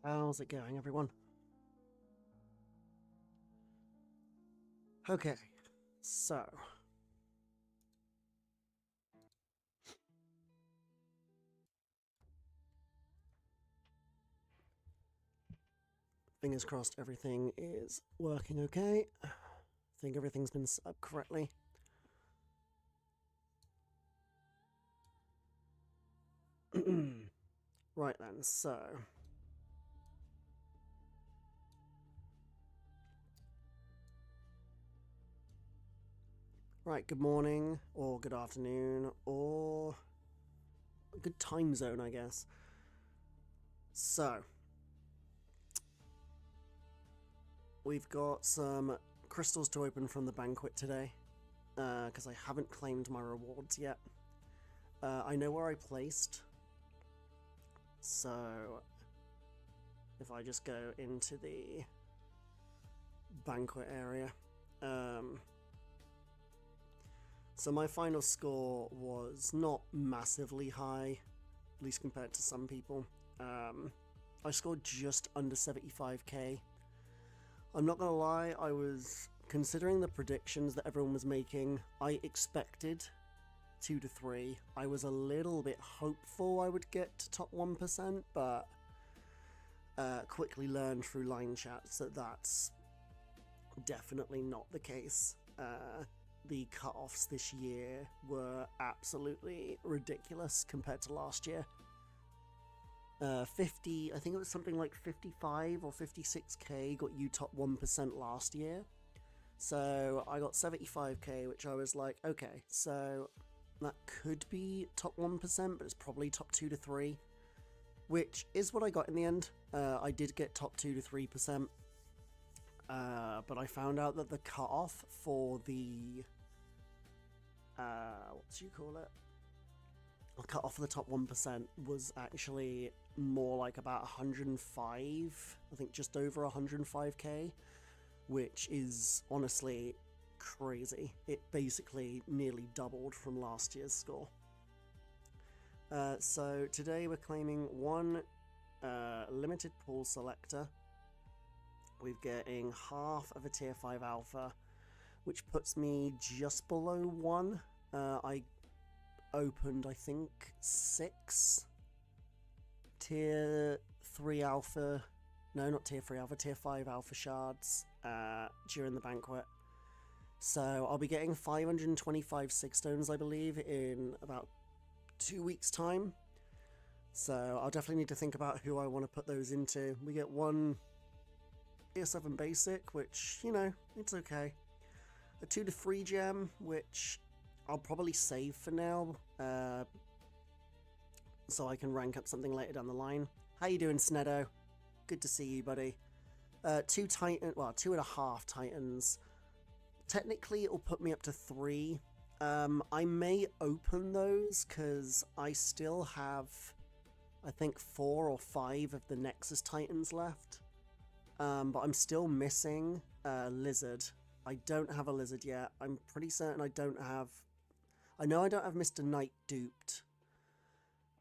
How's it going, everyone? Okay, so fingers crossed everything is working okay. I think everything's been set up correctly. Right then, so right, good morning, or good afternoon, or a good time zone, I guess. So, we've got some crystals to open from the banquet today, because I haven't claimed my rewards yet. I know where I placed, so if I just go into the banquet area. So my final score was not massively high, at least compared to some people. I scored just under 75k. I'm not gonna lie, I was considering the predictions that everyone was making. I expected 2 to 3. I was a little bit hopeful I would get to top 1%, but quickly learned through line chats that that's definitely not the case. The cut-offs this year were absolutely ridiculous compared to last year. 50, I think it was something like 55 or 56k got you top 1% last year. So I got 75k, which I was like, okay, so that could be top 1%, but it's probably top 2 to 3, which is what I got in the end. I did get top 2 to 3%. But I found out that the cutoff for the what do you call it? The cutoff for the top 1% was actually more like about 105. I think just over 105k, which is honestly crazy. It basically nearly doubled from last year's score. So today we're claiming one limited pool selector. We're getting half of a tier 5 alpha, which puts me just below 1. I opened, I think, 6 tier 3 alpha, no, not tier 3 alpha, tier 5 alpha shards during the banquet. So I'll be getting 525 sig stones, I believe, in about 2 weeks' time. So I'll definitely need to think about who I want to put those into. We get one tier 7 basic, which, you know, it's okay. A 2 to 3 gem, which I'll probably save for now, so I can rank up something later down the line. How you doing, Snedo? Good to see you, buddy. 2 titan, well, 2.5 titans. Technically, it'll put me up to 3. I may open those because I still have, I think, 4 or 5 of the Nexus Titans left. But I'm still missing Lizard. I don't have a Lizard yet. I'm pretty certain I don't have... I know I don't have Mr. Knight duped.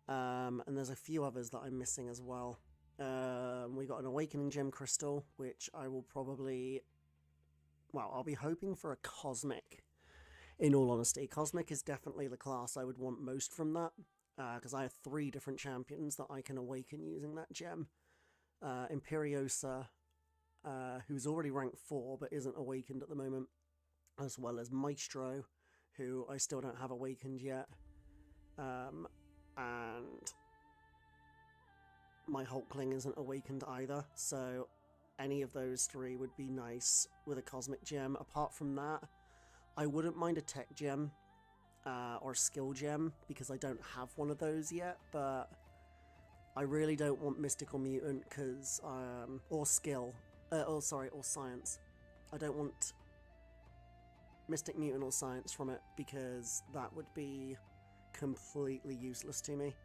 And there's a few others that I'm missing as well. We got an Awakening Gem Crystal, which I will probably... Well, I'll be hoping for a Cosmic, in all honesty. Cosmic is definitely the class I would want most from that, because I have 3 different champions that I can awaken using that gem. Imperiosa, who's already ranked 4 but isn't awakened at the moment, as well as Maestro, who I still don't have awakened yet, and my Hulkling isn't awakened either, so any of those three would be nice with a Cosmic Gem. Apart from that, I wouldn't mind a Tech Gem or a Skill Gem, because I don't have one of those yet, but I really don't want Mystical Mutant, because, or Skill, or Science. I don't want Mystic Mutant or Science from it, because that would be completely useless to me.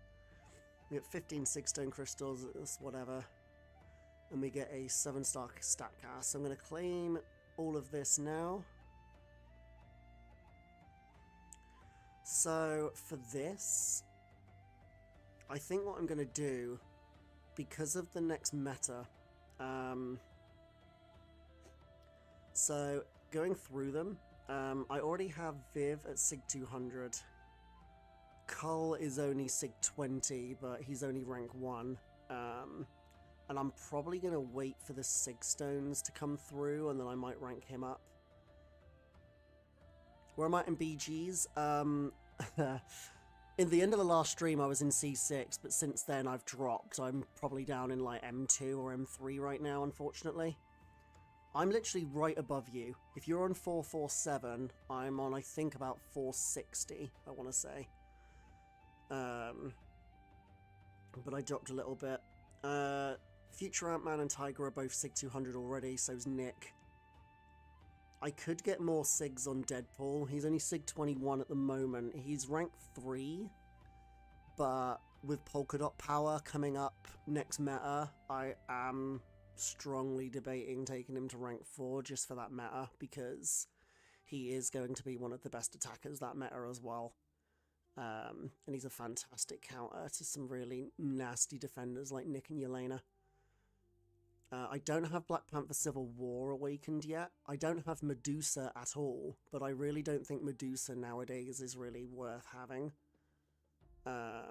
We get 15 Sigstone Crystals, it's whatever. And we get a 7-star stat cast. So I'm going to claim all of this now. So for this, I think what I'm going to do, because of the next meta, so going through them, I already have Viv at Sig 200. Cull is only Sig 20, but he's only rank 1. And I'm probably going to wait for the Sigstones to come through, and then I might rank him up. Where am I in BGs? In the end of the last stream, I was in C6, but since then I've dropped. I'm probably down in like M2 or M3 right now, unfortunately. I'm literally right above you. If you're on 447, I'm on, I think, about 460, I want to say. But I dropped a little bit. Future Ant-Man and Tiger are both Sig 200 already, so's Nick. I could get more Sigs on Deadpool. He's only Sig 21 at the moment. He's rank 3, but with Polka Dot Power coming up next meta, I am strongly debating taking him to rank 4 just for that meta, because he is going to be one of the best attackers that meta as well. And he's a fantastic counter to some really nasty defenders like Nick and Yelena. I don't have Black Panther Civil War awakened yet. I don't have Medusa at all, but I really don't think Medusa nowadays is really worth having. I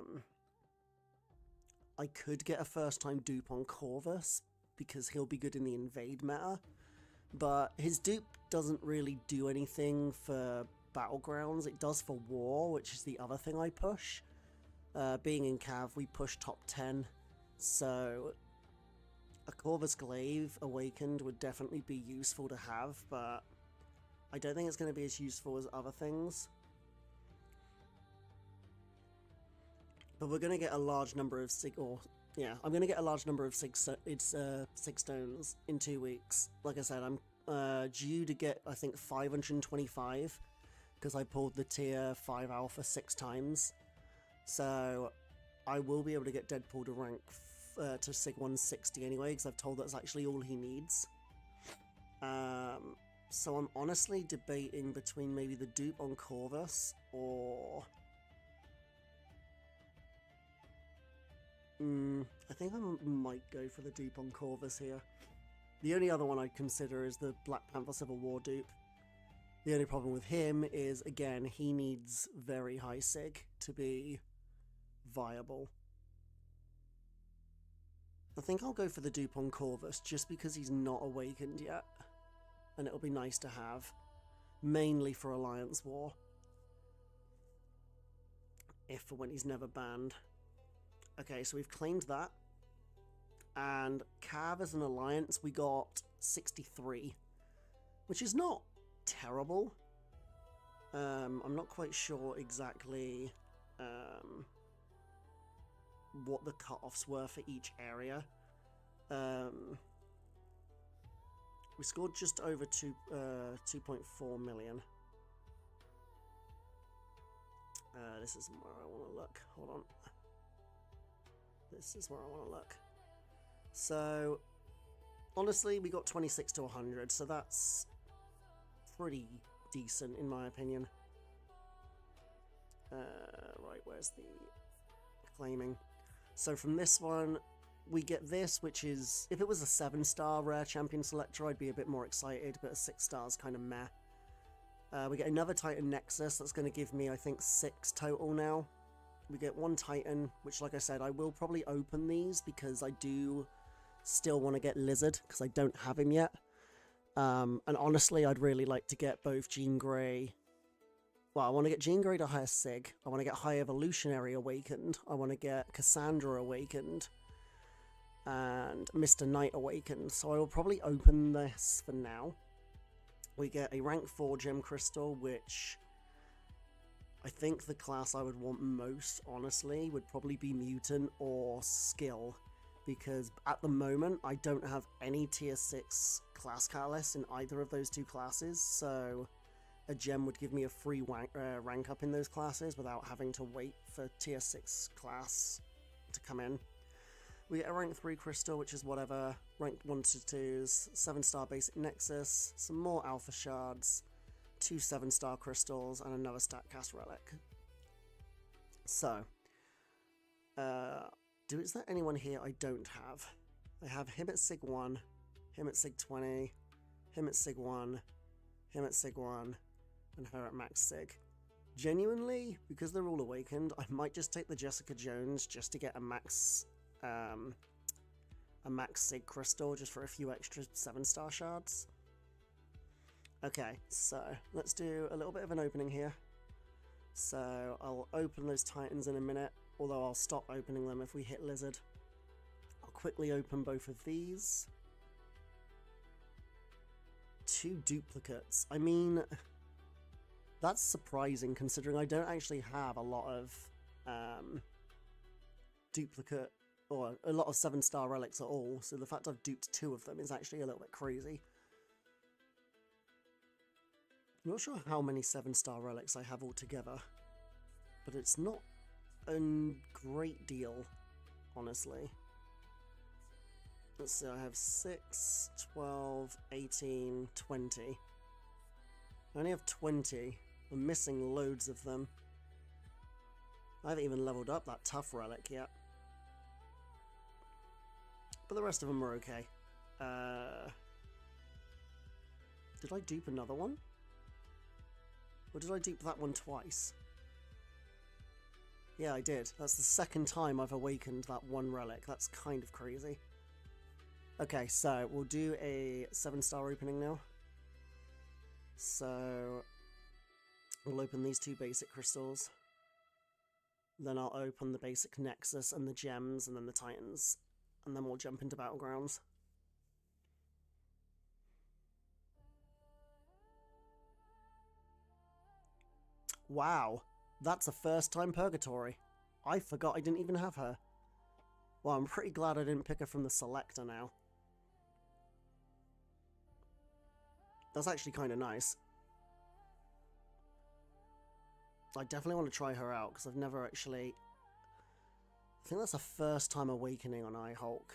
could get a first-time dupe on Corvus, because he'll be good in the invade meta, but his dupe doesn't really do anything for battlegrounds. It does for war, which is the other thing I push. Being in Cav, we push top 10, so a Corvus Glaive awakened would definitely be useful to have, but I don't think it's going to be as useful as other things. But we're going to get a large number of I'm going to get a large number of Sigstones in 2 weeks. Like I said, I'm due to get, I think, 525, because I pulled the tier 5 alpha 6 times. So I will be able to get Deadpool to rank to Sig 160 anyway, because I've told that's actually all he needs. So I'm honestly debating between maybe the dupe on Corvus or... I think I might go for the dupe on Corvus here. The only other one I'd consider is the Black Panther Civil War dupe. The only problem with him is, again, he needs very high Sig to be viable. I think I'll go for the dupe on Corvus, just because he's not awakened yet. And it'll be nice to have. Mainly for Alliance War. If for when he's never banned. Okay, so we've claimed that. And Cav as an alliance, we got 63. Which is not terrible. I'm not quite sure exactly what the cutoffs were for each area. We scored just over 2.4 million. This isn't where I want to look. Hold on. This is where I want to look. So, honestly, we got 26 to 100, so that's pretty decent in my opinion. Right, where's the claiming? So from this one, we get this, which is, if it was a 7-star rare champion selector, I'd be a bit more excited, but a 6-star is kind of meh. We get another Titan Nexus, that's going to give me, I think, 6 total now. We get 1 Titan, which, like I said, I will probably open these, because I do still want to get Lizard, because I don't have him yet. And honestly, I'd really like to get both Jean Grey. Well, I want to get Jean Grey to higher Sig. I want to get High Evolutionary awakened. I want to get Cassandra awakened. and Mr. Knight awakened, so I will probably open this for now. We get a rank 4 gem crystal, which I think the class I would want most, honestly, would probably be mutant or skill, because at the moment I don't have any tier 6 class catalysts in either of those two classes, so a gem would give me a free rank up in those classes without having to wait for tier 6 class to come in. We get a rank 3 crystal, which is whatever, rank 1 to 2s, 7-star basic nexus, some more alpha shards, 2 7-star crystals, and another statcast relic. So, is there anyone here I don't have? I have him at Sig 1, him at Sig 20, him at Sig 1, him at Sig 1, and her at max Sig. Genuinely, because they're all awakened, I might just take the Jessica Jones just to get a max Sig crystal just for a few extra 7-star shards. Okay, so let's do a little bit of an opening here. So I'll open those Titans in a minute, although I'll stop opening them if we hit Lizard. I'll quickly open both of these. 2 duplicates. I mean, that's surprising considering I don't actually have a lot of duplicate or a lot of 7-star relics at all, so the fact I've duped 2 of them is actually a little bit crazy. I'm not sure how many 7-star relics I have altogether, but it's not a great deal, honestly. Let's see, I have 6, 12, 18, 20. I only have 20. I'm missing loads of them. I haven't even leveled up that tough relic yet. But the rest of them are okay. Did I dupe another one? Or did I dupe that one twice? Yeah, I did. That's the second time I've awakened that one relic. That's kind of crazy. Okay, so we'll do a 7-star opening now. So we'll open these 2 basic crystals. Then I'll open the basic Nexus and the gems and then the Titans. And then we'll jump into Battlegrounds. Wow, that's a first-time Purgatory. I forgot I didn't even have her. Well, I'm pretty glad I didn't pick her from the selector now. That's actually kind of nice. I definitely want to try her out, because I've never actually... I think that's a first-time awakening on iHulk.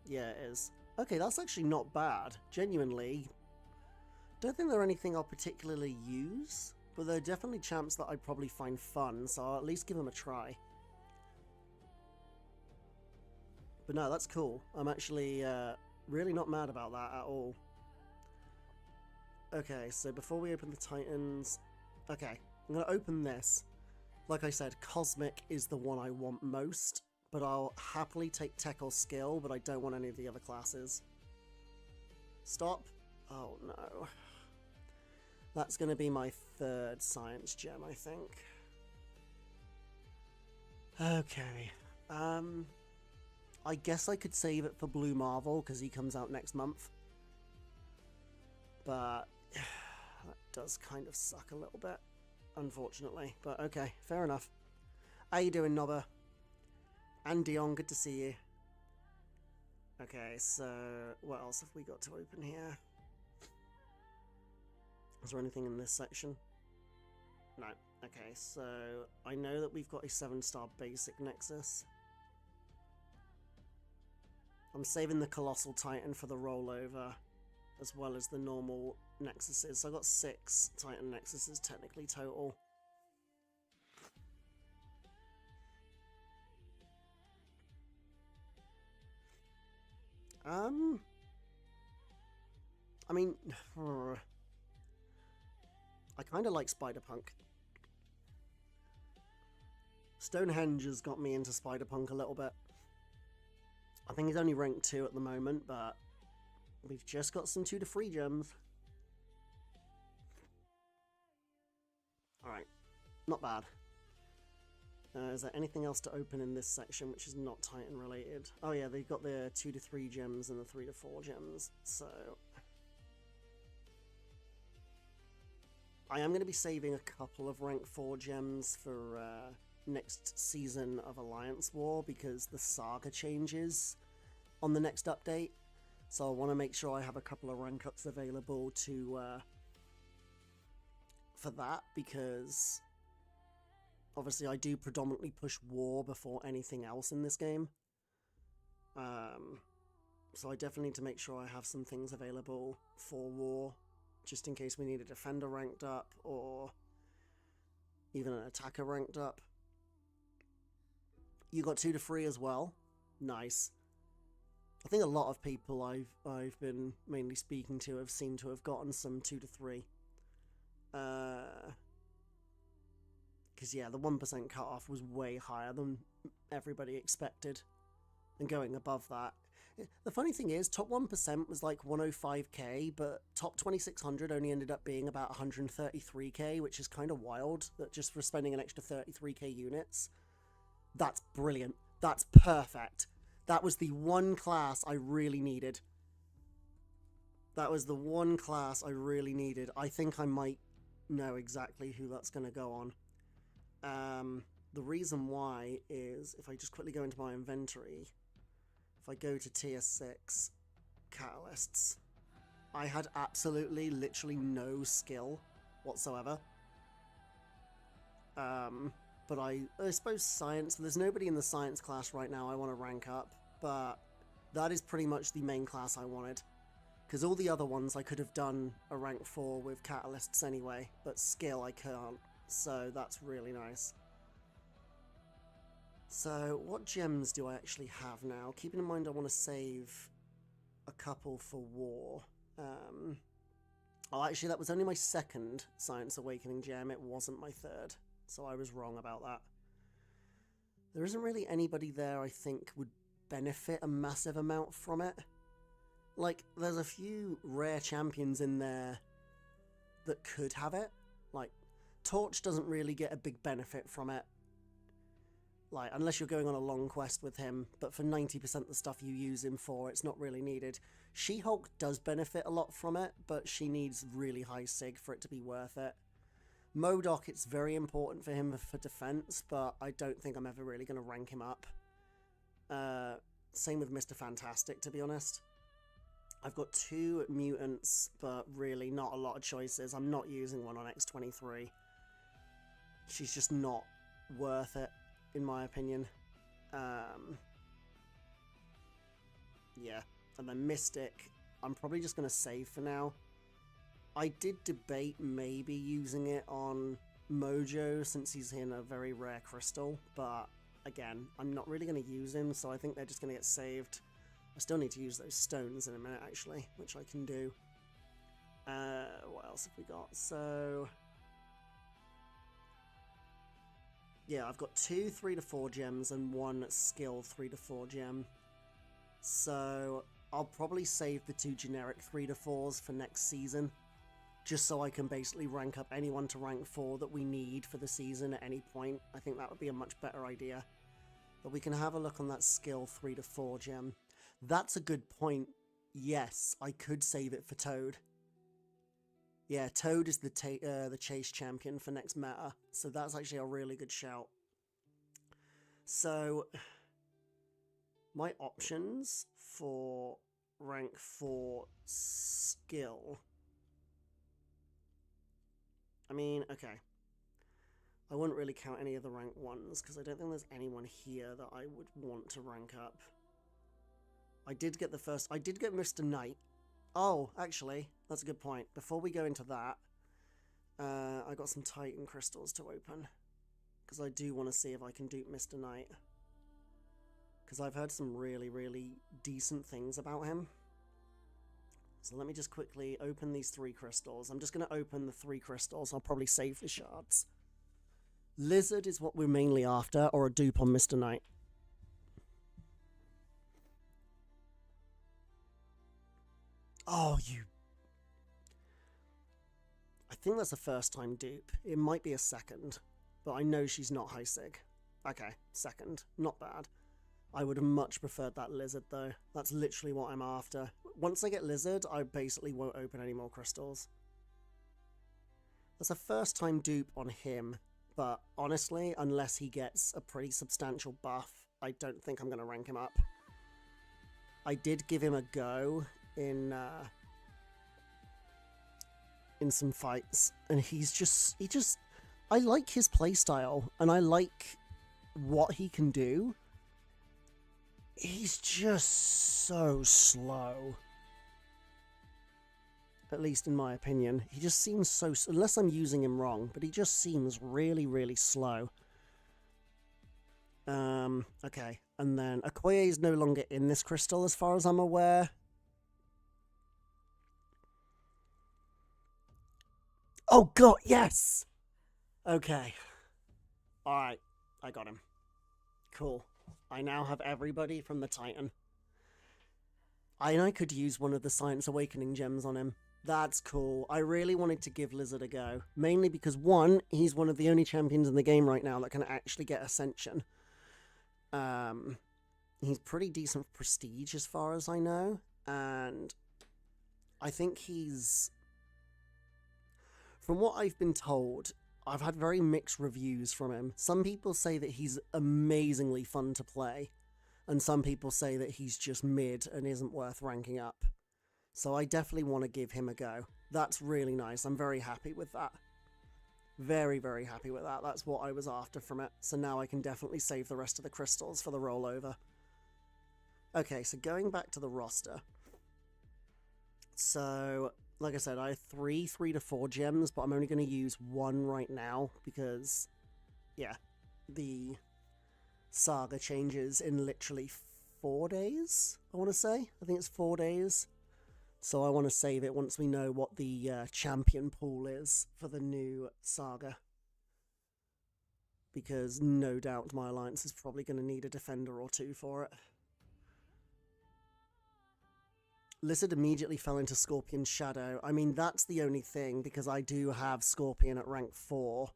Yeah, it is. Okay, that's actually not bad. Genuinely. Don't think they're anything I'll particularly use, but they're definitely champs that I'd probably find fun, so I'll at least give them a try. But no, that's cool. I'm actually really not mad about that at all. Okay, so before we open the Titans... Okay, I'm going to open this. Like I said, Cosmic is the one I want most, but I'll happily take Tech or Skill, but I don't want any of the other classes. Stop. Oh no. That's going to be my 3rd Science Gem, I think. Okay. I guess I could save it for Blue Marvel, because he comes out next month. But that does kind of suck a little bit, unfortunately. But okay, fair enough. How you doing, Nobber? And Dion, good to see you. Okay, so what else have we got to open here? Is there anything in this section? No. Okay, so I know that we've got a 7-star basic Nexus. I'm saving the Colossal Titan for the rollover, as well as the normal Nexuses. So I got 6 Titan Nexuses technically total. I mean, I kind of like Spider-Punk. Stonehenge has got me into Spider-Punk a little bit. I think he's only ranked 2 at the moment, but we've just got some 2 to 3 gems. Alright, not bad. Is there anything else to open in this section which is not Titan related? Oh yeah, they've got the 2 to 3 gems and the 3 to 4 gems. So I am going to be saving a couple of rank 4 gems for next season of Alliance War because the saga changes on the next update. So I want to make sure I have a couple of rank ups available to for that, because obviously I do predominantly push war before anything else in this game. So I definitely need to make sure I have some things available for war, just in case we need a defender ranked up or even an attacker ranked up. You got 2 to 3 as well. Nice. I think a lot of people I've been mainly speaking to have seemed to have gotten some 2 to 3. Because yeah, the 1% cutoff was way higher than everybody expected. And going above that. The funny thing is, top 1% was like 105k, but top 2600 only ended up being about 133k, which is kind of wild, that just for spending an extra 33k units. That's brilliant. That's perfect. That was the one class I really needed. That was the one class I really needed. I think I might know exactly who that's going to go on. The reason why is, if I just quickly go into my inventory, if I go to tier 6 catalysts, I had absolutely, literally no skill whatsoever. But I suppose science, there's nobody in the science class right now I want to rank up, but that is pretty much the main class I wanted. Because all the other ones I could have done a rank 4 with catalysts anyway, but skill I can't, so that's really nice. So what gems do I actually have now? Keeping in mind I want to save a couple for war. Oh, actually that was only my second Science Awakening gem, it wasn't my third. So I was wrong about that. There isn't really anybody there I think would benefit a massive amount from it. Like, there's a few rare champions in there that could have it. Like, Torch doesn't really get a big benefit from it. Like, unless you're going on a long quest with him, but for 90% of the stuff you use him for, it's not really needed. She-Hulk does benefit a lot from it, but she needs really high sig for it to be worth it. MODOK, it's very important for him for defense, but I don't think I'm ever really going to rank him up. Same with Mr. Fantastic, to be honest. I've got 2 mutants, but really not a lot of choices. I'm not using one on X23. She's just not worth it, in my opinion. Yeah, and then Mystic, I'm probably just going to save for now. I did debate maybe using it on Mojo since he's in a very rare crystal, but again, I'm not really going to use him, so I think they're just going to get saved. I still need to use those stones in a minute, actually, which I can do. What else have we got? So yeah, I've got 2 3 to 4 gems and 1 skill 3 to 4 gem. So I'll probably save the 2 generic 3 to 4s for next season, just so I can basically rank up anyone to rank 4 that we need for the season at any point. I think that would be a much better idea. But we can have a look on that skill 3 to 4 gem. That's a good point. Yes, I could save it for Toad. Yeah, Toad is the chase champion for next meta, so that's actually a really good shout. So my options for rank 4 skill, I mean, okay, I wouldn't really count any of the rank 1s because I don't think there's anyone here that I would want to rank up. I did get Mr. Knight. Oh, actually, that's a good point. Before we go into that, I got some Titan crystals to open, because I do want to see if I can dupe Mr. Knight, because I've heard some really, really decent things about him. So let me just quickly open these 3 crystals. I'm just going to open the 3 crystals. I'll probably save the shards. Lizard is what we're mainly after, or a dupe on Mr. Knight. Oh, you... I think that's a first time dupe. It might be a second, but I know she's not high sig. Okay, second. Not bad. I would have much preferred that lizard, though. That's literally what I'm after. Once I get lizard, I basically won't open any more crystals. That's a first-time dupe on him, but honestly, unless he gets a pretty substantial buff, I don't think I'm going to rank him up. I did give him a go in some fights, and he just... I like his playstyle, and I like what he can do. He's just so slow. At least in my opinion. He just seems so... Unless I'm using him wrong, but he just seems really, really slow. Okay. And then Okoye is no longer in this crystal as far as I'm aware. Oh god, yes! Okay. Alright, I got him. Cool. I now have everybody from the Titan. I could use one of the Science Awakening gems on him. That's cool. I really wanted to give Lizard a go. Mainly because, one, he's one of the only champions in the game right now that can actually get Ascension. He's pretty decent prestige as far as I know. And I think he's... From what I've been told, I've had very mixed reviews from him. Some people say that he's amazingly fun to play, and some people say that he's just mid and isn't worth ranking up. So I definitely want to give him a go. That's really nice. I'm very happy with that. Very, very happy with that. That's what I was after from it. So now I can definitely save the rest of the crystals for the rollover. Okay, so going back to the roster. So... Like I said, I have 3 to 4 gems, but I'm only going to use 1 right now because, yeah, the saga changes in literally 4 days, I want to say. I think it's 4 days. So I want to save it once we know what the champion pool is for the new saga. Because no doubt my alliance is probably going to need a defender or 2 for it. Lizard immediately fell into Scorpion's shadow. I mean, that's the only thing, because I do have Scorpion at rank 4.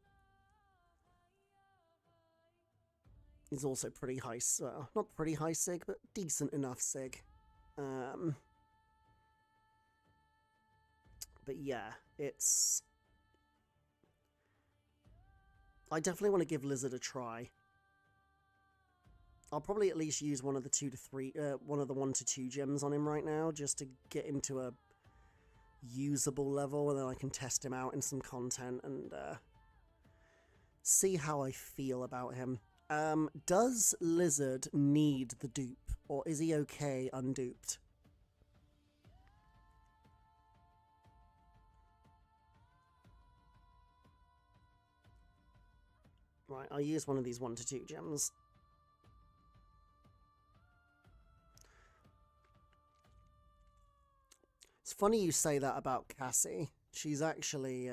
He's also pretty high, well, not pretty high sig, but decent enough sig. But yeah, it's... I definitely want to give Lizard a try. I'll probably at least use one of the 2 to 3, one of the 1 to 2 gems on him right now, just to get him to a usable level, and then I can test him out in some content and see how I feel about him. Does Lizard need the dupe, or is he okay unduped? Right, I'll use one of these 1 to 2 gems. It's funny you say that about Cassie. She's actually,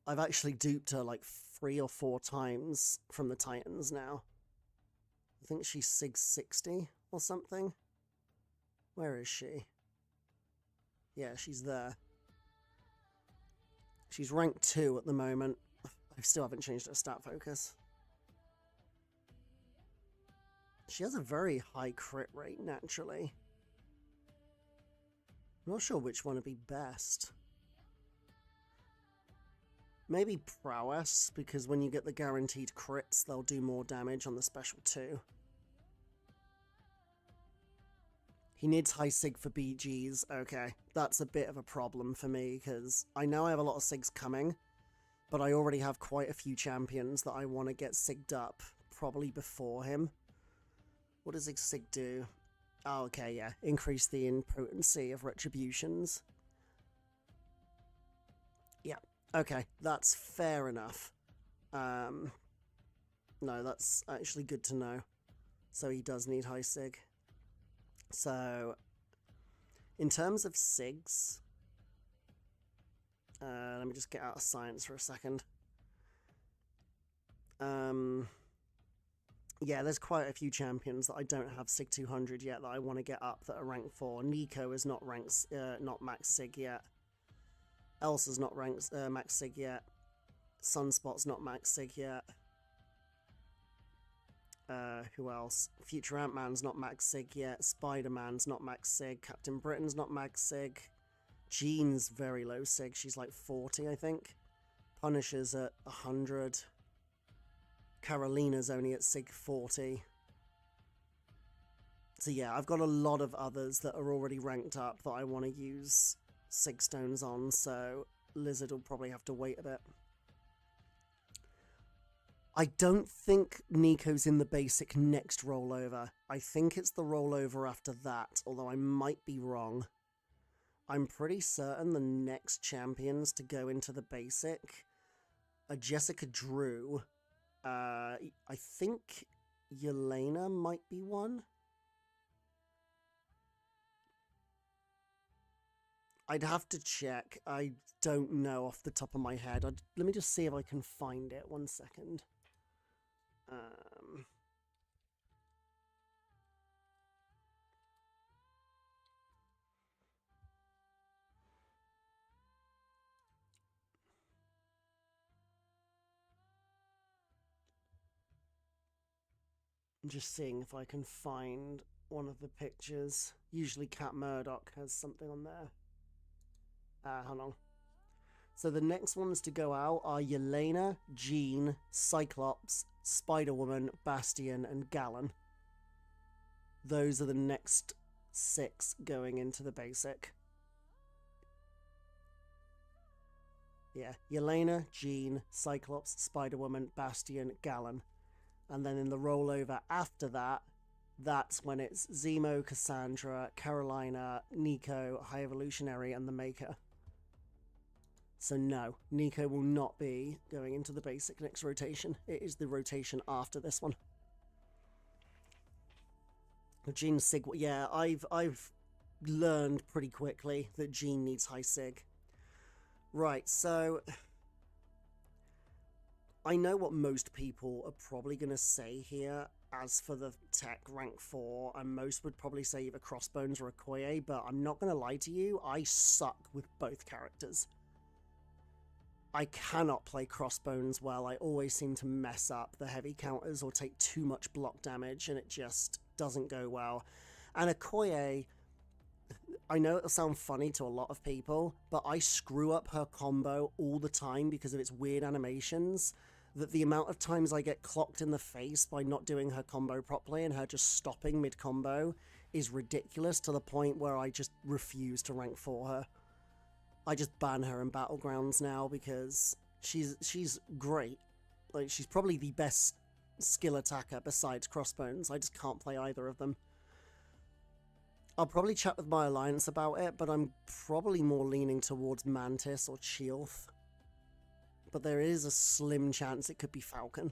I've actually duped her like 3 or 4 times from the Titans now. I think she's Sig 60 or something. Where is she? Yeah, she's there. She's rank 2 at the moment. I still haven't changed her stat focus. She has a very high crit rate, naturally. I'm not sure which one would be best. Maybe prowess, because when you get the guaranteed crits, they'll do more damage on the special too. He needs high sig for BGs. Okay, that's a bit of a problem for me, because I know I have a lot of sigs coming, but I already have quite a few champions that I want to get sigged up, probably before him. What does his sig do? Oh, okay, yeah. Increase the impotency of retributions. Yeah, okay. That's fair enough. No, that's actually good to know. So he does need high sig. So, in terms of sigs... let me just get out of science for a second. Yeah, there's quite a few champions that I don't have Sig 200 yet that I want to get up that are rank 4. Nico is not not max Sig yet. Elsa's not max Sig yet. Sunspot's not max Sig yet. Who else? Future Ant-Man's not max sig yet. Spider-Man's not max sig. Captain Britain's not max sig. Jean's very low sig. She's like 40, I think. Punisher's at 100. Carolina's only at sig 40. So yeah, I've got a lot of others that are already ranked up that I want to use sig stones on, so Lizard will probably have to wait a bit. I don't think Nico's in the basic next rollover. I think it's the rollover after that, although I might be wrong. I'm pretty certain the next champions to go into the basic are Jessica Drew. I think Yelena might be one. I'd have to check. I don't know off the top of my head. Let me just see if I can find it. 1 second. I'm just seeing if I can find one of the pictures. Usually Cat Murdoch has something on there. Hold on. So the next ones to go out are Yelena, Jean, Cyclops, Spider-Woman, Bastion, and Gallon. Those are the next 6 going into the basic. Yeah, Yelena, Jean, Cyclops, Spider-Woman, Bastion, Gallon. And then in the rollover after that, that's when it's Zemo, Cassandra, Carolina, Nico, High Evolutionary, and the Maker. So no, Nico will not be going into the basic next rotation. It is the rotation after this one. Jean Sig, yeah, I've learned pretty quickly that Jean needs high Sig. Right, so I know what most people are probably going to say here as for the tech rank 4, and most would probably say either Crossbones or Okoye, but I'm not going to lie to you, I suck with both characters. I cannot play Crossbones well. I always seem to mess up the heavy counters or take too much block damage, and it just doesn't go well. And Okoye, I know it'll sound funny to a lot of people, but I screw up her combo all the time because of its weird animations, that the amount of times I get clocked in the face by not doing her combo properly and her just stopping mid-combo is ridiculous, to the point where I just refuse to rank for her. I just ban her in Battlegrounds now because she's great. Like, she's probably the best skill attacker besides Crossbones. I just can't play either of them. I'll probably chat with my alliance about it, but I'm probably more leaning towards Mantis or Chilth. But there is a slim chance it could be Falcon.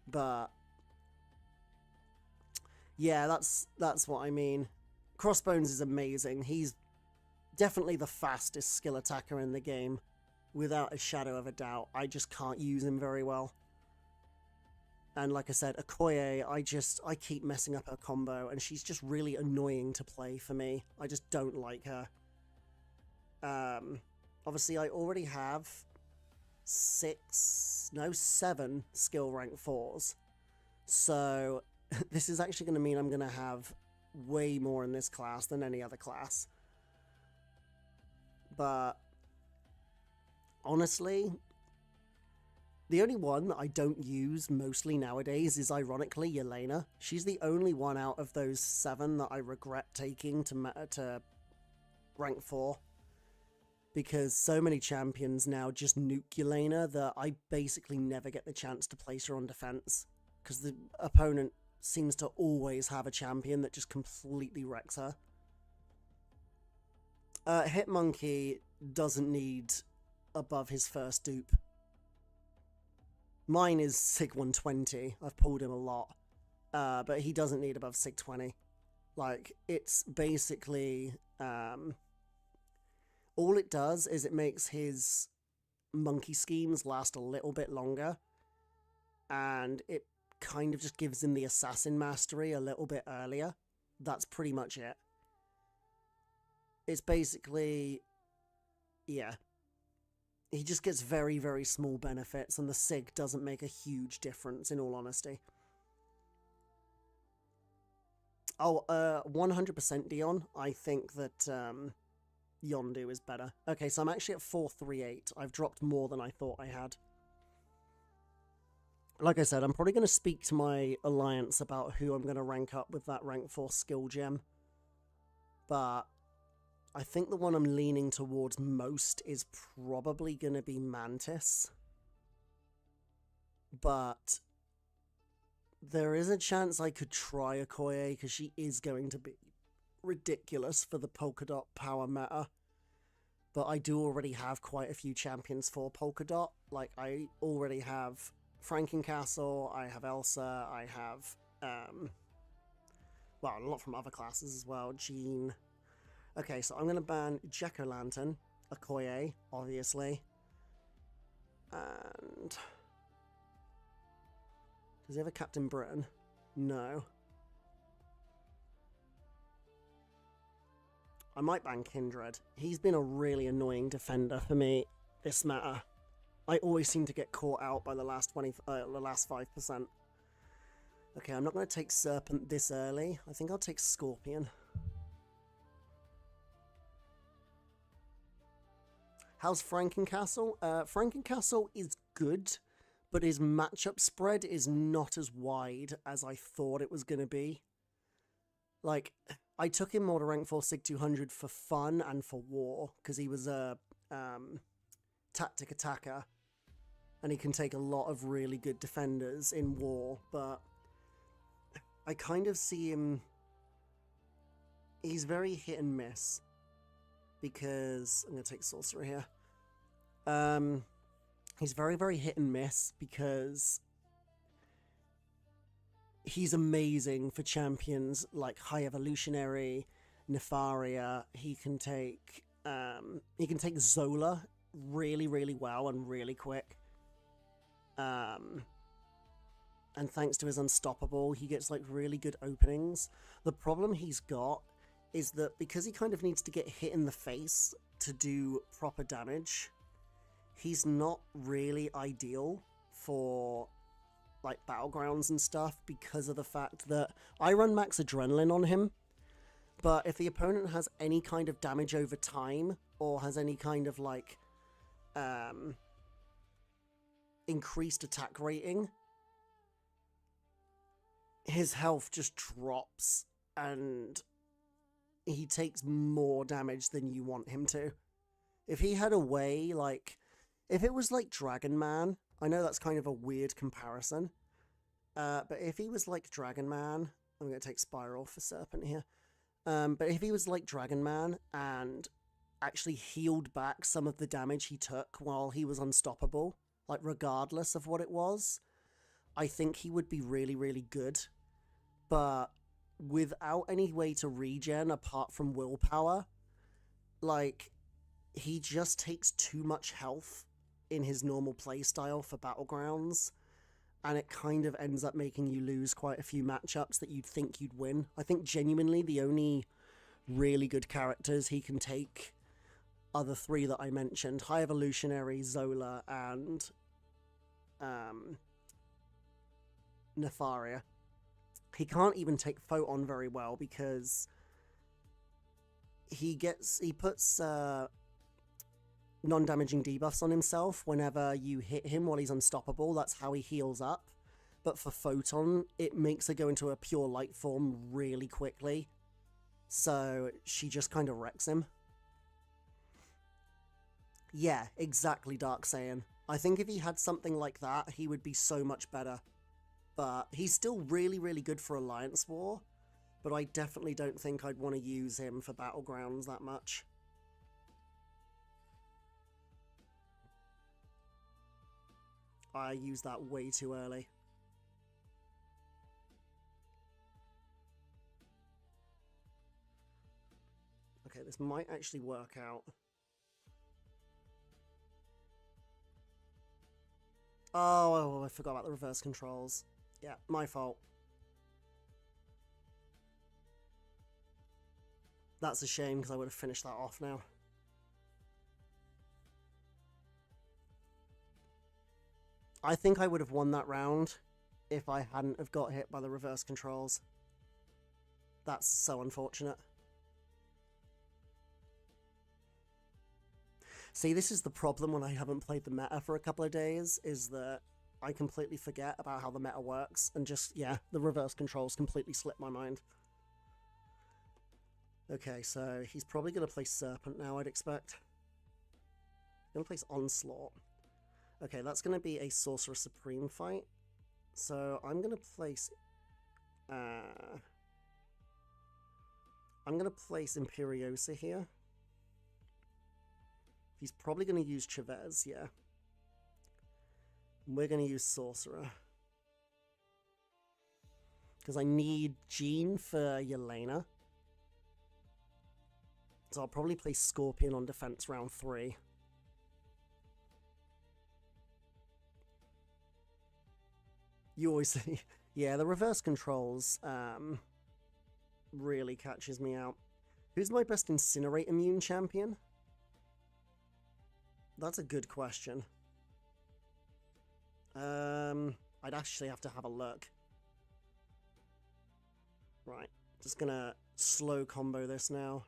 But yeah, that's what I mean. Crossbones is amazing. He's definitely the fastest skill attacker in the game, without a shadow of a doubt. I just can't use him very well. And like I said, Okoye, I keep messing up her combo, and she's just really annoying to play for me. I just don't like her. Obviously, I already have 7 skill rank 4s. So this is actually going to mean I'm going to have way more in this class than any other class. But honestly, the only one that I don't use mostly nowadays is, ironically, Yelena. She's the only one out of those 7 that I regret taking to rank 4. Because so many champions now just nuke Yelena that I basically never get the chance to place her on defense. Because the opponent seems to always have a champion that just completely wrecks her. Hitmonkey doesn't need above his first dupe. Mine is Sig 120. I've pulled him a lot. But he doesn't need above Sig 20. Like, it's basically... all it does is it makes his monkey schemes last a little bit longer. And it kind of just gives him the assassin mastery a little bit earlier. That's pretty much it. It's basically... yeah. He just gets very, very small benefits, and the SIG doesn't make a huge difference, in all honesty. Oh, 100% Dion. I think that Yondu is better. Okay, so I'm actually at 438. I've dropped more than I thought I had. Like I said, I'm probably going to speak to my alliance about who I'm going to rank up with that rank 4 skill gem. But I think the one I'm leaning towards most is probably going to be Mantis. But there is a chance I could try Okoye, because she is going to be ridiculous for the Polka Dot power meta. But I do already have quite a few champions for Polka Dot. Like, I already have Frankencastle, I have Elsa, I have, well, a lot from other classes as well, Jean. Okay, so I'm going to ban Jack-O-Lantern, Okoye, obviously. And does he have a Captain Britain? No. I might ban Kindred. He's been a really annoying defender for me this meta. I always seem to get caught out by the last 5%. Okay, I'm not going to take Serpent this early. I think I'll take Scorpion. How's Frankencastle? Frankencastle is good, but his matchup spread is not as wide as I thought it was going to be. Like, I took him more to rank 4 Sig 200 for fun and for war, because he was a tactic attacker, and he can take a lot of really good defenders in war, but I kind of see him... He's very hit and miss, because... I'm going to take Sorcerer here. He's very, very hit and miss, because he's amazing for champions like High Evolutionary, Nefaria. He can take Zola really, really well and really quick. And thanks to his Unstoppable, he gets like really good openings. The problem he's got is that because he kind of needs to get hit in the face to do proper damage, he's not really ideal for like battlegrounds and stuff, because of the fact that I run max adrenaline on him, but if the opponent has any kind of damage over time, or has any kind of like increased attack rating, his health just drops and he takes more damage than you want him to. If he had a way, like, if it was like Dragon Man, I know that's kind of a weird comparison, but if he was like Dragon Man, I'm going to take Spiral for Serpent here, but if he was like Dragon Man and actually healed back some of the damage he took while he was unstoppable, like regardless of what it was, I think he would be really, really good. But without any way to regen apart from willpower, like, he just takes too much health in his normal playstyle for battlegrounds, and it kind of ends up making you lose quite a few matchups that you'd think you'd win. I think genuinely the only really good characters he can take are the three that I mentioned: High Evolutionary, Zola, and Nefaria. He can't even take Photon very well, because he puts non-damaging debuffs on himself whenever you hit him while he's unstoppable. That's how he heals up. But for Photon, it makes her go into a pure light form really quickly, so she just kind of wrecks him. Yeah, exactly, Dark Saiyan. I think if he had something like that, he would be so much better. But he's still really, really good for Alliance War, but I definitely don't think I'd want to use him for Battlegrounds that much. I used that way too early. Okay, this might actually work out. Oh, I forgot about the reverse controls. Yeah, my fault. That's a shame, because I would have finished that off now. I think I would have won that round if I hadn't have got hit by the reverse controls. That's so unfortunate. See, this is the problem when I haven't played the meta for a couple of days, is that I completely forget about how the meta works, and just, yeah, the reverse controls completely slip my mind. Okay, so he's probably going to play Serpent now, I'd expect. He's going to place Onslaught. Okay, that's going to be a Sorcerer Supreme fight. So I'm going to place... I'm going to place Imperiosa here. He's probably going to use Chavez, yeah. We're going to use Sorcerer. Because I need Jean for Yelena. So I'll probably play Scorpion on defense round 3. You always say, yeah, the reverse controls really catches me out. Who's my best Incinerate immune champion? That's a good question. I'd actually have to have a look. Right, just gonna slow combo this now.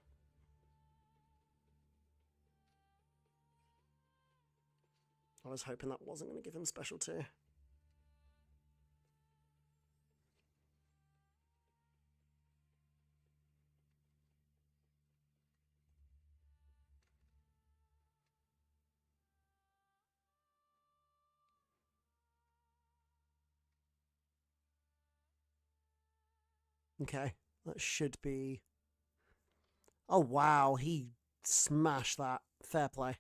I was hoping that wasn't going to give him special 2. Okay, that should be... Oh, wow, he smashed that. Fair play.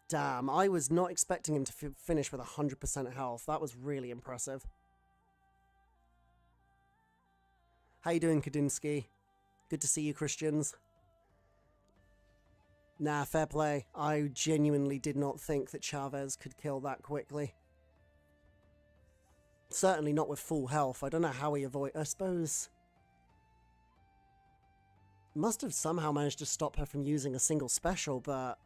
Damn, I was not expecting him to finish with 100% health. That was really impressive. How you doing, Kadinsky? Good to see you, Christians. Nah, fair play. I genuinely did not think that Chavez could kill that quickly. Certainly not with full health. I don't know how he avoided... I suppose... Must have somehow managed to stop her from using a single special, but...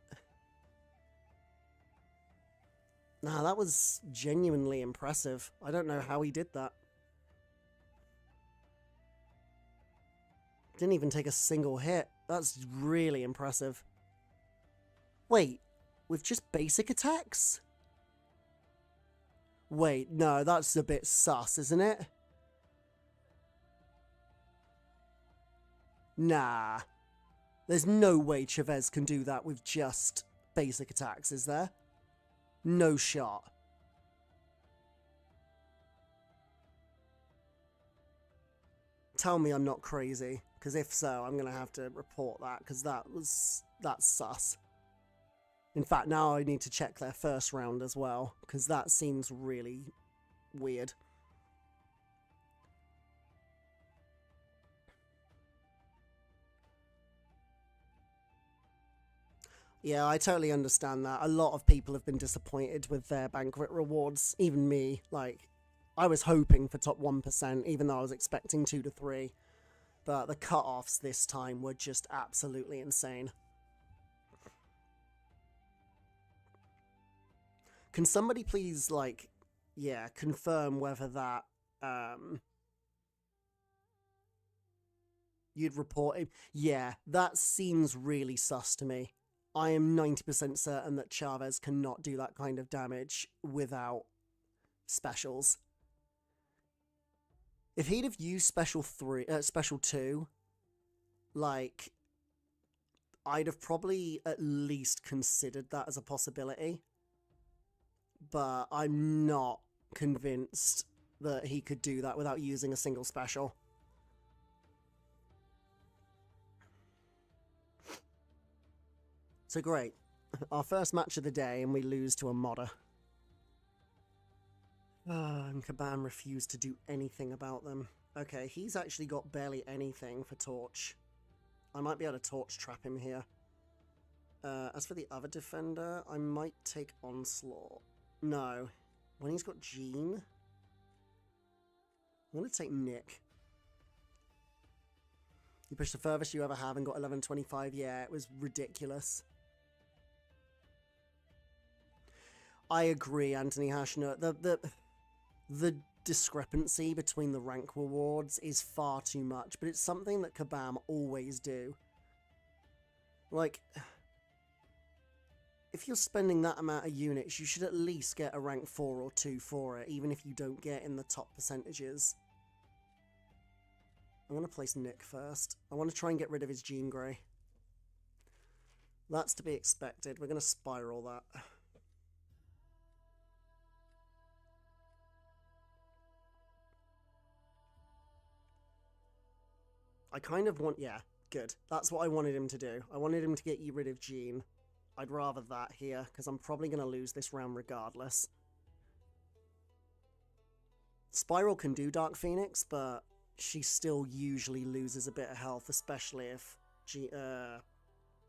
Nah, that was genuinely impressive. I don't know how he did that. Didn't even take a single hit. That's really impressive. Wait, with just basic attacks? Wait, no, that's a bit sus, isn't it? Nah. There's no way Chavez can do that with just basic attacks, is there? No shot. Tell me I'm not crazy, because if so, I'm going to have to report that, because that's sus. In fact, now I need to check their first round as well, because that seems really weird. Yeah, I totally understand that. A lot of people have been disappointed with their Banquet rewards, even me. Like, I was hoping for top 1%, even though I was expecting 2 to 3. But the cut-offs this time were just absolutely insane. Can somebody please, like, yeah, confirm whether that, you'd report it? Yeah, that seems really sus to me. I am 90% certain that Chavez cannot do that kind of damage without specials. If he'd have used special 2, like, I'd have probably at least considered that as a possibility. But I'm not convinced that he could do that without using a single special. So great. Our first match of the day, and we lose to a modder. And Caban refused to do anything about them. Okay, he's actually got barely anything for Torch. I might be able to Torch trap him here. As for the other defender, I might take Onslaught. No. When he's got Jean, I'm going to take Nick. You pushed the furthest you ever have and got 1125. Yeah, it was ridiculous. I agree, Anthony Hashner. The discrepancy between the rank rewards is far too much, but it's something that Kabam always do. Like, if you're spending that amount of units, you should at least get a rank 4 or 2 for it, even if you don't get in the top percentages. I'm going to place Nick first. I want to try and get rid of his Jean Grey. That's to be expected. We're going to spiral that. I kind of want... Yeah, good. That's what I wanted him to do. I wanted him to get you rid of Jean. I'd rather that here, because I'm probably going to lose this round regardless. Spiral can do Dark Phoenix, but she still usually loses a bit of health, especially if... I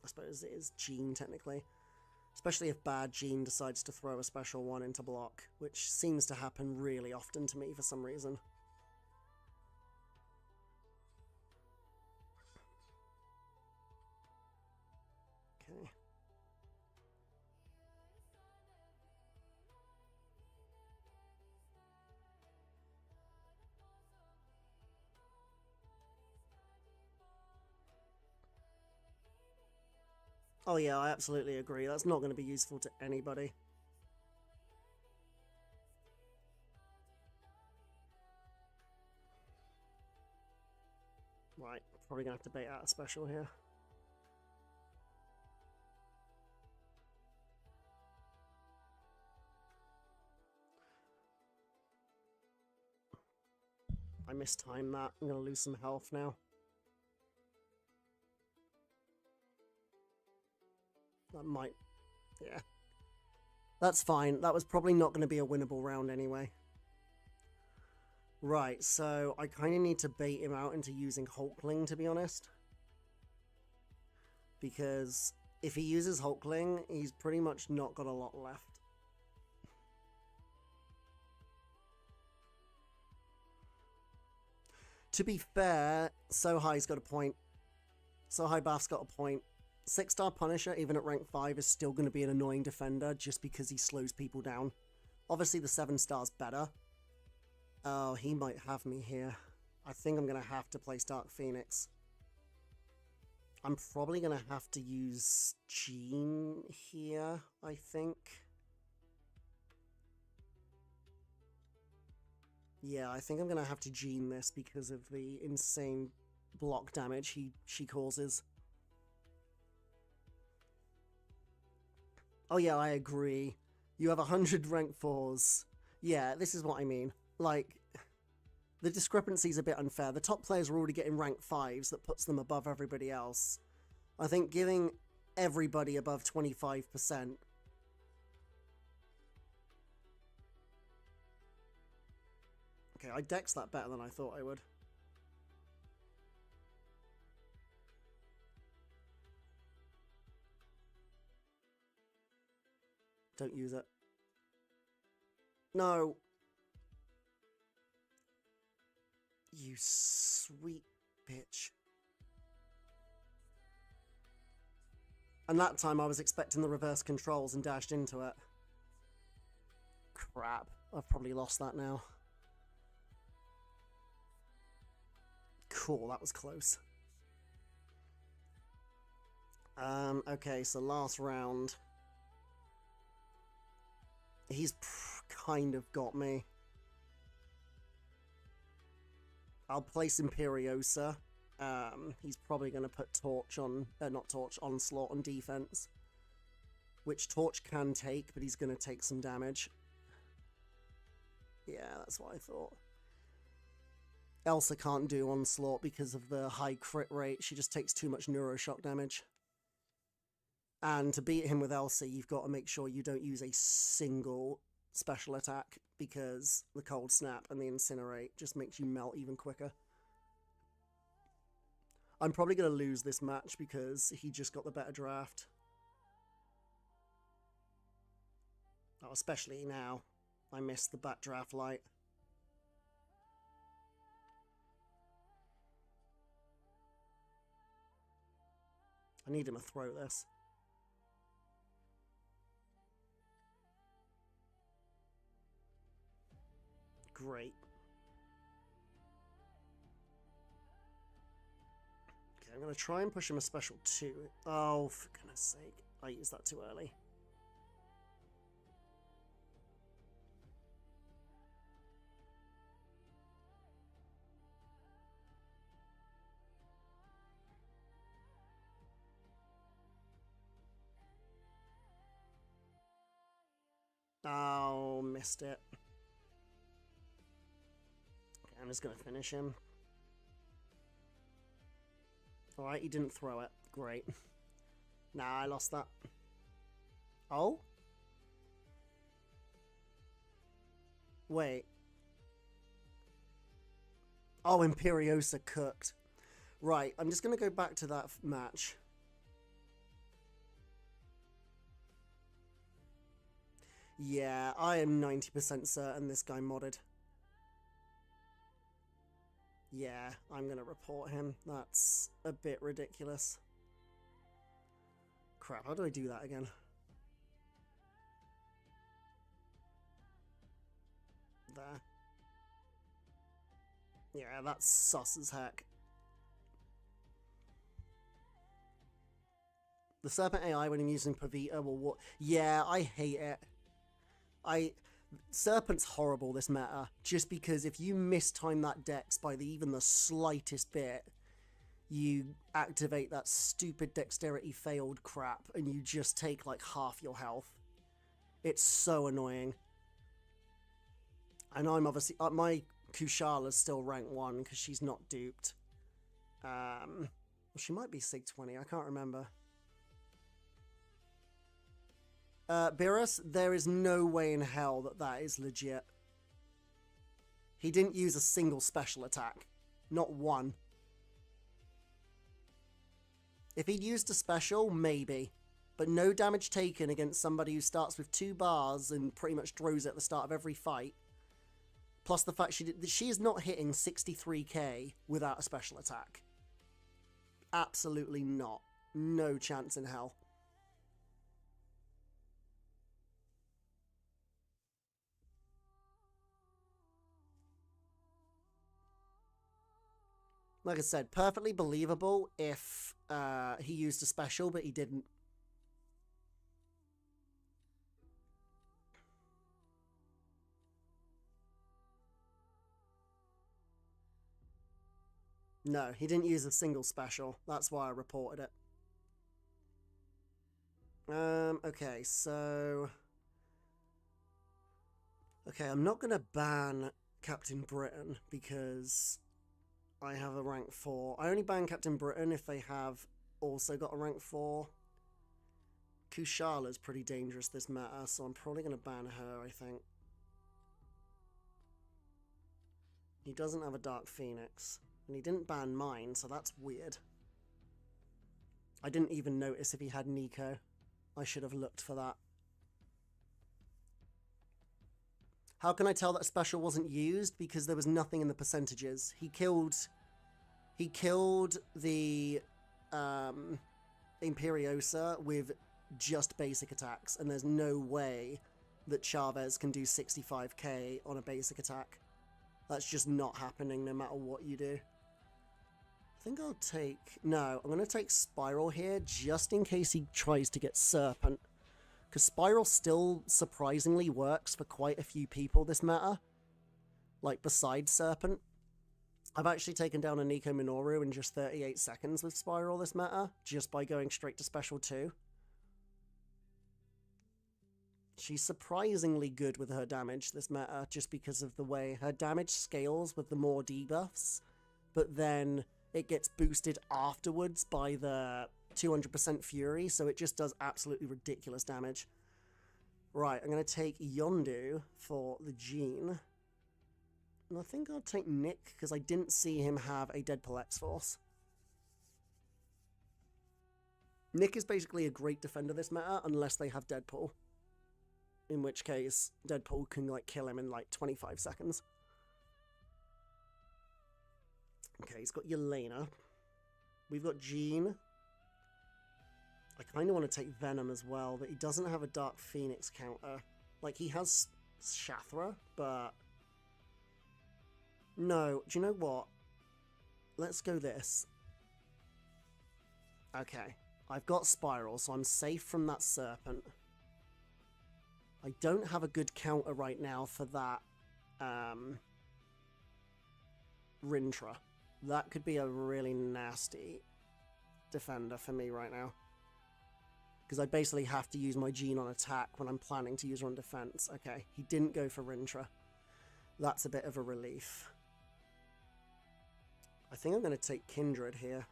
suppose it is Jean, technically. Especially if bad Jean decides to throw a special one into block, which seems to happen really often to me for some reason. Okay. Oh yeah, I absolutely agree. That's not going to be useful to anybody. Right, probably going to have to bait out a special here. I mistimed that. I'm going to lose some health now. That might... Yeah. That's fine. That was probably not going to be a winnable round anyway. Right, so I kind of need to bait him out into using Hulkling, to be honest. Because if he uses Hulkling, he's pretty much not got a lot left. To be fair, Sohai's got a point. Sohai Bath's got a point. 6-star Punisher, even at rank 5, is still going to be an annoying defender just because he slows people down. Obviously, the 7-star's better. Oh, he might have me here. I think I'm going to have to place Dark Phoenix. I'm probably going to have to use Jean here, I think. Yeah, I think I'm going to have to Jean this because of the insane block damage she causes. Oh yeah, I agree. You have 100 rank 4s. Yeah, this is what I mean. Like, the discrepancy's a bit unfair. The top players are already getting rank 5s that puts them above everybody else. I think giving everybody above 25%... Okay, I dexed that better than I thought I would. Don't use it. No. You sweet bitch. And that time I was expecting the reverse controls and dashed into it. Crap. I've probably lost that now. Cool, that was close. Okay, so last round. He's kind of got me. I'll place Imperiosa. He's probably going to put Torch on... not Torch, Onslaught on defense. Which Torch can take, but he's going to take some damage. Yeah, that's what I thought. Elsa can't do Onslaught because of the high crit rate. She just takes too much Neuroshock damage. And to beat him with Elsa, you've got to make sure you don't use a single special attack, because the Cold Snap and the Incinerate just makes you melt even quicker. I'm probably going to lose this match because he just got the better draft. Oh, especially now. I missed the back draft light. I need him to throw this. Great. Okay, I'm going to try and push him a special 2. Oh, for goodness sake. I used that too early. Oh, missed it. Okay, I'm just going to finish him. Alright, he didn't throw it. Great. Nah, I lost that. Oh? Wait. Oh, Imperiosa cooked. Right, I'm just going to go back to that match. Yeah, I am 90% certain this guy modded. Yeah, I'm going to report him. That's a bit ridiculous. Crap, how do I do that again? There. Yeah, that's sus as heck. The Serpent AI, when I'm using Pavita, will what? Yeah, I hate it. Serpent's horrible this meta, just because if you mistime that dex by even the slightest bit, you activate that stupid dexterity failed crap and you just take like half your health. It's so annoying. And I'm obviously my Kushala's still rank 1 because she's not duped. She might be Sig 20, I can't remember. Beerus, there is no way in hell that that is legit. He didn't use a single special attack. Not one. If he'd used a special, maybe. But no damage taken against somebody who starts with 2 bars and pretty much throws it at the start of every fight. Plus the fact she is not hitting 63k without a special attack. Absolutely not. No chance in hell. Like I said, perfectly believable if he used a special, but he didn't. No, he didn't use a single special. That's why I reported it. Okay, so... Okay, I'm not going to ban Captain Britain because I have a rank 4. I only ban Captain Britain if they have also got a rank 4. Kushala's pretty dangerous this meta, so I'm probably going to ban her, I think. He doesn't have a Dark Phoenix. And he didn't ban mine, so that's weird. I didn't even notice if he had Nico. I should have looked for that. How can I tell that a special wasn't used? Because there was nothing in the percentages. He killed the Imperiosa with just basic attacks, and there's no way that Chavez can do 65k on a basic attack. That's just not happening no matter what you do. I think I'll take... No, I'm going to take Spiral here just in case he tries to get Serpent. Because Spiral still surprisingly works for quite a few people this meta. Like, besides Serpent. I've actually taken down a Nico Minoru in just 38 seconds with Spiral this meta, just by going straight to Special 2. She's surprisingly good with her damage this meta, just because of the way her damage scales with the more debuffs, but then it gets boosted afterwards by the 200% Fury, so it just does absolutely ridiculous damage. Right, I'm going to take Yondu for the Gene. And I think I'll take Nick, because I didn't see him have a Deadpool X-Force. Nick is basically a great defender this meta, unless they have Deadpool. In which case, Deadpool can, like, kill him in, like, 25 seconds. Okay, he's got Yelena. We've got Jean. I kind of want to take Venom as well, but he doesn't have a Dark Phoenix counter. Like, he has Shathra, but No, do you know what? Let's go this. Okay, I've got Spiral, so I'm safe from that Serpent. I don't have a good counter right now for that Rintra. That could be a really nasty defender for me right now. Because I basically have to use my Gene on attack when I'm planning to use her on defense. Okay, he didn't go for Rintra. That's a bit of a relief. I think I'm going to take Kindred here.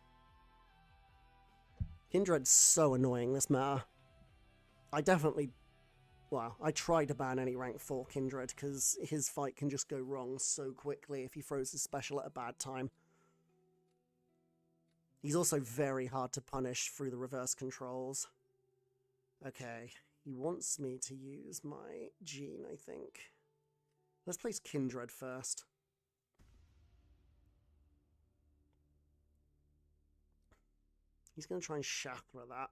Kindred's so annoying this meta. I definitely... Well, I try to ban any rank 4 Kindred because his fight can just go wrong so quickly if he throws his special at a bad time. He's also very hard to punish through the reverse controls. Okay, he wants me to use my Gene, I think. Let's place Kindred first. He's going to try and Shathra that.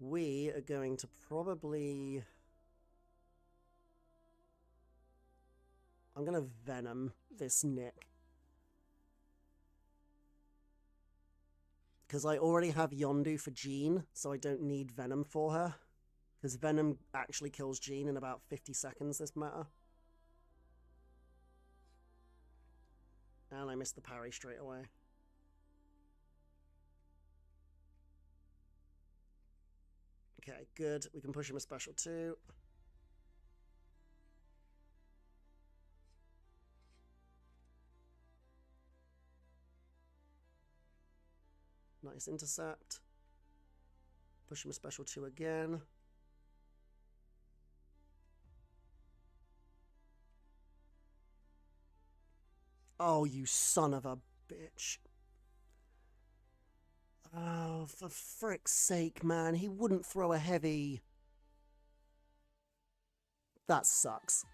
We are going to probably... I'm going to Venom this Nick. Because I already have Yondu for Jean, so I don't need Venom for her. Because Venom actually kills Jean in about 50 seconds this meta. And I missed the parry straight away. Okay, good. We can push him a special too. Nice intercept. Push him a special 2 again. Oh, you son of a bitch. Oh, for frick's sake, man. He wouldn't throw a heavy. That sucks.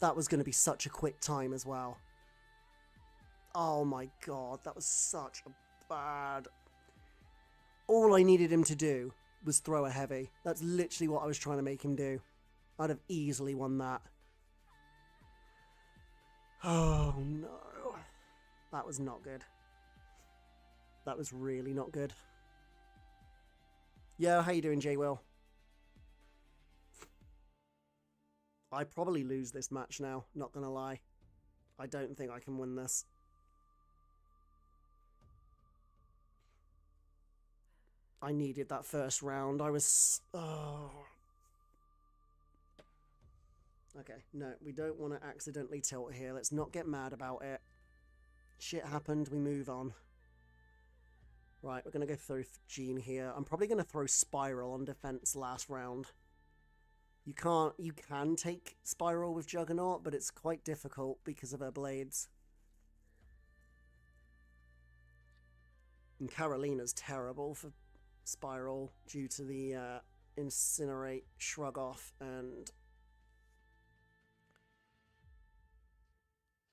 That was going to be such a quick time as well. Oh my god, that was such a bad... All I needed him to do was throw a heavy. That's literally what I was trying to make him do. I'd have easily won that. Oh no. That was not good. That was really not good. Yo, how you doing, J-Will? I probably lose this match now, not gonna lie. I don't think I can win this. I needed that first round. I was... Oh. Okay, no, we don't want to accidentally tilt here. Let's not get mad about it. Shit happened, we move on. Right, we're going to go through Jean here. I'm probably going to throw Spiral on defense last round. You can take Spiral with Juggernaut, but it's quite difficult because of her blades. And Carolina's terrible for Spiral due to the Incinerate, Shrug Off, and...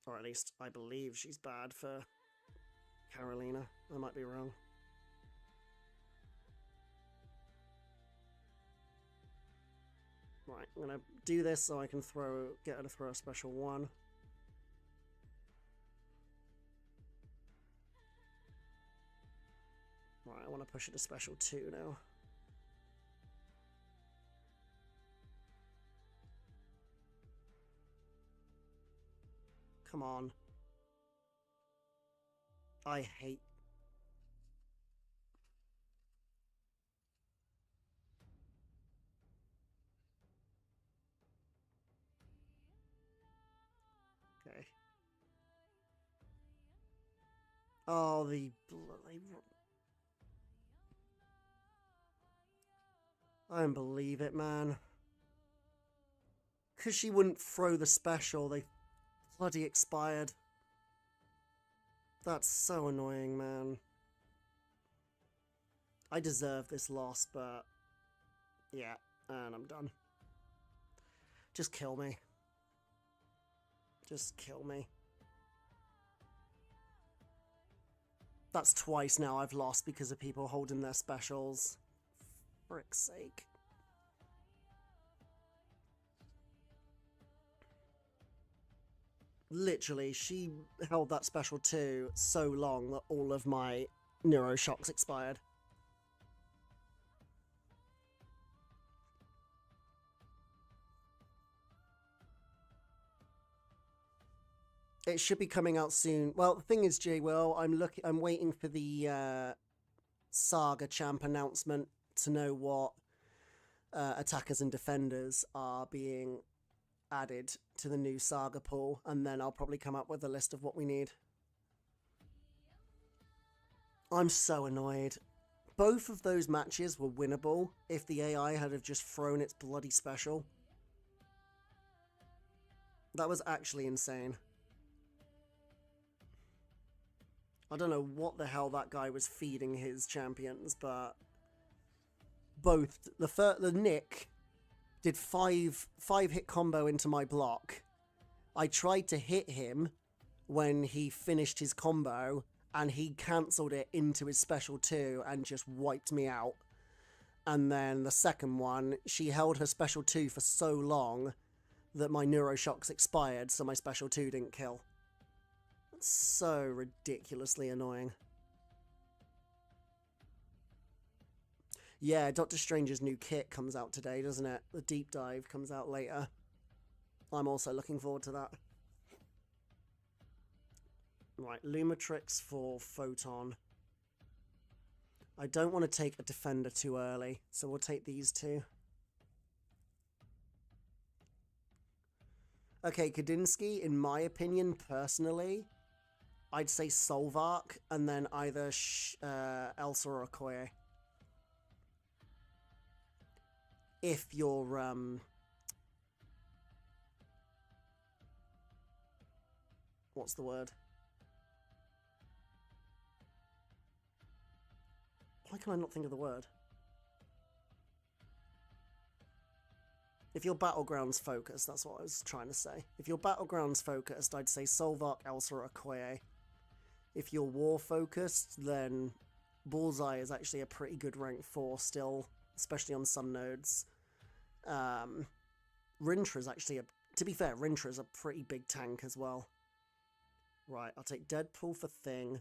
Or at least I believe she's bad for Carolina. I might be wrong. Right, I'm going to do this so I can get her to throw a special 1. Right, I want to push it to special 2 now. Come on. I hate... Okay. Oh, the bloody... I don't believe it, man. Because she wouldn't throw the special, they bloody expired. That's so annoying, man. I deserve this loss, but... Yeah, and I'm done. Just kill me. Just kill me. That's twice now I've lost because of people holding their specials. Frick's sake. Literally, she held that special 2 so long that all of my neuroshocks expired. It should be coming out soon. Well, the thing is, J-Will, I'm waiting for the Saga Champ announcement to know what attackers and defenders are being added to the new Saga pool, and then I'll probably come up with a list of what we need. I'm so annoyed. Both of those matches were winnable if the AI had have just thrown its bloody special. That was actually insane. I don't know what the hell that guy was feeding his champions, but both the Nick did five hit combo into my block. I tried to hit him when he finished his combo, and he cancelled it into his special 2 and just wiped me out. And then the second one, she held her special 2 for so long that my neuroshocks expired, so my special 2 didn't kill. That's so ridiculously annoying. Yeah, Doctor Strange's new kit comes out today, doesn't it? The deep dive comes out later. I'm also looking forward to that. Right, Lumatrix for Photon. I don't want to take a defender too early, so we'll take these 2. Okay, Kadinsky, in my opinion, personally, I'd say Solvark, and then either Elsa or Okoye. If you're, what's the word? Why can I not think of the word? If you're Battlegrounds focused, that's what I was trying to say. If you're Battlegrounds focused, I'd say Solvark, Elsa, or Okoye. If you're War focused, then Bullseye is actually a pretty good rank 4 still, especially on some nodes. Rintra is actually to be fair, Rintra is a pretty big tank as well. Right, I'll take Deadpool for Thing.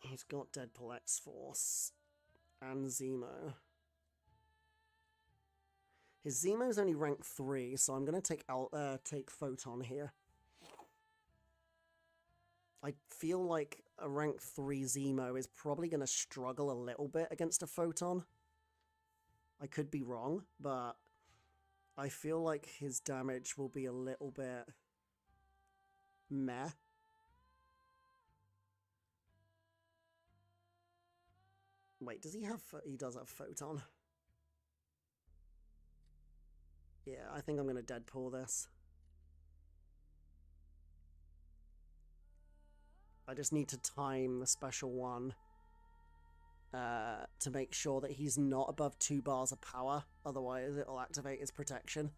He's got Deadpool X-Force and Zemo. His Zemo's only rank 3, so I'm going to take Photon here. I feel like a rank 3 Zemo is probably going to struggle a little bit against a Photon. I could be wrong, but I feel like his damage will be a little bit meh. Wait, does he have... He does have Photon. Yeah, I think I'm going to Deadpool this. I just need to time the special 1 to make sure that he's not above 2 bars of power. Otherwise, it'll activate his protection.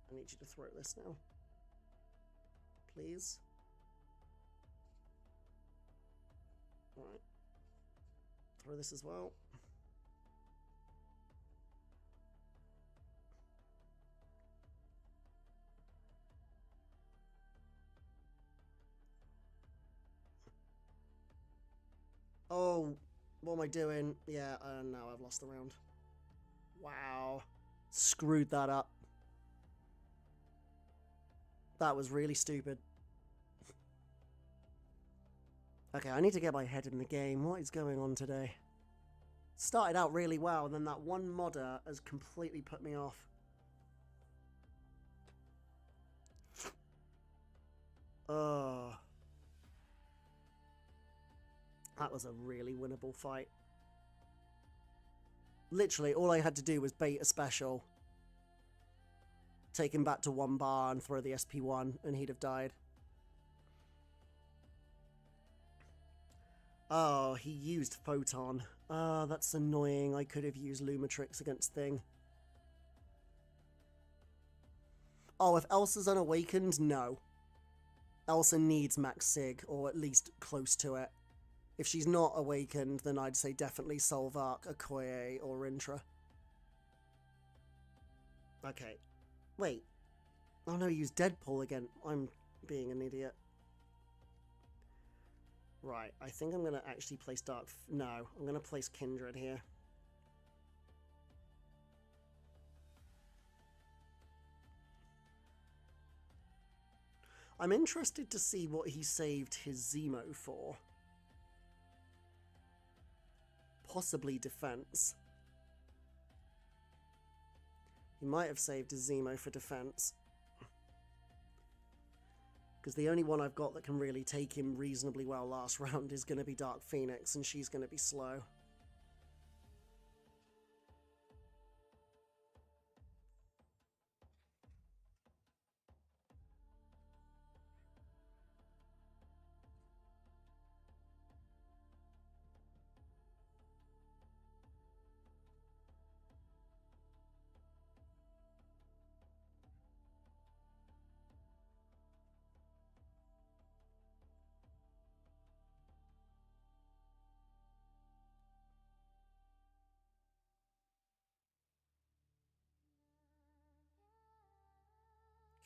I need you to throw this now. Please. Alright. Throw this as well. Oh, what am I doing? Yeah, now I've lost the round. Wow. Screwed that up. That was really stupid. Okay, I need to get my head in the game. What is going on today? Started out really well, and then that one modder has completely put me off. Ugh. That was a really winnable fight. Literally, all I had to do was bait a special, take him back to 1 bar and throw the SP1, and he'd have died. Oh, he used Photon. Ah, that's annoying. I could have used Lumatrix against Thing. Oh, if Elsa's unawakened, no. Elsa needs Max Sig, or at least close to it. If she's not awakened, then I'd say definitely Solvark, Okoye, or Rintra. Okay. Wait. Oh no, use Deadpool again. I'm being an idiot. Right, I think I'm going to actually place Dark... No, I'm going to place Kindred here. I'm interested to see what he saved his Zemo for. Possibly defense. He might have saved his Zemo for defense. Because the only one I've got that can really take him reasonably well last round is going to be Dark Phoenix, and she's going to be slow.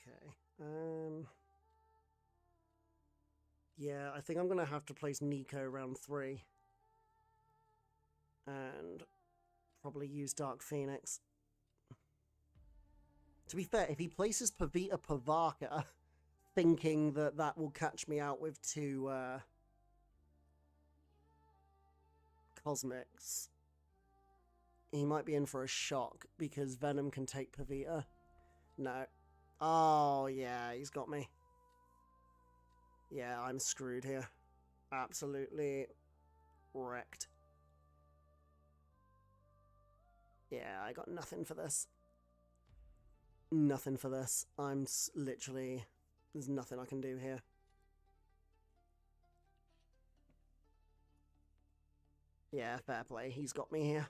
Okay. Yeah, I think I'm going to have to place Nico round 3. And probably use Dark Phoenix. To be fair, if he places Pavita Pavaka, thinking that that will catch me out with 2 Cosmics, he might be in for a shock, because Venom can take Pavita. No. Oh, yeah, he's got me. Yeah, I'm screwed here. Absolutely wrecked. Yeah, I got nothing for this. Nothing for this. I'm literally... There's nothing I can do here. Yeah, fair play. He's got me here.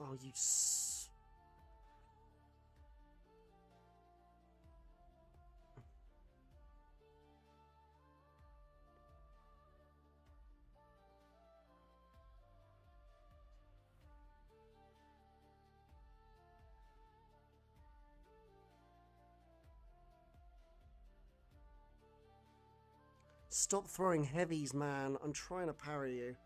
Oh, you... Stop throwing heavies, man. I'm trying to parry you.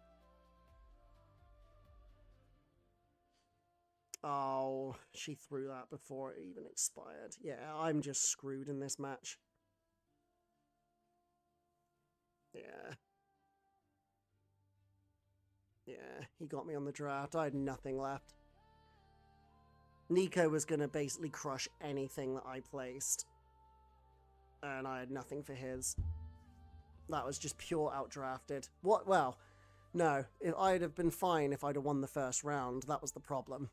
Oh, she threw that before it even expired. Yeah, I'm just screwed in this match. Yeah. Yeah, he got me on the draft. I had nothing left. Nico was going to basically crush anything that I placed. And I had nothing for his. That was just pure outdrafted. What? Well, no. I'd have been fine if I'd have won the first round. That was the problem.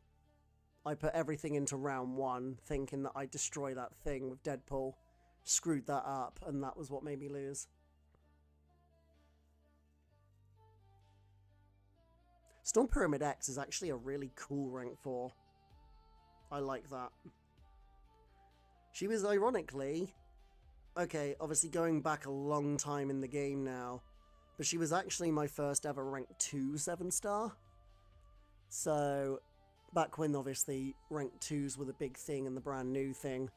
I put everything into round 1, thinking that I'd destroy that thing with Deadpool. Screwed that up, and that was what made me lose. Storm Pyramid X is actually a really cool rank 4. I like that. She was ironically... Okay, obviously going back a long time in the game now, but she was actually my first ever rank 2 7-star. So, back when obviously rank 2s were the big thing and the brand new thing,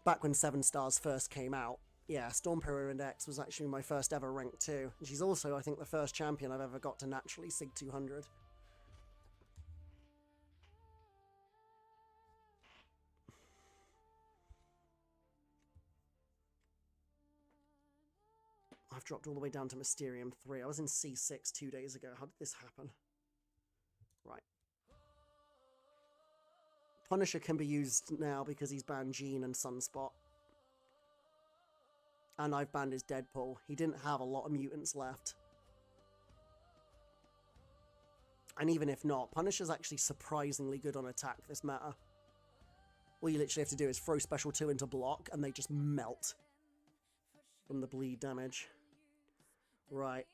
back when 7 stars first came out, yeah, Storm Pyramid X was actually my first ever rank 2. And she's also, I think, the first champion I've ever got to naturally Sig 200. I've dropped all the way down to Mysterium 3. I was in C6 2 days ago. How did this happen? Right. Punisher can be used now because he's banned Jean and Sunspot. And I've banned his Deadpool. He didn't have a lot of mutants left. And even if not, Punisher's actually surprisingly good on attack this meta. All you literally have to do is throw Special 2 into block, and they just melt from the bleed damage. Right.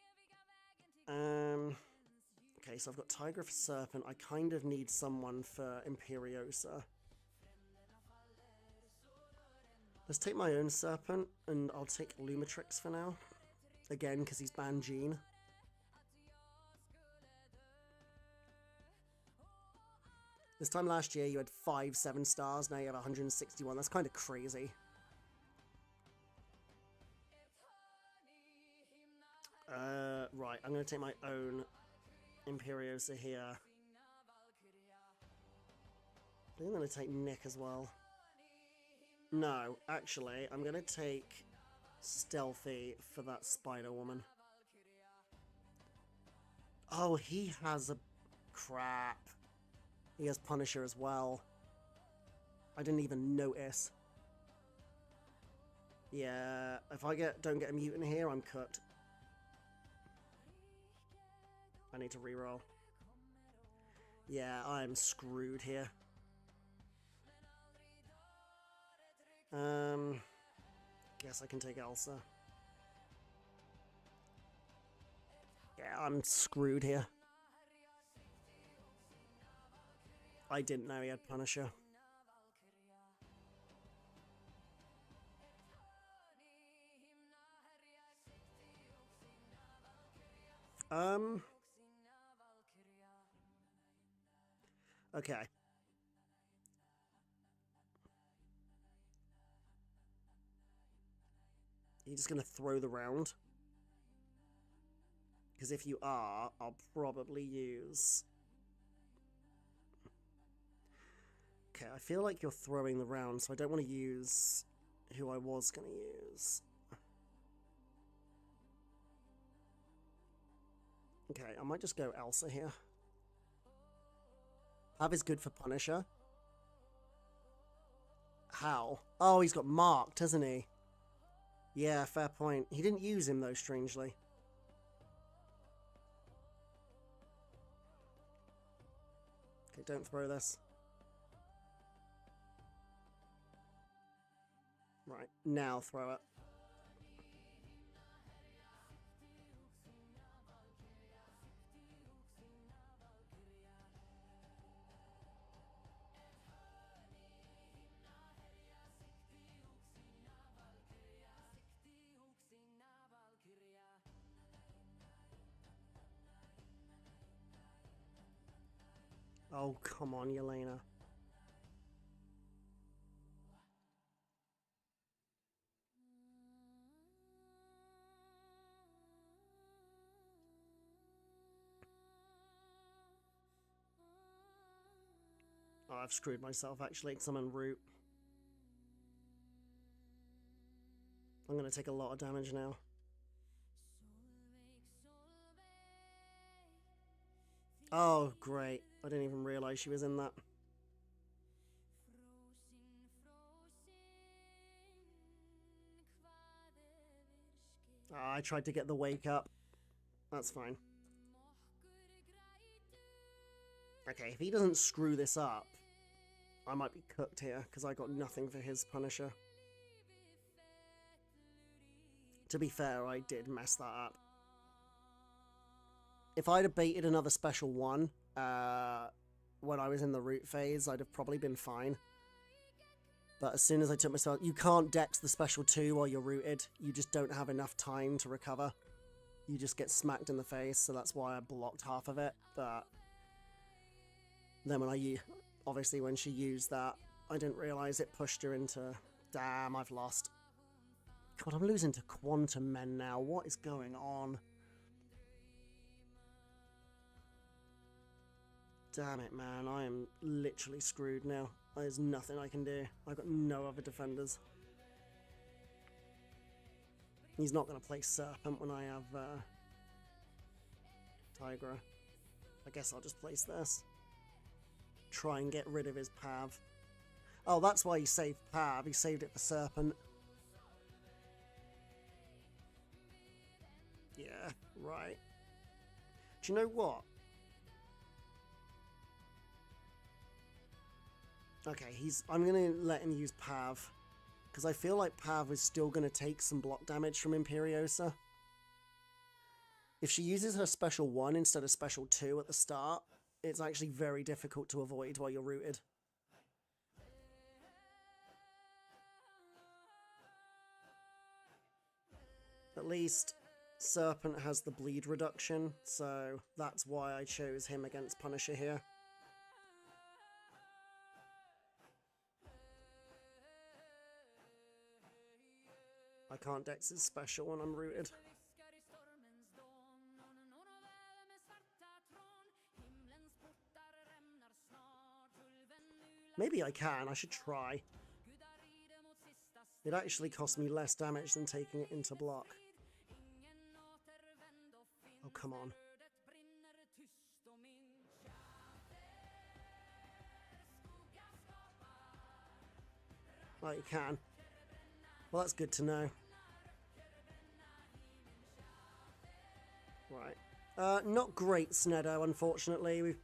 Okay, so I've got Tiger for Serpent. I kind of need someone for Imperiosa. Let's take my own Serpent, and I'll take Lumitrix for now. Again, because he's banned Jean. This time last year, you had 5 7-stars. Now you have 161. That's kind of crazy. Right, I'm going to take my own Imperiosa here. I think I'm going to take Nick as well. No, actually, I'm going to take Stealthy for that Spider-Woman. Oh, he has a... Crap. He has Punisher as well. I didn't even notice. Yeah, if I don't get a mutant here, I'm cooked. I need to reroll. Yeah, I'm screwed here. Guess I can take Elsa. Yeah, I'm screwed here. I didn't know he had Punisher. Okay. You're just gonna throw the round? Because if you are, I'll probably use... Okay, I feel like you're throwing the round, so I don't want to use who I was going to use. Okay, I might just go Elsa here. Pav is good for Punisher. How? Oh, he's got marked, hasn't he? Yeah, fair point. He didn't use him, though, strangely. Okay, don't throw this. Right, now throw it. Oh, come on, Yelena. Oh, I've screwed myself, actually, because I'm en route. I'm going to take a lot of damage now. Oh, great. I didn't even realize she was in that. Oh, I tried to get the wake up. That's fine. Okay, if he doesn't screw this up, I might be cooked here, because I got nothing for his Punisher. To be fair, I did mess that up. If I'd have baited another special 1 when I was in the root phase, I'd have probably been fine. But as soon as I took myself... You can't dex the special 2 while you're rooted. You just don't have enough time to recover. You just get smacked in the face, so that's why I blocked half of it. But then obviously when she used that, I didn't realise it pushed her into... Damn, I've lost. God, I'm losing to Quantum Men now. What is going on? Damn it, man. I am literally screwed now. There's nothing I can do. I've got no other defenders. He's not going to play Serpent when I have Tigra. I guess I'll just place this. Try and get rid of his Pav. Oh, that's why he saved Pav. He saved it for Serpent. Right. Do you know what? Okay, I'm going to let him use Pav. Because I feel like Pav is still going to take some block damage from Imperiosa. If she uses her special 1 instead of special 2 at the start, it's actually very difficult to avoid while you're rooted. At least Serpent has the bleed reduction, so that's why I chose him against Punisher here. I can't dex his special when I'm rooted. Maybe I can, I should try. It actually cost me less damage than taking it into block. Oh, come on. Right, you can. Well, that's good to know. Right. Not great, Snedo, unfortunately. We've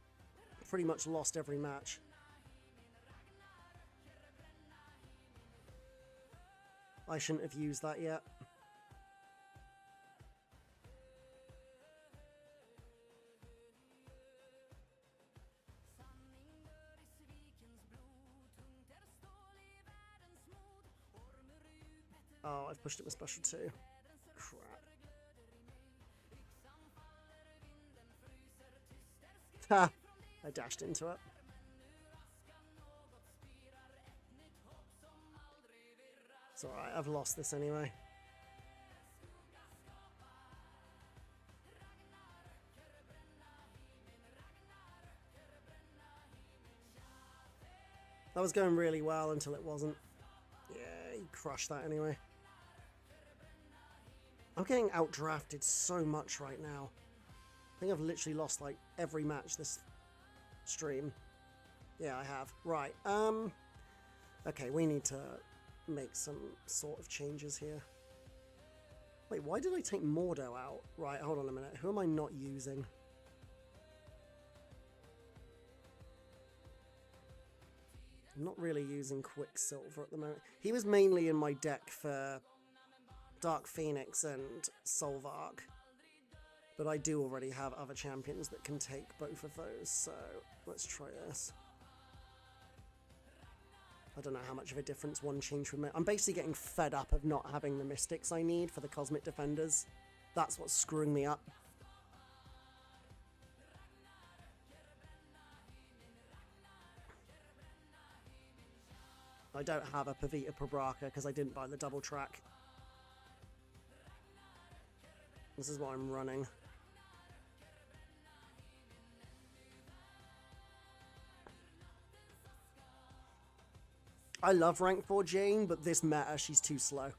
pretty much lost every match. I shouldn't have used that yet. Oh, I've pushed it with special 2. Crap. Ha! I dashed into it. It's alright, I've lost this anyway. That was going really well until it wasn't. Yeah, he crushed that anyway. I'm getting outdrafted so much right now. I think I've literally lost like every match this stream. Yeah, I have. Right. Okay, we need to make some sort of changes here. Wait, why did I take Mordo out? Right, hold on a minute. Who am I not using? I'm not really using Quicksilver at the moment. He was mainly in my deck for Dark Phoenix and Solvark. But I do already have other champions that can take both of those, so let's try this. I don't know how much of a difference one change would make. I'm basically getting fed up of not having the Mystics I need for the Cosmic Defenders. That's what's screwing me up. I don't have a Pavita Prabraka because I didn't buy the double track. This is what I'm running. I love rank 4 Jane, but this meta, she's too slow.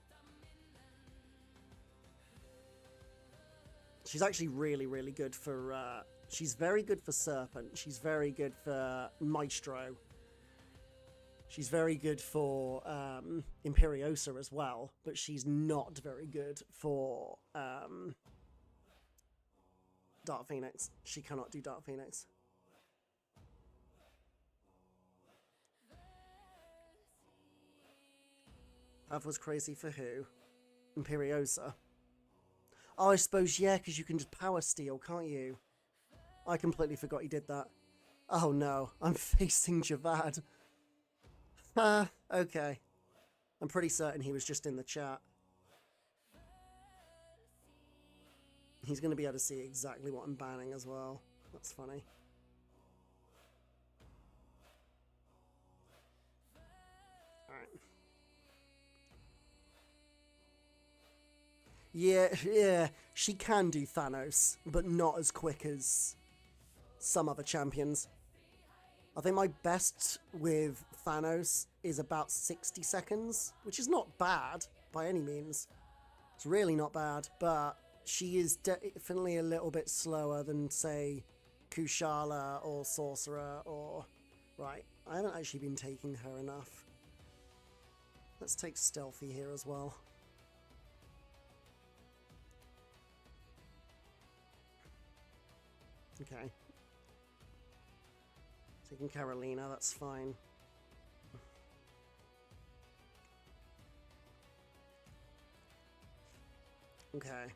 She's actually really, really good for... she's very good for Serpent. She's very good for Maestro. She's very good for Imperiosa as well, but she's not very good for Dark Phoenix. She cannot do Dark Phoenix. Pav was crazy for who? Imperiosa. Oh, I suppose, yeah, because you can just power steal, can't you? I completely forgot he did that. Oh no, I'm facing Javad. Okay. I'm pretty certain he was just in the chat. He's going to be able to see exactly what I'm banning as well. That's funny. Alright. Yeah, she can do Thanos, but not as quick as some other champions. I think my best with Thanos is about 60 seconds, which is not bad by any means. It's really not bad, but she is definitely a little bit slower than, say, Kushala or Sorcerer or... Right, I haven't actually been taking her enough. Let's take Stealthy here as well. Okay. Taking Carolina, that's fine. Okay.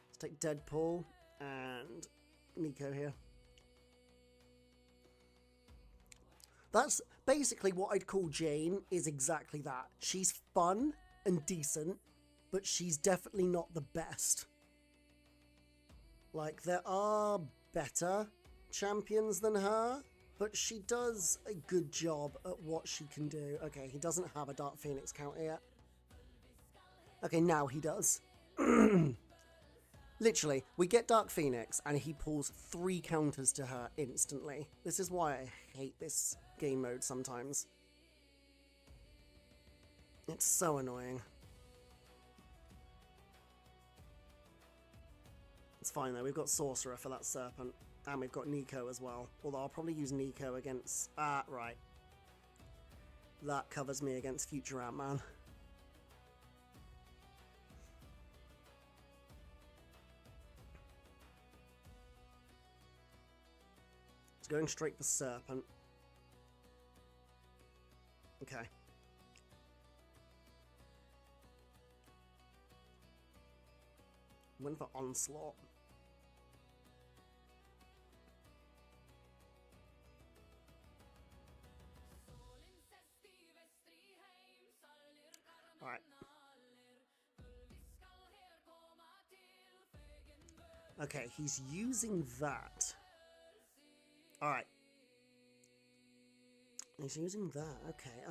Let's take Deadpool and Nico here. That's basically what I'd call Jane, is exactly that. She's fun and decent, but she's definitely not the best. Like, there are better champions than her, but she does a good job at what she can do. Okay, he doesn't have a Dark Phoenix counter yet. Okay, now he does. Literally, we get Dark Phoenix and he pulls 3 counters to her instantly. This is why I hate this game mode sometimes. It's so annoying. It's fine though, we've got Sorcerer for that Serpent. And we've got Nico as well. Although I'll probably use Nico against... right. That covers me against future Ant-Man. It's going straight for Serpent. Okay. Went for Onslaught. Alright. Okay, he's using that. Alright. He's using that. Okay,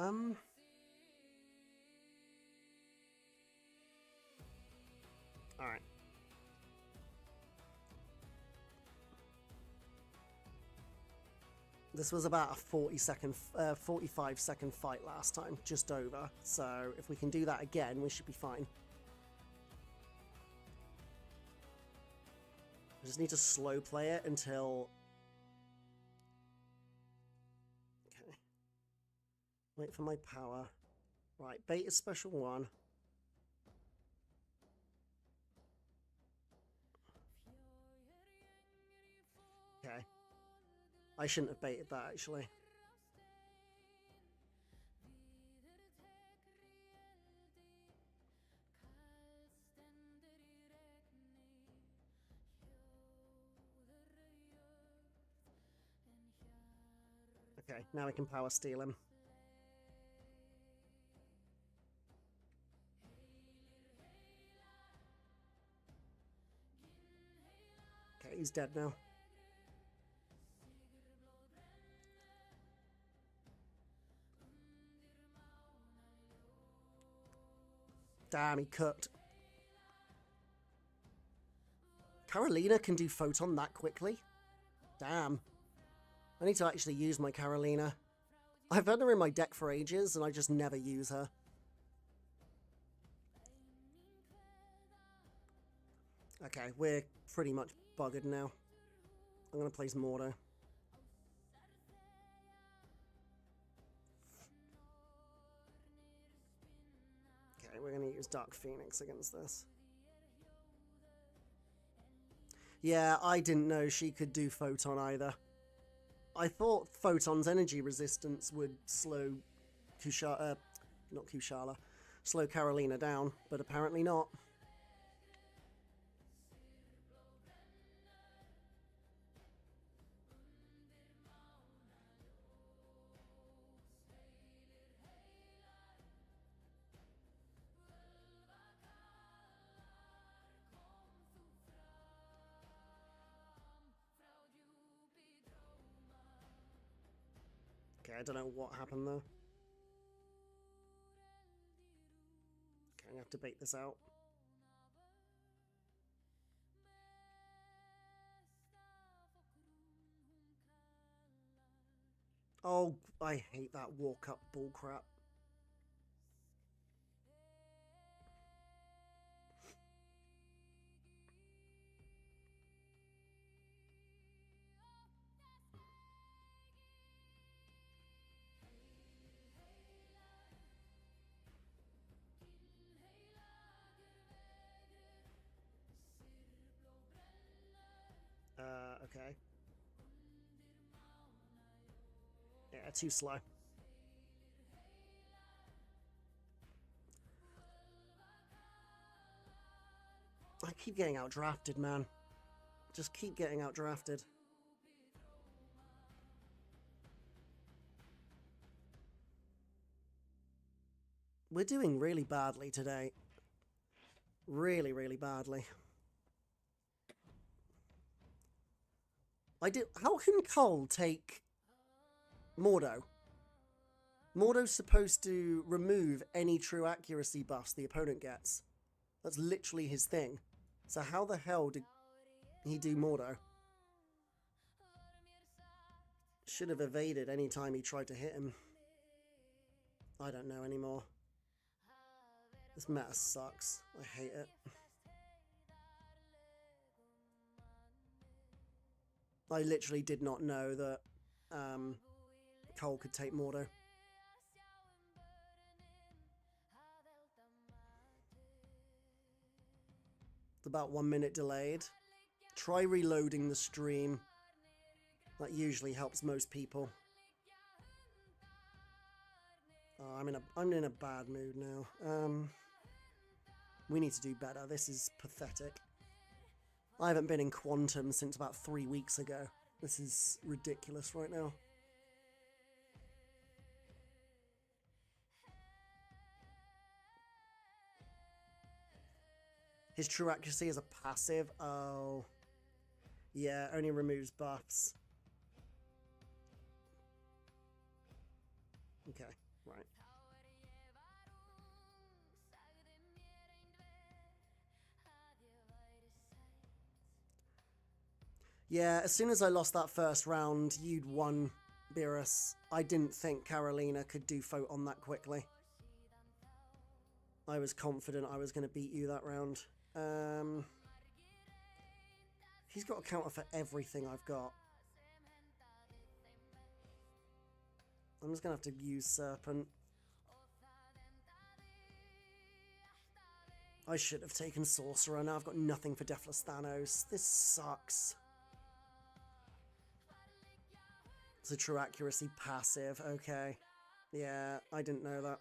Alright. This was about a 45-second fight last time, just over. So if we can do that again, we should be fine. I just need to slow play it until... Okay. Wait for my power. Right, bait is special 1. Okay. I shouldn't have baited that, actually. Okay, now we can power steal him. Okay, he's dead now. Damn, he cooked. Carolina can do Photon that quickly? Damn. I need to actually use my Carolina. I've had her in my deck for ages, and I just never use her. Okay, we're pretty much buggered now. I'm going to place Mordo. Okay, we're going to use Dark Phoenix against this. Yeah, I didn't know she could do Photon either. I thought Photon's energy resistance would slow slow Carolina down, but apparently not. Okay, I don't know what happened there. Okay, I have to bait this out. Oh, I hate that walk-up bullcrap. okay. Yeah, too slow. I keep getting outdrafted, man. Just keep getting outdrafted. We're doing really badly today. Really, really badly. How can Cole take Mordo? Mordo's supposed to remove any true accuracy buffs the opponent gets. That's literally his thing. So how the hell did he do Mordo? Should have evaded any time he tried to hit him. I don't know anymore. This meta sucks. I hate it. I literally did not know that Cole could take Mordo. It's about 1 minute delayed. Try reloading the stream. That usually helps most people. Oh, I'm in a bad mood now. We need to do better. This is pathetic. I haven't been in Quantum since about 3 weeks ago. This is ridiculous right now. His true accuracy is a passive. Oh. Yeah, only removes buffs. Okay, right. Yeah, as soon as I lost that first round, you'd won, Beerus. I didn't think Carolina could do Photon that quickly. I was confident I was going to beat you that round. He's got a counter for everything I've got. I'm just going to have to use Serpent. I should have taken Sorcerer. Now I've got nothing for Deathless Thanos. This sucks. It's a true accuracy passive. Okay. Yeah, I didn't know that.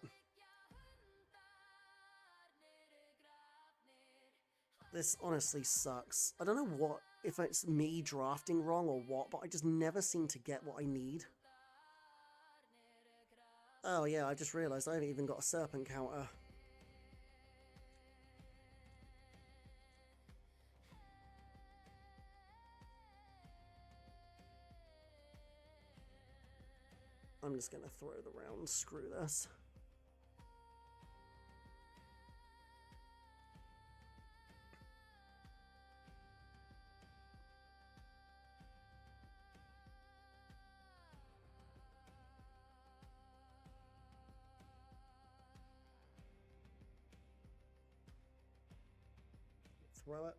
This honestly sucks. I don't know what, if it's me drafting wrong or what, but I just never seem to get what I need. Oh yeah, I just realised I haven't even got a Serpent counter. I'm just going to throw the round. Screw this. Throw it.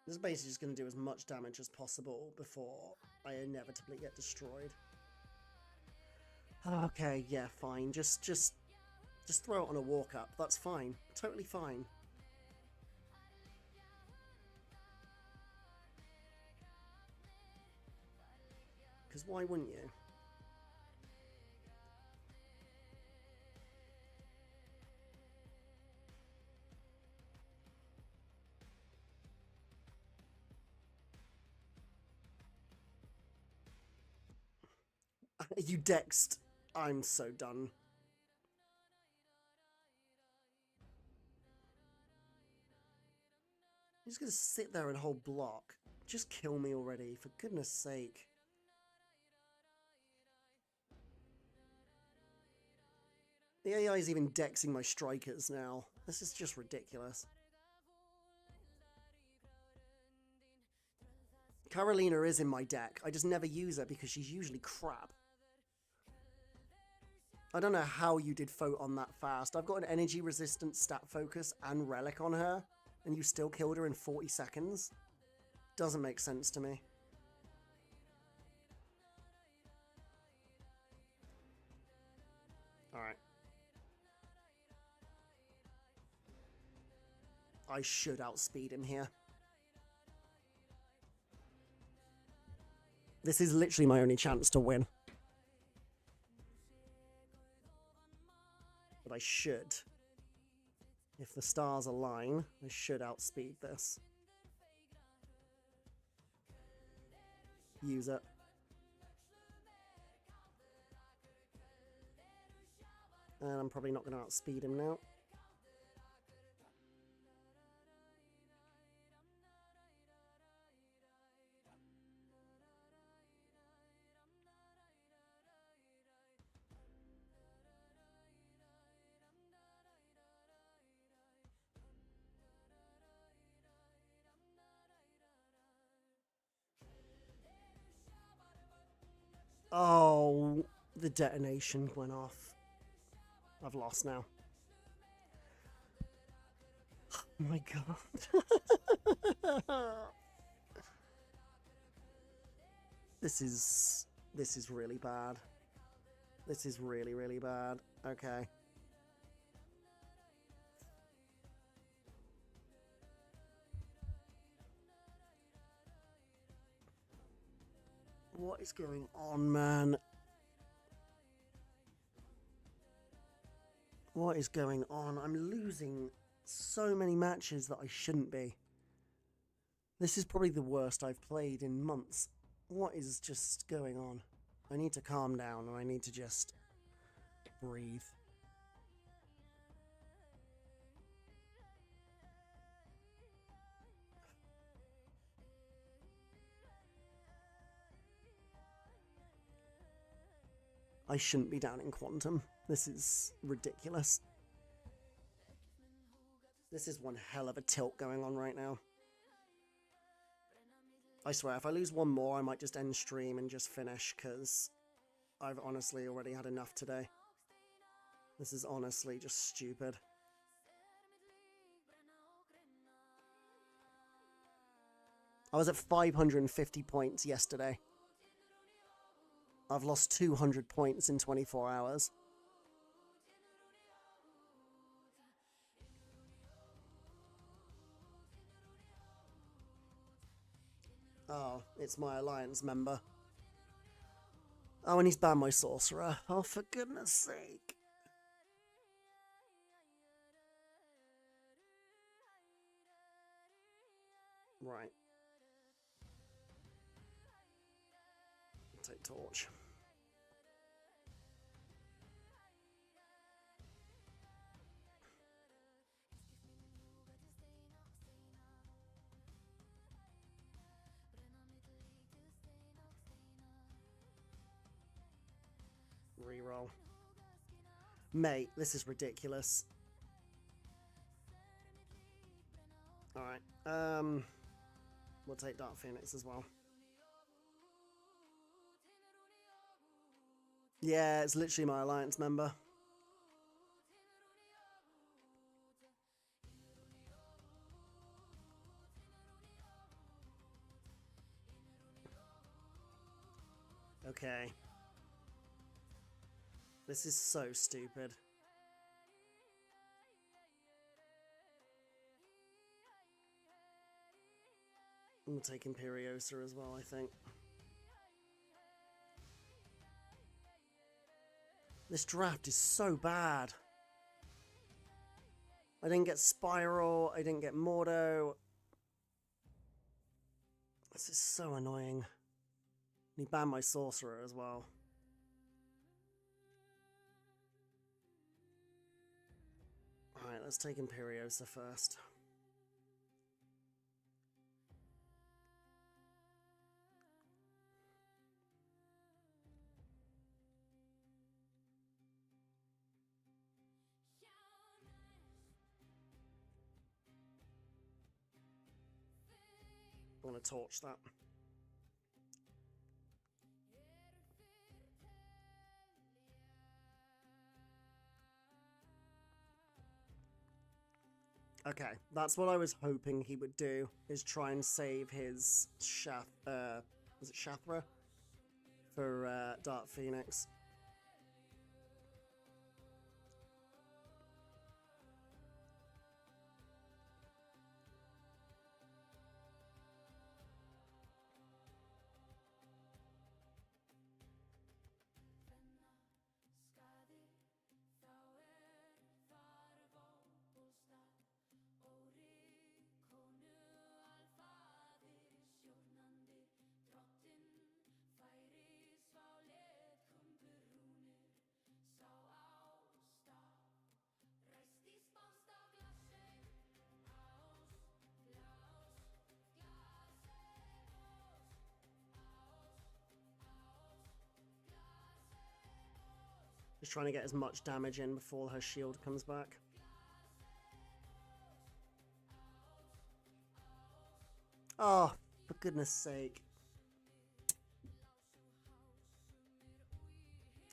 This is basically just going to do as much damage as possible before I inevitably get destroyed. Okay, yeah, fine. Just throw it on a walk-up. That's fine. Totally fine. Because why wouldn't you? You dexed. I'm so done. You're just going to sit there and hold block. Just kill me already, for goodness sake. The AI is even dexing my strikers now. This is just ridiculous. Carolina is in my deck. I just never use her because she's usually crap. I don't know how you did Photon that fast. I've got an energy resistant stat focus and relic on her, and you still killed her in 40 seconds? Doesn't make sense to me. I should outspeed him here. This is literally my only chance to win. But I should. If the stars align, I should outspeed this. Use it. And I'm probably not going to outspeed him now. Oh, the detonation went off. I've lost now. Oh my god. This is really bad. This is really, really bad. Okay. What is going on, man? What is going on? I'm losing so many matches that I shouldn't be. This is probably the worst I've played in months. What is just going on? I need to calm down and I need to just breathe. I shouldn't be down in quantum. This is ridiculous. This is one hell of a tilt going on right now. I swear, if I lose one more, I might just end stream and just finish, because I've honestly already had enough today. This is honestly just stupid. I was at 550 points yesterday. I've lost 200 points in 24 hours. Oh, it's my alliance member. Oh, and he's banned my sorcerer. Oh, for goodness sake. Right. Take torch. Reroll. Mate, this is ridiculous. Alright, we'll take Dark Phoenix as well. Yeah, it's literally my alliance member. Okay. This is so stupid. I'm gonna take Imperiosa as well, I think. This draft is so bad. I didn't get Spiral, I didn't get Mordo. This is so annoying. He banned my sorcerer as well. Alright, let's take Imperiosa first. I want to torch that. Okay, that's what I was hoping he would do, is try and save his was it Shathra? For Dark Phoenix. Just trying to get as much damage in before her shield comes back. Oh, for goodness sake.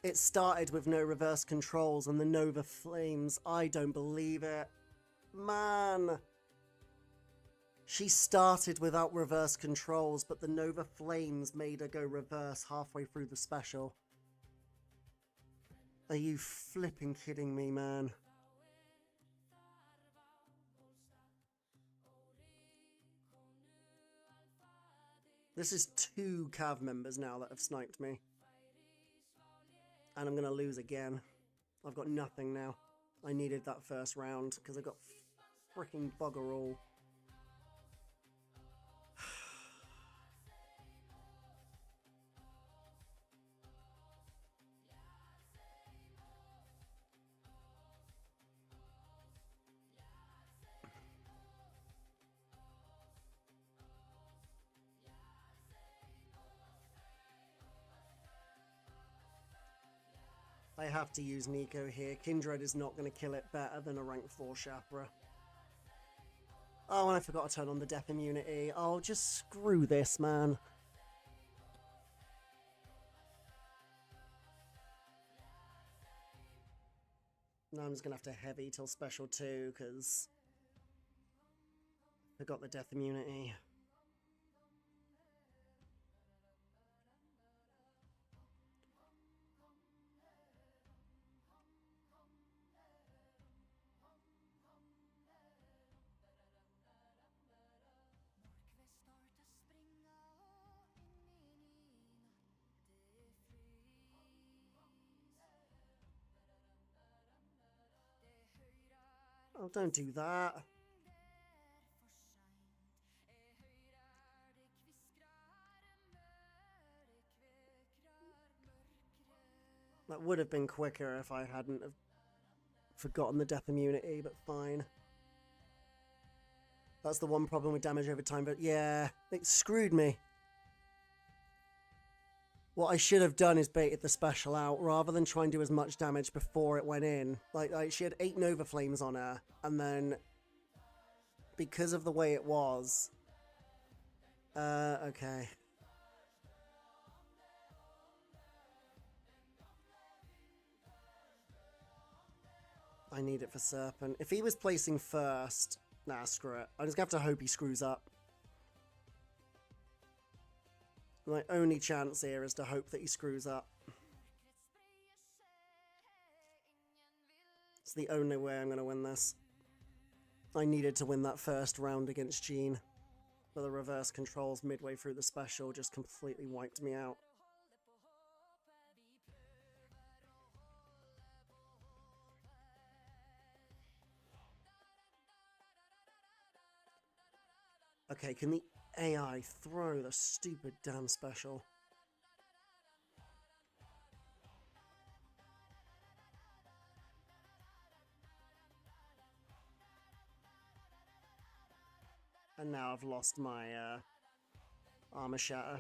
It started with no reverse controls and the Nova Flames. I don't believe it. Man. She started without reverse controls, but the Nova Flames made her go reverse halfway through the special. Are you flipping kidding me, man? This is 2 Cav members now that have sniped me. And I'm going to lose again. I've got nothing now. I needed that first round because I got freaking bugger all. I have to use Nico here. Kindred is not going to kill it better than a rank 4 Shapra. Oh, and I forgot to turn on the death immunity. Oh, just screw this, man. Now I'm just going to have to heavy till special 2, because I forgot the death immunity. Oh, don't do that. That would have been quicker if I hadn't have forgotten the death immunity, but fine. That's the one problem with damage over time, but yeah, it screwed me. What I should have done is baited the special out rather than try and do as much damage before it went in. Like she had 8 Nova Flames on her, and then because of the way it was... okay. I need it for Serpent. If he was placing first... Nah, screw it. I'm just gonna have to hope he screws up. My only chance here is to hope that he screws up. It's the only way I'm going to win this. I needed to win that first round against Jean, but the reverse controls midway through the special just completely wiped me out. Okay, can the AI throw the stupid damn special? And now I've lost my armor shatter.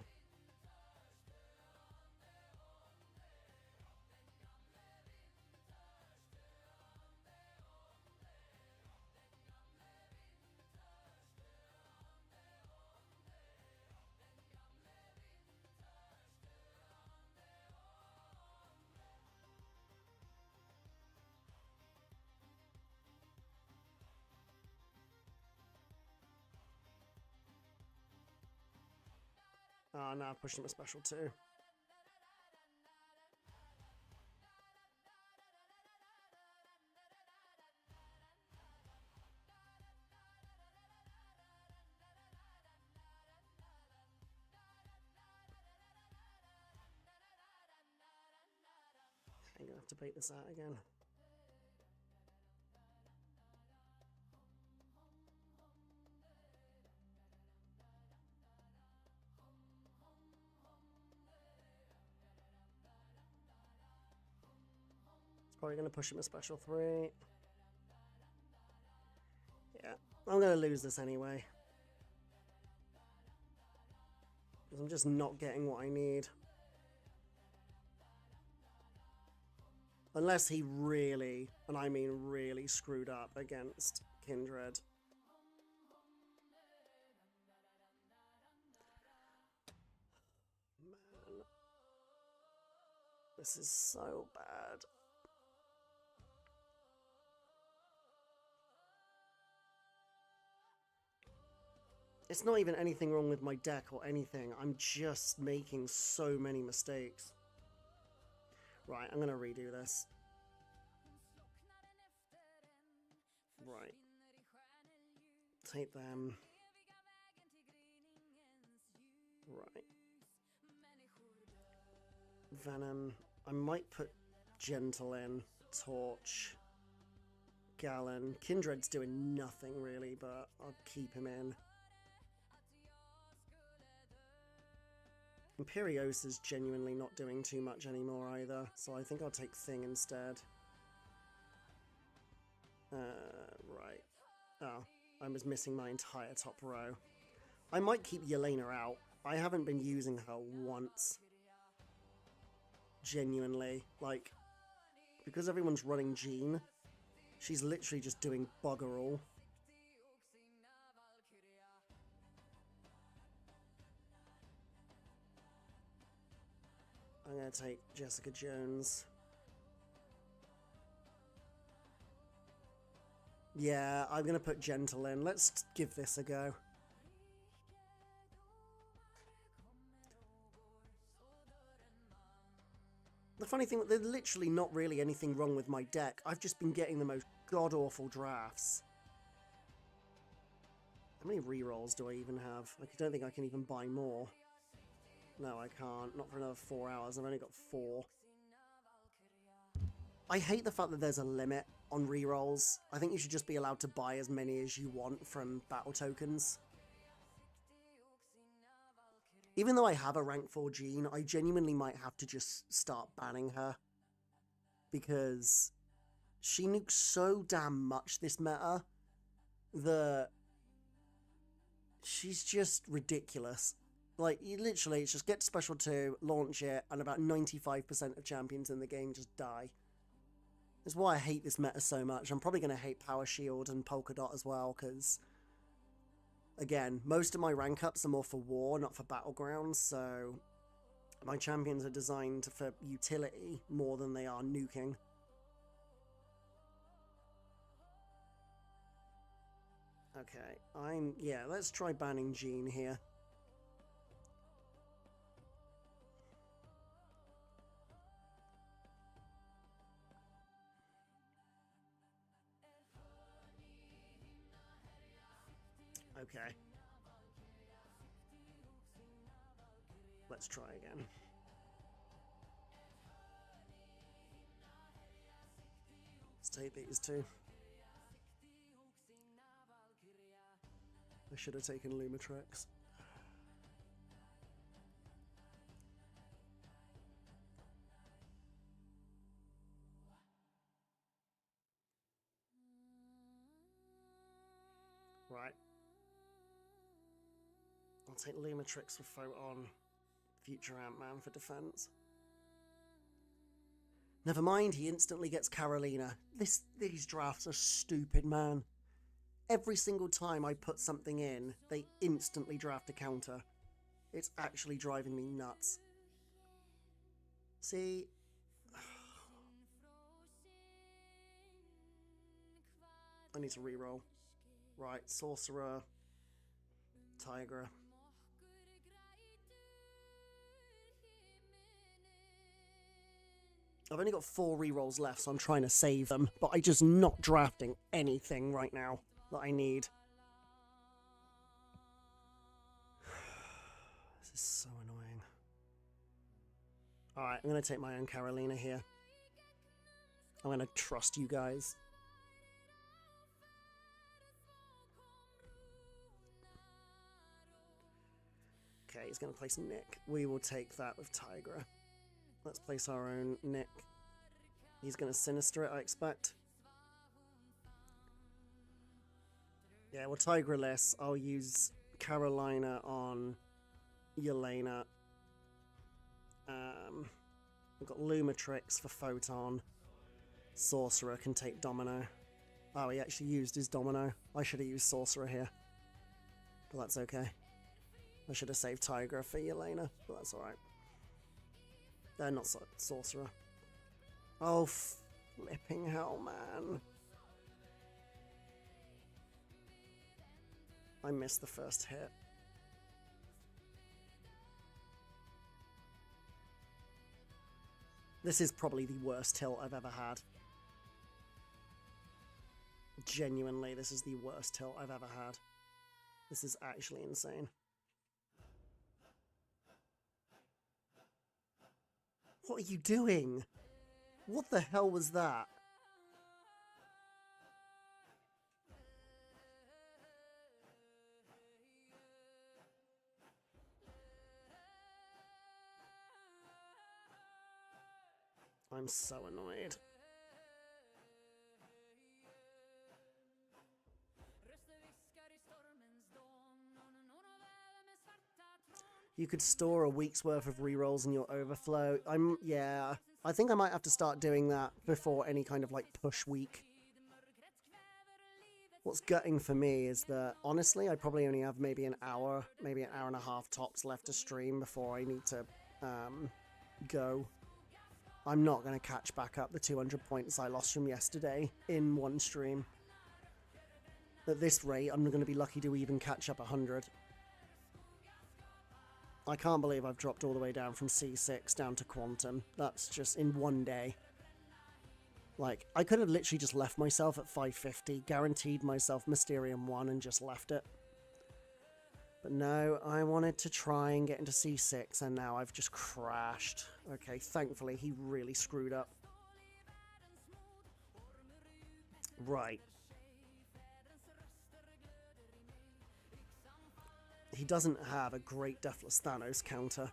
Oh, now I've pushed him a special too. I'm gonna have to bait this out again. Probably going to push him a special 3. Yeah, I'm going to lose this anyway. Because I'm just not getting what I need. Unless he really, and I mean really, screwed up against Kindred. Man. This is so bad. It's not even anything wrong with my deck or anything. I'm just making so many mistakes. Right, I'm going to redo this. Right. Take them. Right. Venom. I might put Gentle in. Torch. Gallon. Kindred's doing nothing really, but I'll keep him in. Imperios is genuinely not doing too much anymore either, so I think I'll take Thing instead. Right. Oh, I was missing my entire top row. I might keep Yelena out. I haven't been using her once. Genuinely. Like, because everyone's running Jean, she's literally just doing bugger all. I'm going to take Jessica Jones. Yeah, I'm going to put Gentle in. Let's give this a go. The funny thing, there's literally not really anything wrong with my deck. I've just been getting the most god-awful drafts. How many rerolls do I even have? I don't think I can even buy more. No, I can't. Not for another 4 hours. I've only got 4. I hate the fact that there's a limit on rerolls. I think you should just be allowed to buy as many as you want from battle tokens. Even though I have a rank 4 Jean, I genuinely might have to just start banning her. Because she nukes so damn much this meta that she's just ridiculous. Like, you literally, it's just get to special 2, launch it, and about 95% of champions in the game just die. That's why I hate this meta so much. I'm probably going to hate Power Shield and Polka Dot as well, because, again, most of my rank ups are more for war, not for battlegrounds, so my champions are designed for utility more than they are nuking. Okay, yeah, let's try banning Jean here. Okay. Let's try again. Let's take these two. I should have taken Lumitrex. Right. I'll take Lumitrix for Photon, future Ant-Man for defense. Never mind, he instantly gets Carolina. These drafts are stupid, man. Every single time I put something in, they instantly draft a counter. It's actually driving me nuts. See? I need to reroll. Right, Sorcerer, Tigra. I've only got 4 rerolls left, so I'm trying to save them, but I'm just not drafting anything right now that I need. This is so annoying. Alright, I'm going to take my own Carolina here. I'm going to trust you guys. Okay, he's going to place Nick. We will take that with Tigra. Let's place our own Nick. He's going to Sinister it, I expect. Yeah, well, Tigreless. I'll use Carolina on Yelena. We've got Lumitrix for Photon. Sorcerer can take Domino. Oh, he actually used his Domino. I should have used Sorcerer here. But that's okay. I should have saved Tigra for Yelena, but that's alright. They're not Sorcerer. Oh, flipping hell, man. I missed the first hit. This is probably the worst tilt I've ever had. Genuinely, this is the worst tilt I've ever had. This is actually insane. What are you doing? What the hell was that? I'm so annoyed. You could store a week's worth of rerolls in your overflow. Yeah, I think I might have to start doing that before any kind of like push week. What's gutting for me is that, honestly, I probably only have maybe an hour and a half tops left to stream before I need to go. I'm not going to catch back up the 200 points I lost from yesterday in one stream. At this rate, I'm going to be lucky to even catch up 100. I can't believe I've dropped all the way down from C6 down to Quantum. That's just in one day. Like, I could have literally just left myself at 550, guaranteed myself Mysterium 1 and just left it. But no, I wanted to try and get into C6 and now I've just crashed. Okay, thankfully he really screwed up. Right. He doesn't have a great Deathless Thanos counter,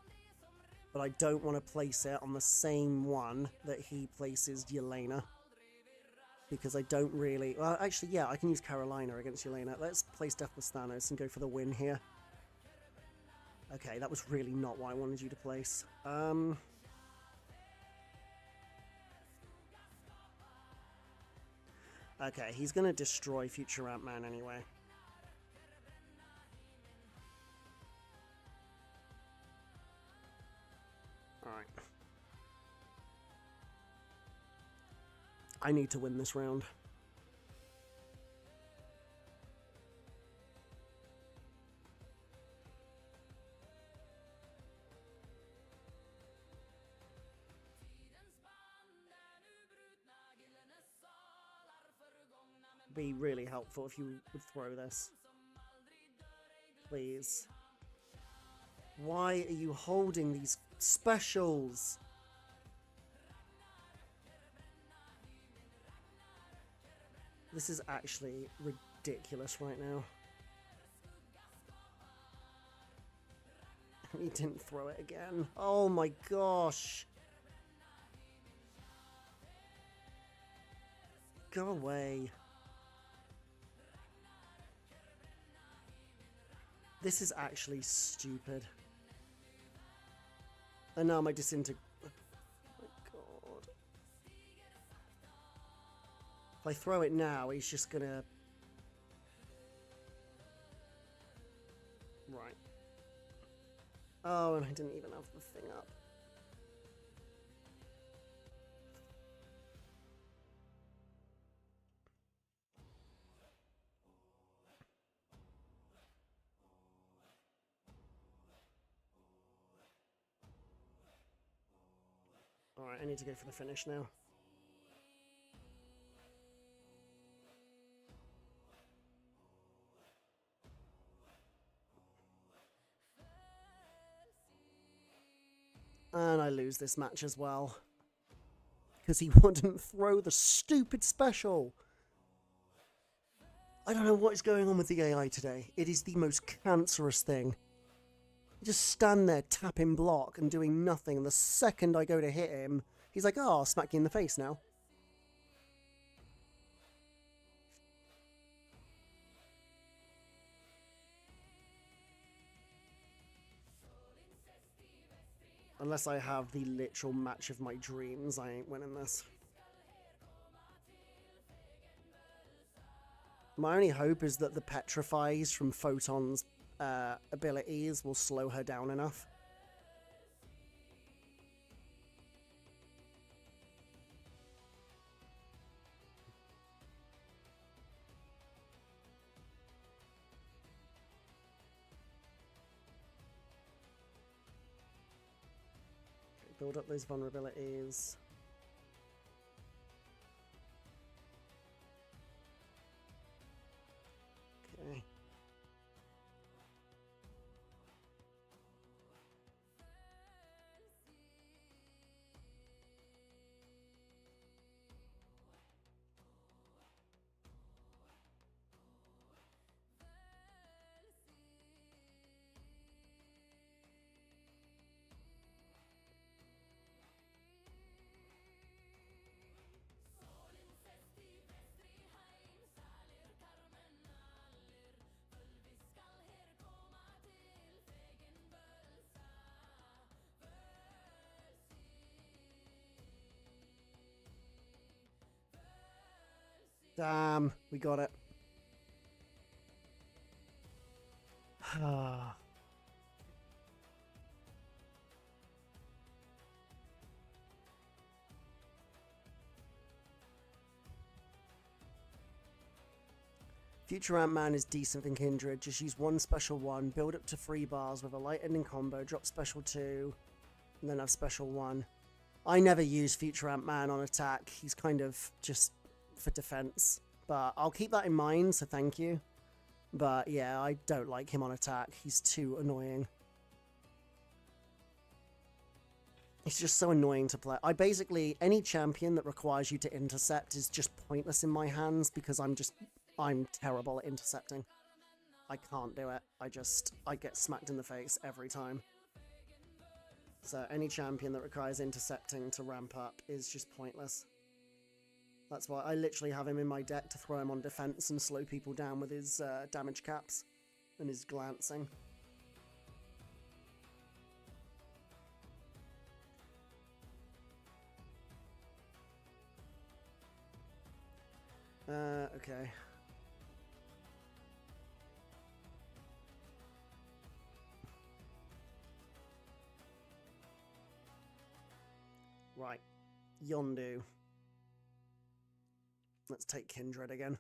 but I don't want to place it on the same one that he places Yelena. Because I don't really... Well, actually, yeah, I can use Carolina against Yelena. Let's place Deathless Thanos and go for the win here. Okay, that was really not what I wanted you to place. Okay, he's going to destroy Future Ant-Man anyway. Alright. I need to win this round. Be really helpful if you would throw this. Please. Why are you holding these specials? This is actually ridiculous right now. He didn't throw it again. Oh my gosh. Go away. This is actually stupid. And now my disintegrate. Oh my god. If I throw it now, he's just gonna... Right. Oh, and I didn't even have the thing up. Alright, I need to go for the finish now. And I lose this match as well. Because he wouldn't throw the stupid special. I don't know what is going on with the AI today. It is the most cancerous thing. You just stand there tapping block and doing nothing, and the second I go to hit him, he's like, oh, I'll smack you in the face now. Unless I have the literal match of my dreams, I ain't winning this. My only hope is that the petrifies from Photon's abilities will slow her down enough. Okay, build up those vulnerabilities. Okay. Damn, we got it. Future Ant-Man is decent for Kindred. Just use one special one, build up to 3 bars with a light ending combo, drop special 2, and then have special 1. I never use Future Ant-Man on attack. He's kind of just for defense. But I'll keep that in mind, so thank you. But yeah, I don't like him on attack. He's too annoying. He's just so annoying to play. I basically, any champion that requires you to intercept is just pointless in my hands because I'm terrible at intercepting. I can't do it. I get smacked in the face every time. So any champion that requires intercepting to ramp up is just pointless. That's why I literally have him in my deck to throw him on defense and slow people down with his damage caps and his glancing. Okay. Right. Yondu. Let's take Kindred again.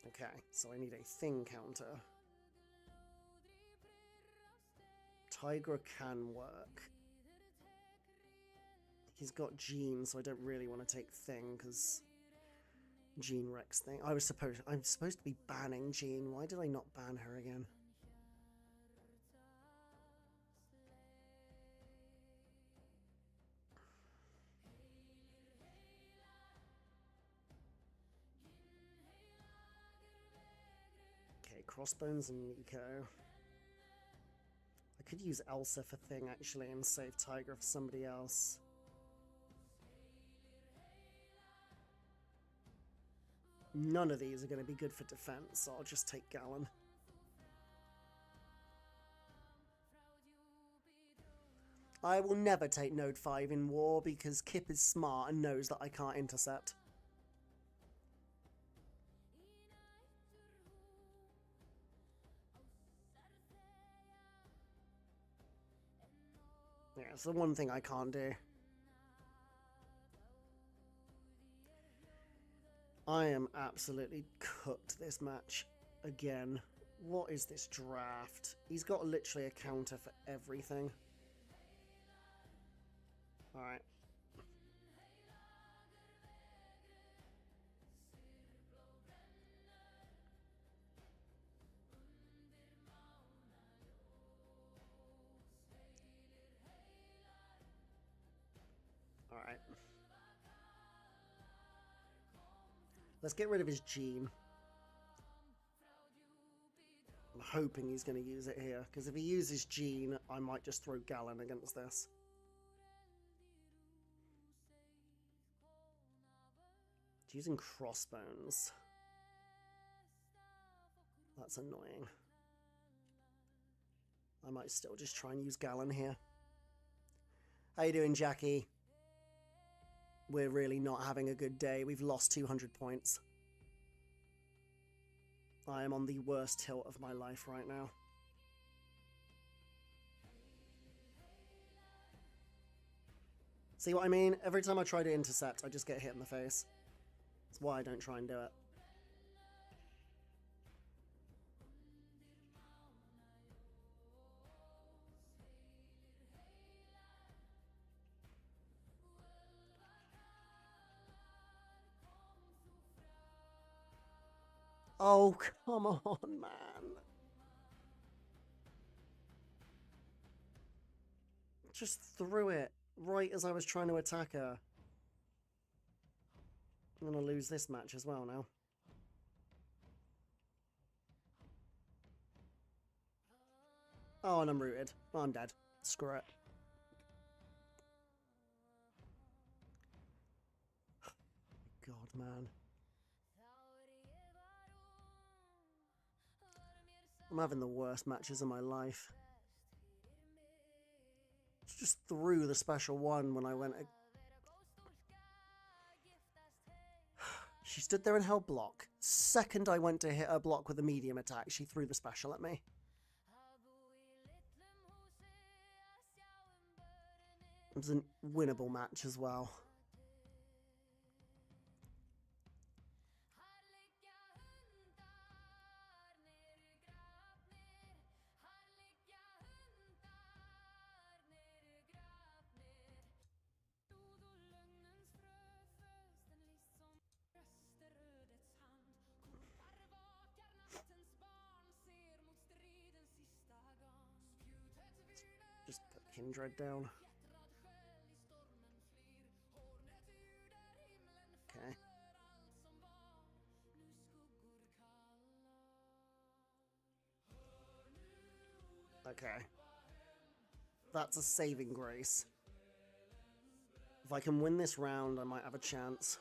Okay, so I need a thing counter. Tigra can work. He's got Gene, so I don't really want to take Thing, because Gene wrecks Thing. I'm supposed to be banning Gene. Why did I not ban her again? Okay, Crossbones and Nico. I could use Elsa for Thing, actually, and save Tigra for somebody else. None of these are going to be good for defense, so I'll just take Gallon. I will never take Node 5 in war because Kip is smart and knows that I can't intercept. Yeah, it's the one thing I can't do. I am absolutely cooked this match again. What is this draft? He's got literally a counter for everything. Alright. Alright. Let's get rid of his Gene. I'm hoping he's going to use it here, because if he uses Gene, I might just throw Gallon against this. He's using Crossbones. That's annoying. I might still just try and use Gallon here. How you doing, Jackie? We're really not having a good day. We've lost 200 points. I am on the worst tilt of my life right now. See what I mean? Every time I try to intercept, I just get hit in the face. That's why I don't try and do it. Oh, come on, man. Just threw it right as I was trying to attack her. I'm going to lose this match as well now. Oh, and I'm rooted. Oh, I'm dead. Screw it. God, man. I'm having the worst matches of my life. Just threw the special one when I went... She stood there and held block. Second I went to hit her block with a medium attack, she threw the special at me. It was a winnable match as well. Just put Kindred down. Okay. Okay. That's a saving grace. If I can win this round, I might have a chance.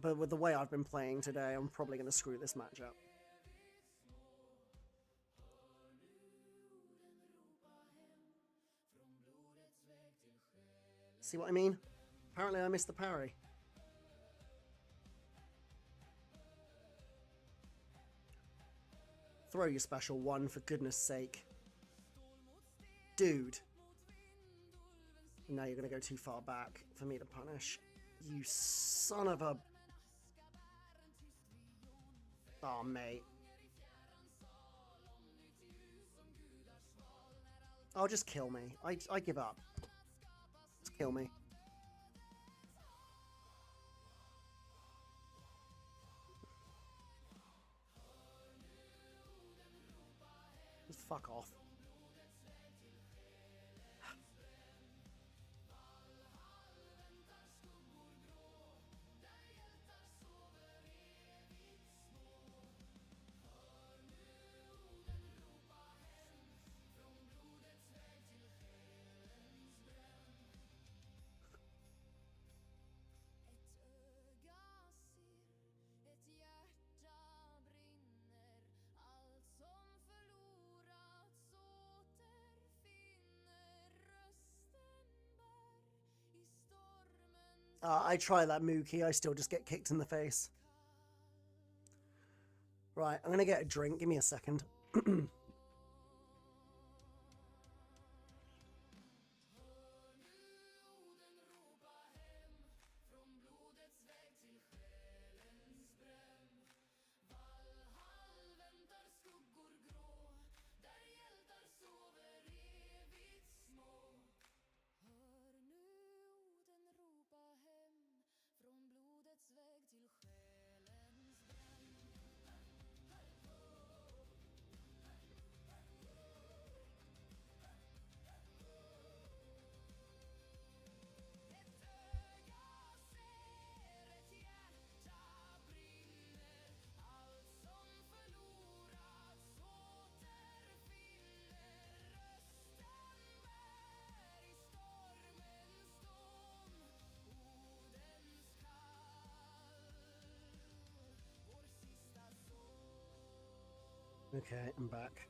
But with the way I've been playing today, I'm probably going to screw this match up. See what I mean? Apparently I missed the parry. Throw your special one, for goodness sake. Dude. Now you're going to go too far back for me to punish. You son of a... Oh, mate. Oh, just kill me. I give up. Just kill me. Just fuck off. I try that Mookie, I still just get kicked in the face. Right, I'm going to get a drink. Give me a second. Okay, I'm back.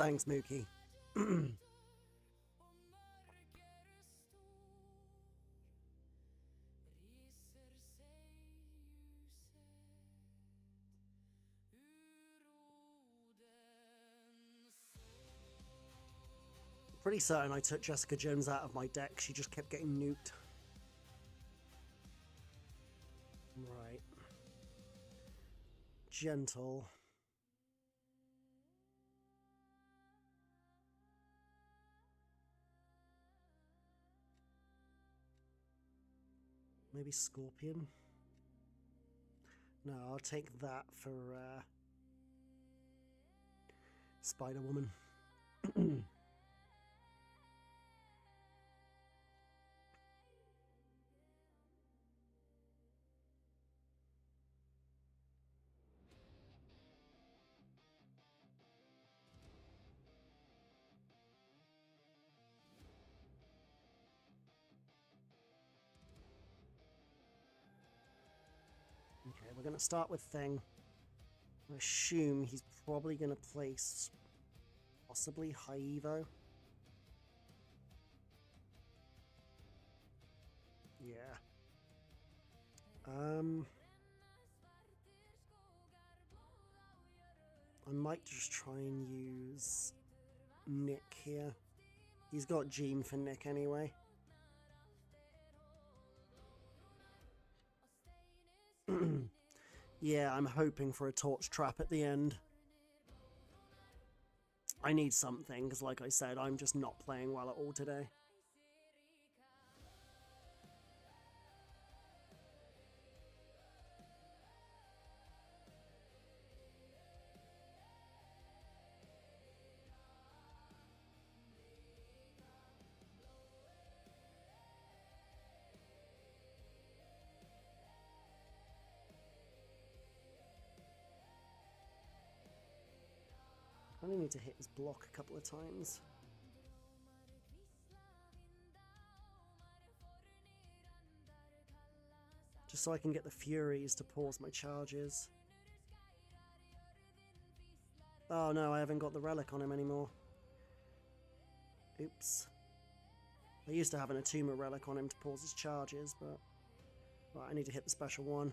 Thanks, Mookie. Pretty certain I took Jessica Jones out of my deck. She just kept getting nuked. Right. Gentle. Maybe Scorpion? No, I'll take that for Spider-Woman. Okay, we're going to start with Thing. I assume he's probably going to place possibly High Evo. Yeah. I might just try and use Nick here. He's got Gene for Nick anyway. Yeah, I'm hoping for a torch trap at the end. I need something, because like I said, I'm just not playing well at all today. I only need to hit his block a couple of times. Just so I can get the Furies to pause my charges. Oh no, I haven't got the relic on him anymore. Oops. I used to have an Atuma relic on him to pause his charges, but... Right, I need to hit the special one.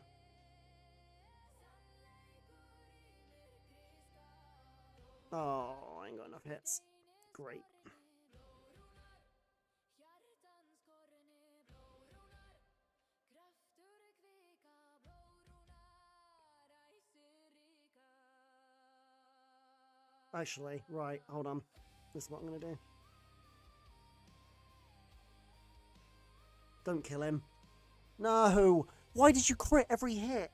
Oh, I ain't got enough hits. Great. Actually, right, hold on. This is what I'm going to do. Don't kill him. No! Why did you crit every hit?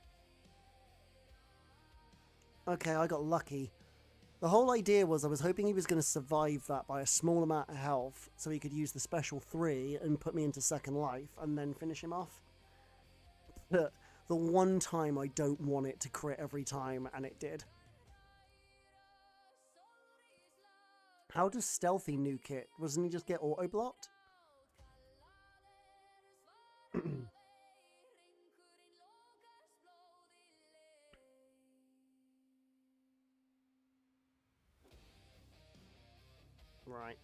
Okay, I got lucky. The whole idea was I was hoping he was going to survive that by a small amount of health so he could use the special 3 and put me into second life and then finish him off. But the one time I don't want it to crit every time, and it did. How does Stealthy nuke it? Wasn't he just get auto-blocked? Right.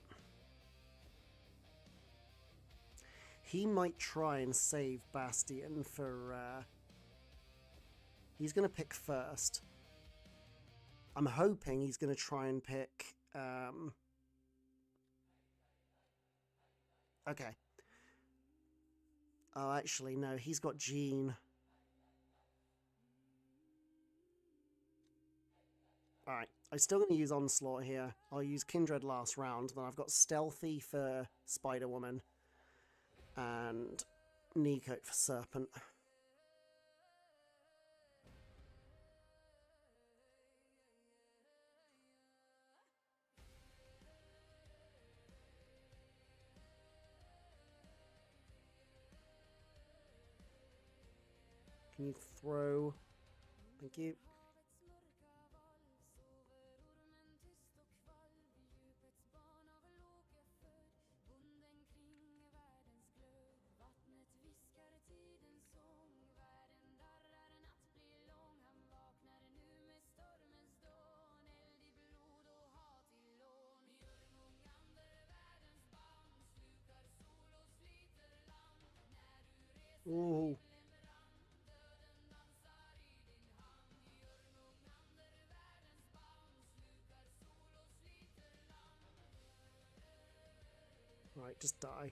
He might try and save Bastion for... He's going to pick first. I'm hoping he's going to try and pick... Okay. Oh, actually, no. He's got Gene. Alright. I'm still going to use Onslaught here. I'll use Kindred last round. Then I've got Stealthy for Spider-Woman. And Nico for Serpent. Can you throw? Thank you. Ooh. Right, just die.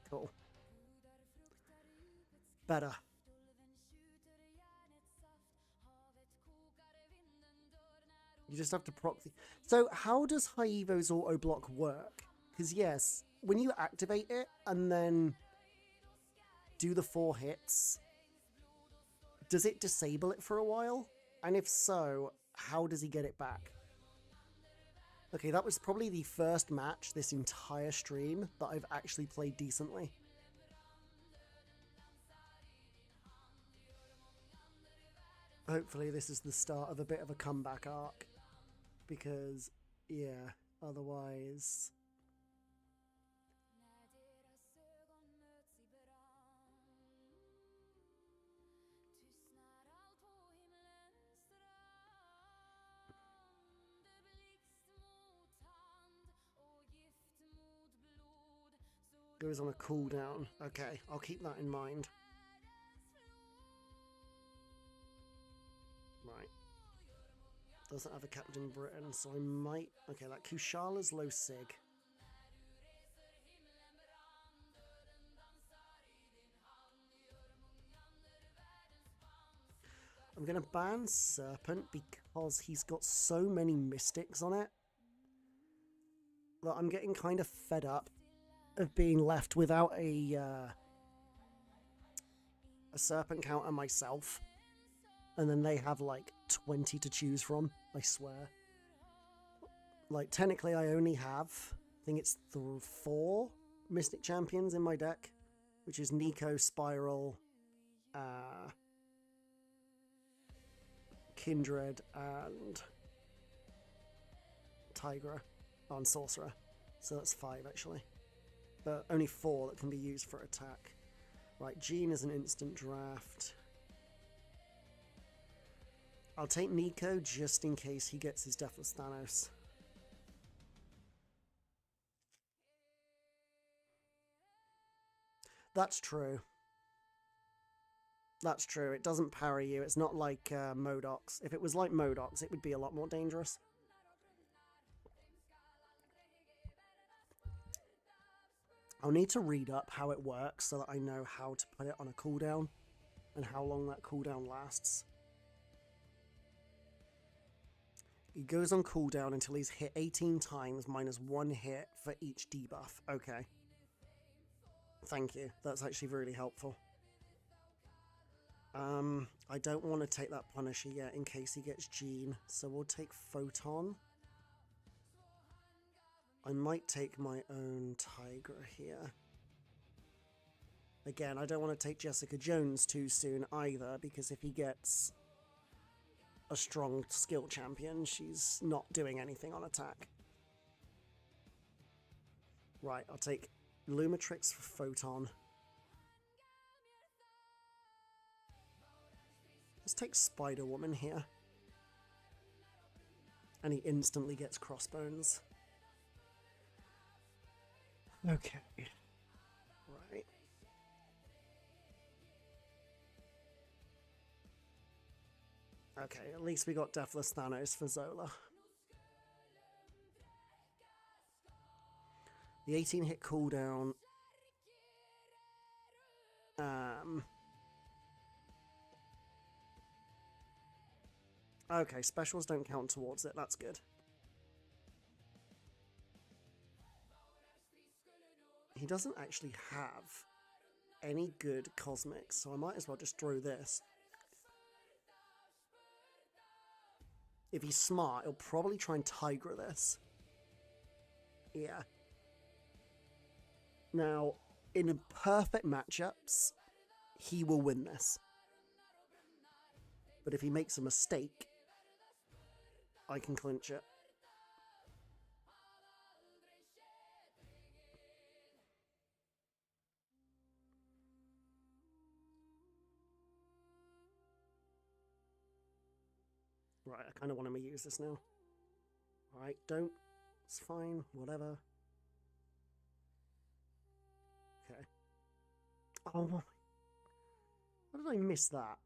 Cool. Better. You just have to proc the... So how does Haivo's auto block work? Because yes, when you activate it and then do the 4 hits, does it disable it for a while? And if so, how does he get it back? Okay, that was probably the first match this entire stream that I've actually played decently. Hopefully this is the start of a bit of a comeback arc. Because, yeah, otherwise... Goes on a cooldown. Okay, I'll keep that in mind. Right. Doesn't have a Captain Britain, so I might... Okay, that Kushala's low sig. I'm going to ban Serpent because he's got so many mystics on it that I'm getting kind of fed up of being left without a Serpent counter myself. And then they have like 20 to choose from, I swear. Like, technically I only have, I think it's 4 Mystic Champions in my deck, which is Nico, Spiral, Kindred, and Tigra on Sorcerer. So that's 5 actually. But only 4 that can be used for attack. Right, Jean is an instant draft. I'll take Nico just in case he gets his Deathless Thanos. That's true. That's true. It doesn't parry you. It's not like Modox. If it was like Modox, it would be a lot more dangerous. I'll need to read up how it works so that I know how to put it on a cooldown and how long that cooldown lasts. He goes on cooldown until he's hit 18 times minus 1 hit for each debuff. Okay. Thank you. That's actually really helpful. I don't want to take that Punisher yet in case he gets Jean, so we'll take Photon. I might take my own Tigra here. Again, I don't want to take Jessica Jones too soon either, because if he gets a strong skill champion, she's not doing anything on attack. Right, I'll take Lumitrix for Photon. Let's take Spider-Woman here. And he instantly gets Crossbones. Okay. Right. Okay, at least we got Deathless Thanos for Zola. The 18 hit cooldown. Okay, specials don't count towards it. That's good. He doesn't actually have any good cosmics, so I might as well just throw this. If he's smart, he'll probably try and Tigra this. Yeah. Now, in perfect matchups, he will win this. But if he makes a mistake, I can clinch it. Right, I kind of want him to use this now. Alright, don't It's fine, whatever. Okay. Oh my. How did I miss that?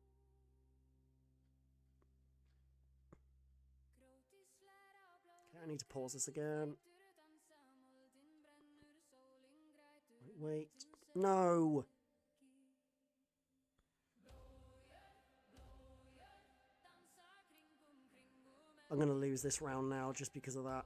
Okay, I need to pause this again. Wait. No! I'm going to lose this round now just because of that.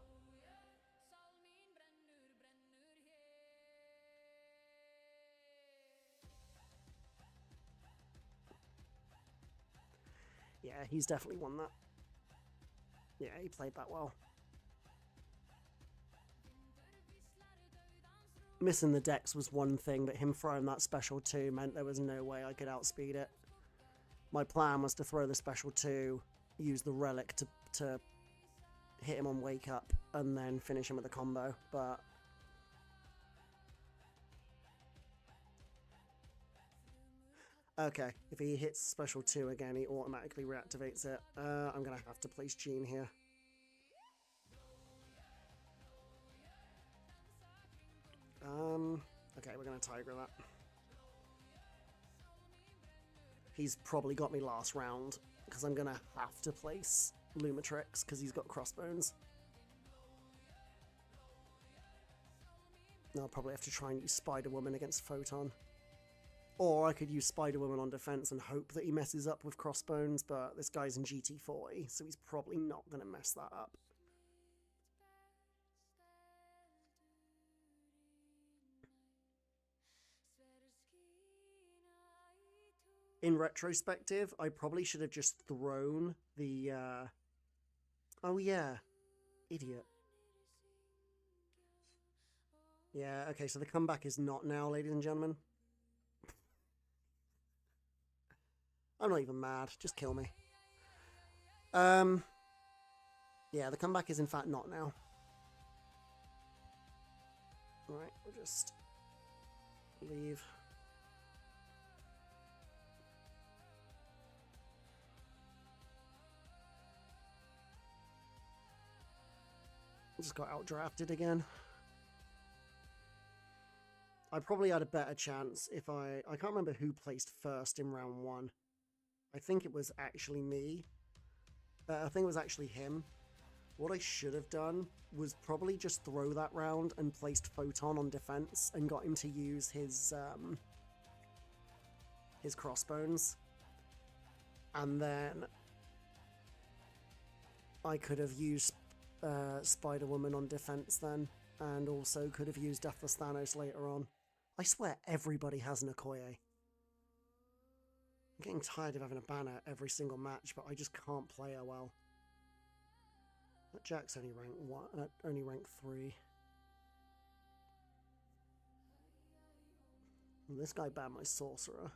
Yeah, he's definitely won that. Yeah, he played that well. Missing the decks was one thing, but him throwing that special 2 meant there was no way I could outspeed it. My plan was to throw the special 2, use the relic to hit him on wake up, and then finish him with a combo, but... Okay, if he hits special 2 again, he automatically reactivates it. I'm going to have to place Gene here. Okay, we're going to Tiger that. He's probably got me last round, because I'm going to have to place Lumitrix, because he's got Crossbones. I'll probably have to try and use Spider-Woman against Photon. Or I could use Spider-Woman on defense and hope that he messes up with Crossbones, but this guy's in GT40, so he's probably not going to mess that up. In retrospective, I probably should have just thrown the... Oh yeah, idiot. Yeah, okay, so the comeback is not now, ladies and gentlemen. I'm not even mad, just kill me. Yeah, the comeback is in fact not now. Alright, we'll just leave. Just got outdrafted again. I probably had a better chance if I can't remember who placed first in round 1. I think it was actually me. I think it was actually him. What I should have done was probably just throw that round and placed Photon on defense and got him to use his Crossbones. And then I could have used Spider-Woman on defense then, and also could have used Deathless Thanos later on. I swear everybody has an Okoye. I'm getting tired of having a banner every single match, but I just can't play her well. That Jack's only rank 1, only rank 3. And this guy banned my Sorcerer.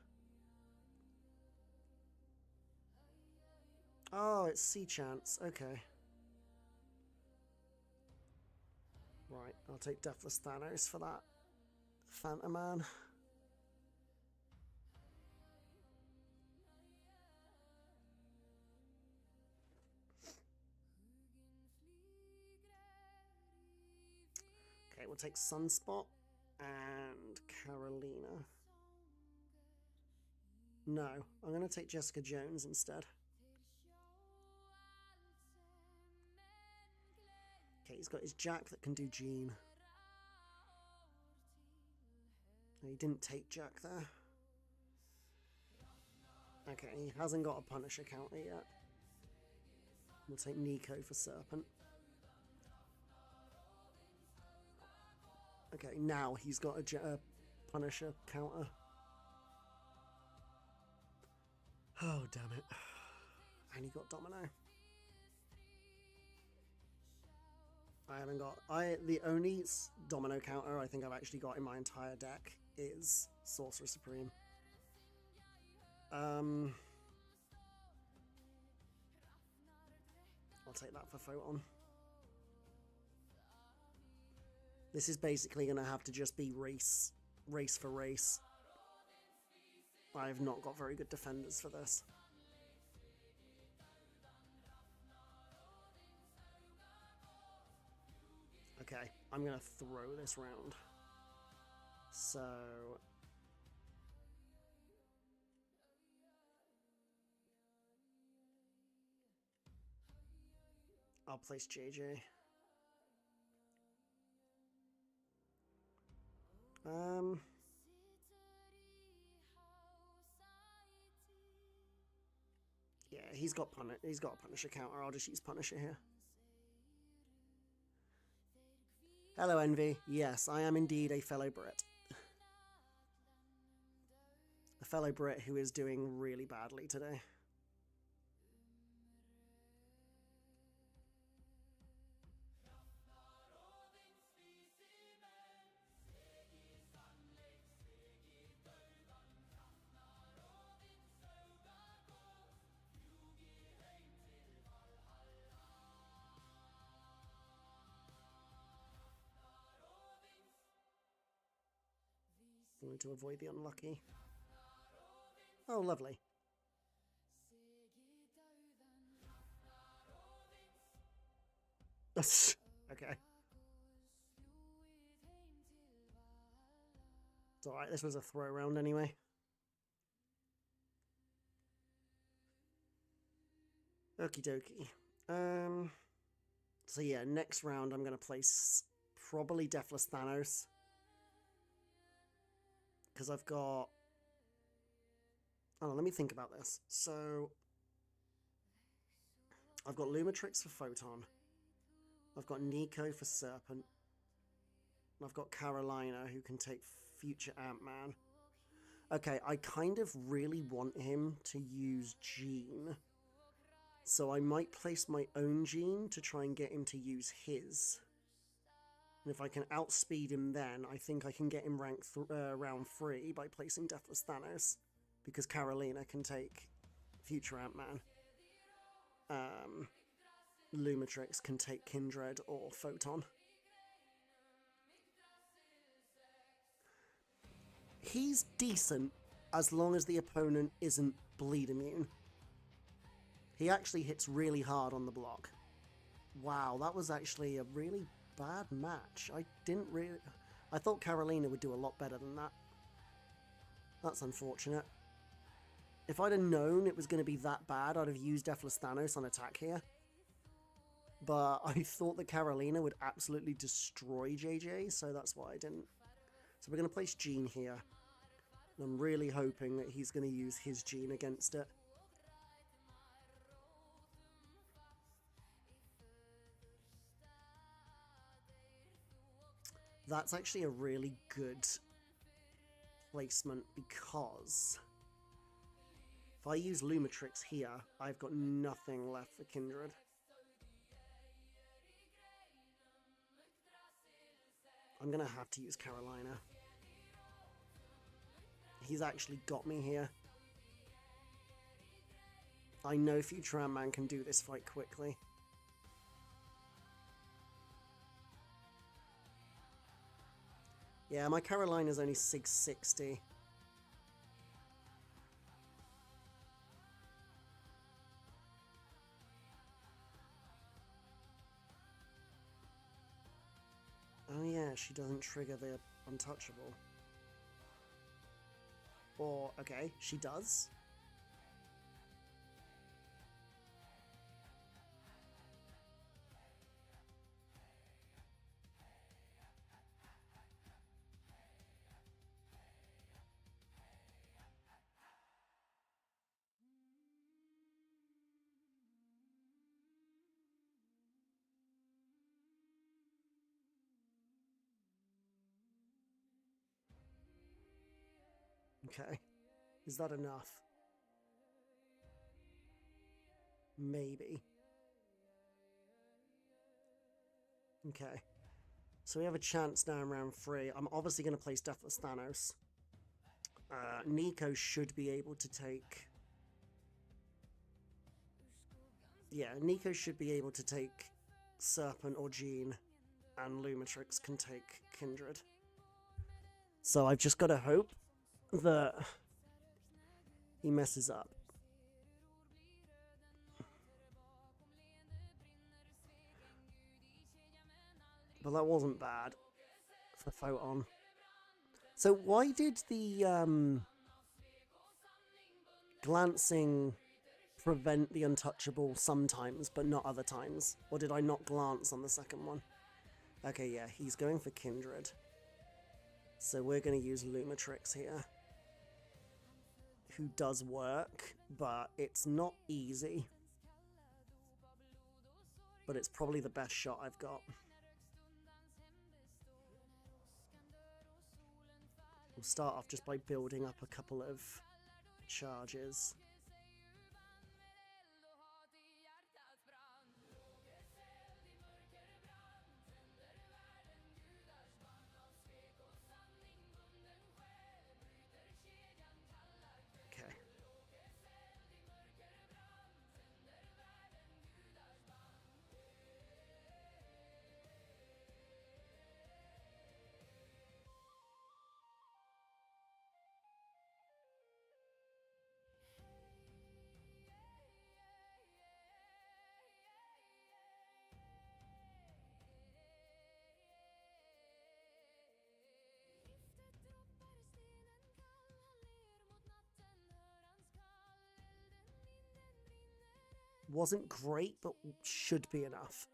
Oh, it's Sea Chance. Okay. Right, I'll take Deathless Thanos for that. Phantom Man. Okay, we'll take Sunspot and Carolina. No, I'm going to take Jessica Jones instead. Okay, he's got his Jack that can do Jean. He didn't take Jack there. Okay, he hasn't got a Punisher counter yet. We'll take Nico for Serpent. Okay, now he's got a Punisher counter. Oh, damn it. And he got Domino. I haven't got... The only Domino counter I think I've actually got in my entire deck is Sorcerer Supreme. I'll take that for Photon. This is basically going to have to just be race for race. I've not got very good defenders for this. Okay, I'm going to throw this round. So... I'll place JJ. Yeah, he's got a Punisher counter. I'll just use Punisher here. Hello, Envy. Yes, I am indeed a fellow Brit. A fellow Brit who is doing really badly today. I'm going to avoid the unlucky. Oh, lovely. Okay. It's alright, this was a throw round anyway. Okie dokie. So yeah, next round I'm going to place probably Deathless Thanos. Because I've got... Oh, let me think about this. So... I've got Lumatrix for Photon. I've got Nico for Serpent. I've got Carolina who can take future Ant-Man. Okay, I kind of really want him to use Jean. So I might place my own Jean to try and get him to use his. And if I can outspeed him then, I think I can get him ranked round 3 by placing Deathless Thanos. Because Carolina can take future Ant-Man. Lumatrix can take Kindred or Photon. He's decent as long as the opponent isn't bleed immune. He actually hits really hard on the block. Wow, that was actually a really bad match. I thought Carolina would do a lot better than that. That's unfortunate. If I'd have known it was going to be that bad, I'd have used Deathless Thanos on attack here. But I thought that Carolina would absolutely destroy JJ, so that's why I didn't. So we're going to place Jean here. And I'm really hoping that he's going to use his Jean against it. That's actually a really good placement because if I use Lumatrix here, I've got nothing left for Kindred. I'm going to have to use Carolina. He's actually got me here. I know future Ant-Man can do this fight quickly. Yeah, my Carolina's only 660. Oh yeah, she doesn't trigger the untouchable. Or, okay, she does. Okay. Is that enough? Maybe. Okay. So we have a chance now in round 3. I'm obviously going to place Deathless Thanos. Nico should be able to take... Yeah, Nico should be able to take Serpent or Jean, and Lumatrix can take Kindred. So I've just got to hope that he messes up. But that wasn't bad for Photon. So why did the glancing prevent the untouchable sometimes, but not other times? Or did I not glance on the second one? Okay, yeah, he's going for Kindred. So we're going to use Lumatrix here. Who does work, but it's not easy. But it's probably the best shot I've got. We'll start off just by building up a couple of charges. Okay. Wasn't great, but should be enough.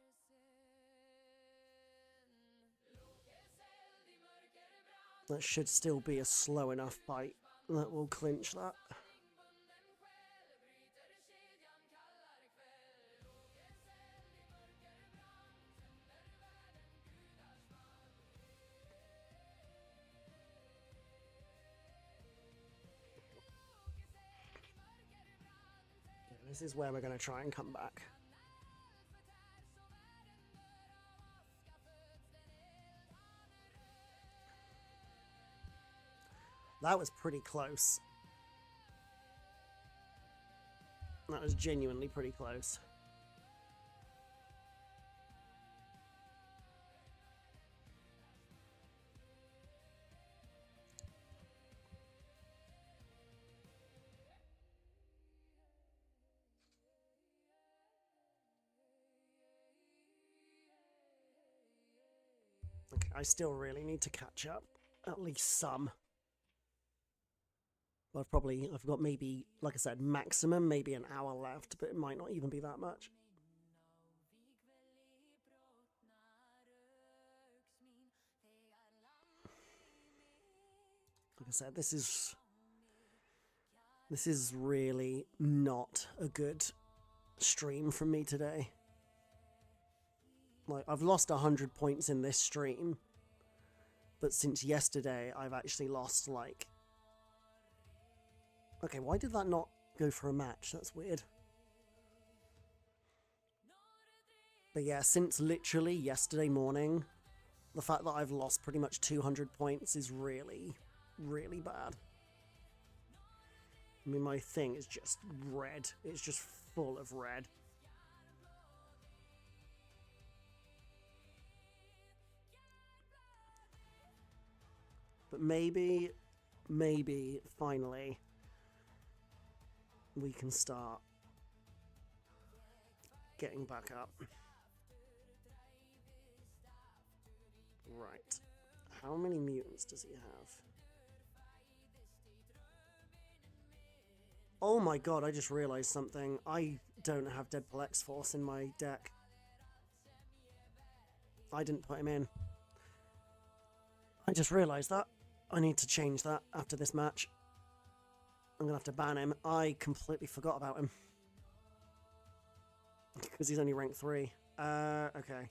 That should still be a slow enough fight that will clinch that. Yeah, this is where we're going to try and come back. That was pretty close. That was genuinely pretty close. Okay, I still really need to catch up. At least some. I've got maybe, like I said, maximum maybe an hour left, but it might not even be that much. Like I said, this is really not a good stream from me today. Like, I've lost 100 points in this stream, but since yesterday, I've actually lost, like... Okay, why did that not go for a match? That's weird. But yeah, since literally yesterday morning, the fact that I've lost pretty much 200 points is really, really bad. I mean, my thing is just red. It's just full of red. But maybe, finally, we can start getting back up. Right. How many mutants does he have? Oh my god, I just realized something. I don't have Deadpool X-Force in my deck. I didn't put him in. I just realized that. I need to change that after this match. I'm gonna have to ban him. I completely forgot about him. Because he's only rank 3. Okay.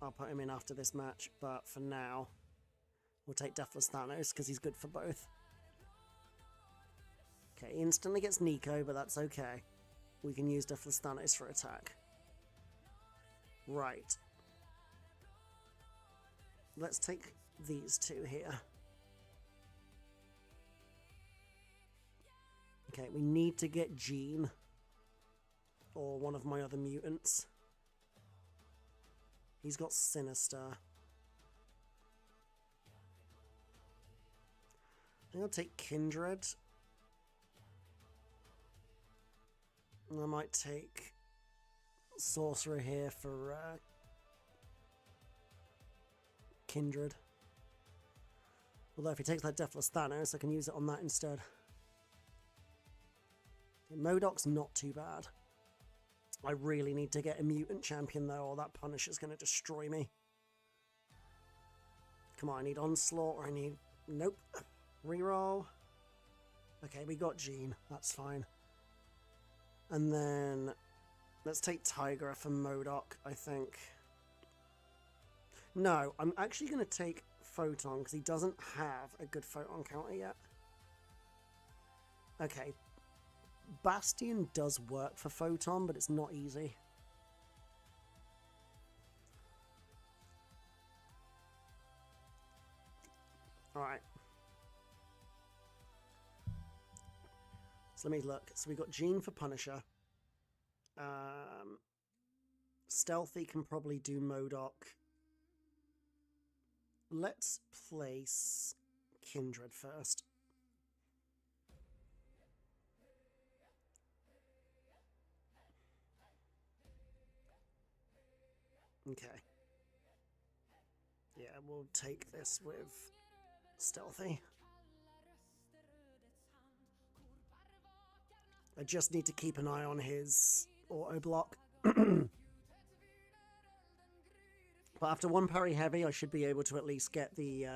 I'll put him in after this match, but for now, we'll take Deathless Thanos, because he's good for both. Okay, instantly gets Nico, but that's okay. We can use Deathless Thanos for attack. Right. Let's take these two here. Okay, we need to get Jean, or one of my other mutants. He's got Sinister. I think I'll take Kindred. And I might take Sorcerer here for Kindred. Although if he takes that Deathless Thanos, I can use it on that instead. Modoc's not too bad. I really need to get a mutant champion though, or that Punisher's going to destroy me. Come on, I need Onslaught, or I need... Nope. Reroll. Okay, we got Jean. That's fine. And then... let's take Tigra for MODOK, I think. No, I'm actually going to take Photon, because he doesn't have a good Photon counter yet. Okay. Bastion does work for Photon, but it's not easy. Alright. So let me look. So we got Jean for Punisher. Stealthy can probably do MODOK. Let's place Kindred first. Okay. Yeah, we'll take this with Stealthy. I just need to keep an eye on his auto block. But after one parry heavy, I should be able to at least get the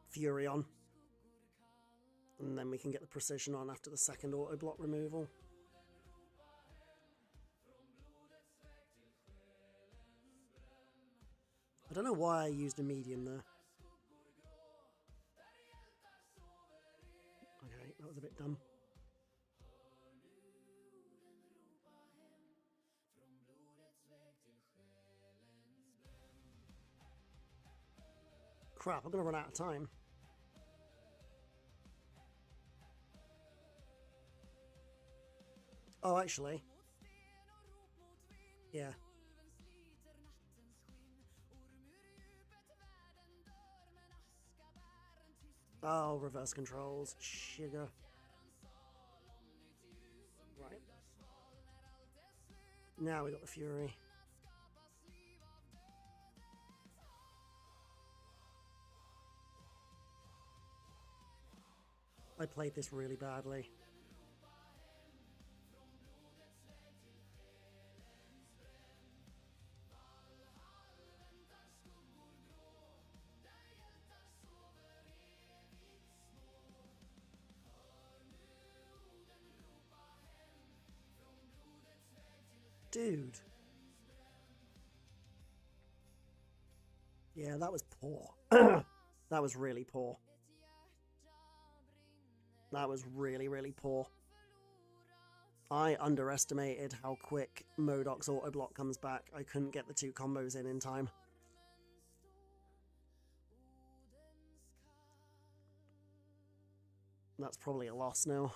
Fury on. And then we can get the precision on after the second auto block removal. I don't know why I used a medium there. Okay, that was a bit dumb. Crap, I'm going to run out of time. Oh, actually. Yeah. Oh, reverse controls. Sugar. Right. Now we got the Fury. I played this really badly. Dude. Yeah, that was poor. That was really poor. That was really, really poor. I underestimated how quick MODOK's auto block comes back. I couldn't get the two combos in time. That's probably a loss now.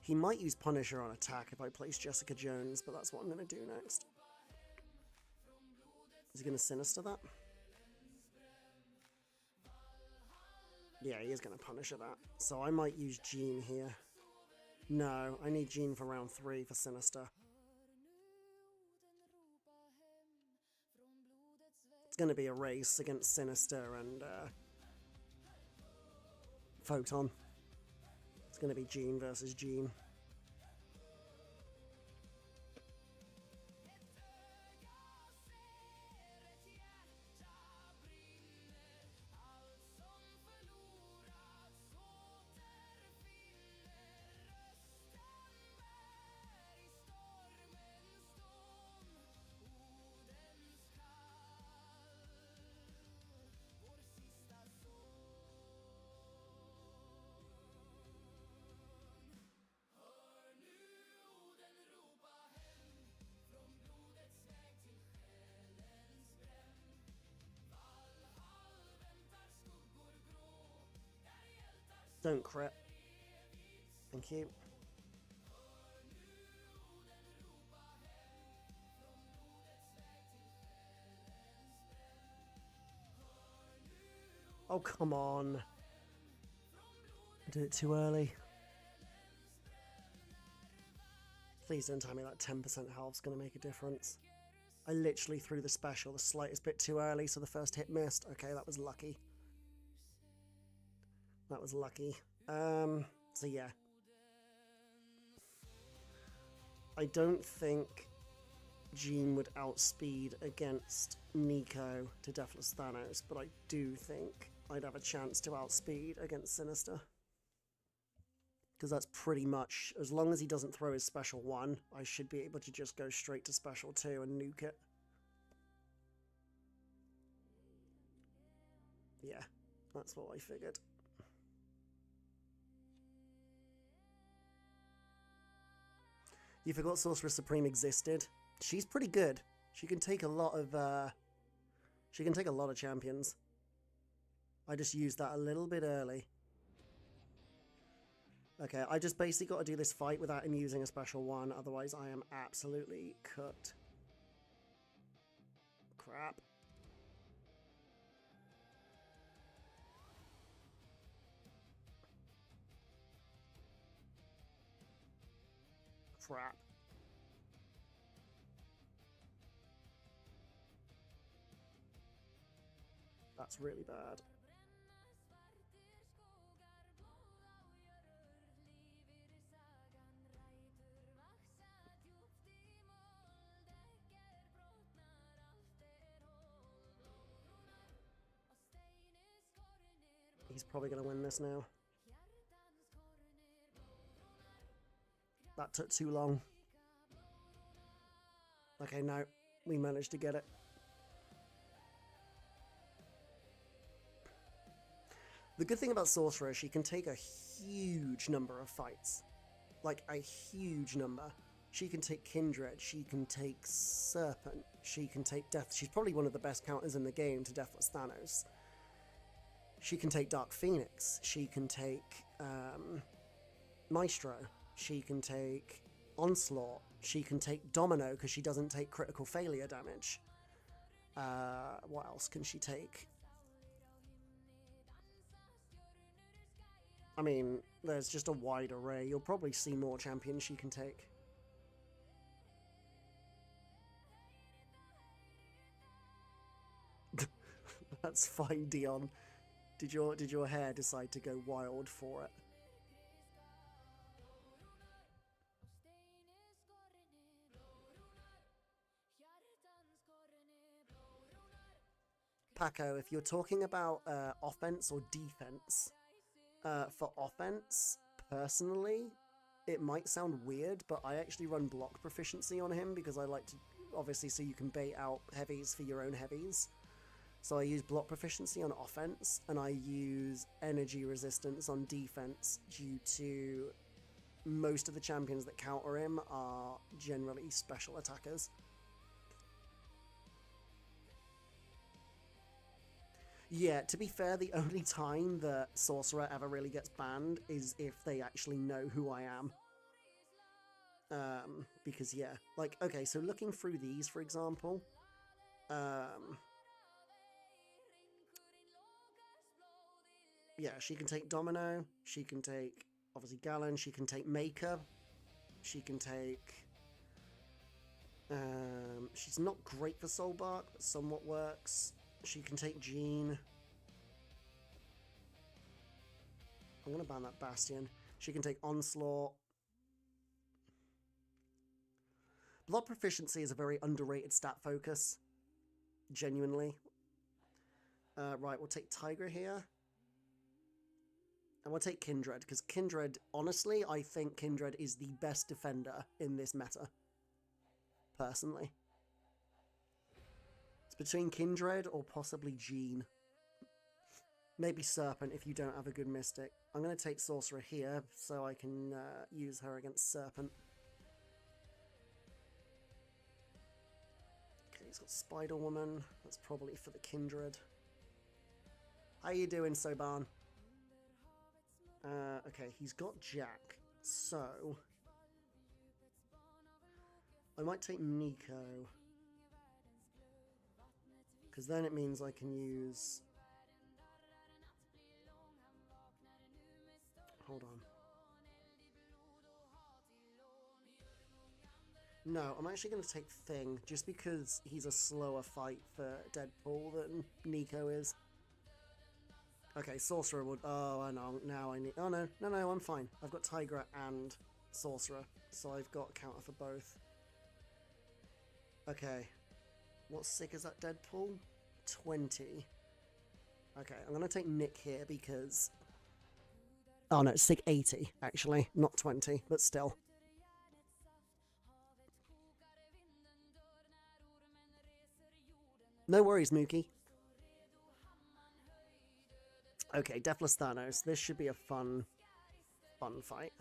He might use Punisher on attack if I place Jessica Jones, but that's what I'm going to do next. Is he going to Sinister that? Yeah, he is going to Punisher that. So I might use Jean here. No, I need Jean for round 3 for Sinister. It's going to be a race against Sinister and Photon. It's going to be Jean versus Jean. Don't crit. Thank you. Oh, come on. I did it too early. Please don't tell me that 10% health's going to make a difference. I literally threw the special the slightest bit too early, so the first hit missed. Okay, that was lucky. That was lucky. So yeah. I don't think Jean would outspeed against Nico to Deathless Thanos, but I do think I'd have a chance to outspeed against Sinister. Because that's pretty much, as long as he doesn't throw his special 1, I should be able to just go straight to special 2 and nuke it. Yeah, that's what I figured. You forgot Sorcerer Supreme existed. She's pretty good. She can take a lot of champions. I just used that a little bit early. Okay, I just basically got to do this fight without him using a special 1, otherwise I am absolutely cooked. Crap. Crap. That's really bad. He's probably going to win this now. That took too long. Okay, no. We managed to get it. The good thing about Sorcerer, she can take a huge number of fights. Like, a huge number. She can take Kindred, she can take Serpent, she can take Death. She's probably one of the best counters in the game to Deathless Thanos. She can take Dark Phoenix, she can take Maestro, she can take Onslaught, she can take Domino because she doesn't take critical failure damage. What else can she take? I mean, there's just a wide array. You'll probably see more champions she can take. That's fine, Dion. Did your hair decide to go wild for it? Paco, if you're talking about offense or defense, for offense, personally, it might sound weird, but I actually run block proficiency on him because I like to, obviously, so you can bait out heavies for your own heavies. So I use block proficiency on offense, and I use energy resistance on defense due to most of the champions that counter him are generally special attackers. Yeah, to be fair, the only time that Sorcerer ever really gets banned is if they actually know who I am. Because, yeah. Like, okay, so looking through these, for example. Yeah, she can take Domino. She can take, obviously, Gallon. She can take Maker. She can take... she's not great for Soulbark, but somewhat works. She can take Jean. I'm going to ban that Bastion. She can take Onslaught. Block proficiency is a very underrated stat focus. Genuinely. Right, we'll take Tiger here. And we'll take Kindred, because Kindred, honestly, I think Kindred is the best defender in this meta. Personally. It's between Kindred or possibly Jean. Maybe Serpent if you don't have a good Mystic. I'm going to take Sorcerer here so I can use her against Serpent. Okay, he's got Spider-Woman. That's probably for the Kindred. How you doing, Soban? Okay, he's got Jack. So... I might take Nico. Because then it means I can use... Hold on. No, I'm actually going to take Thing, just because he's a slower fight for Deadpool than Nico is. Okay, Sorcerer would... Oh, I know. Now I need... Oh, no. No, I'm fine. I've got Tigra and Sorcerer, so I've got a counter for both. Okay. What sick is that Deadpool? 20. Okay, I'm going to take Nick here because... Oh, no, it's sick 80, actually. Not 20, but still. No worries, Mookie. Okay, Deathless Thanos. This should be a fun fight.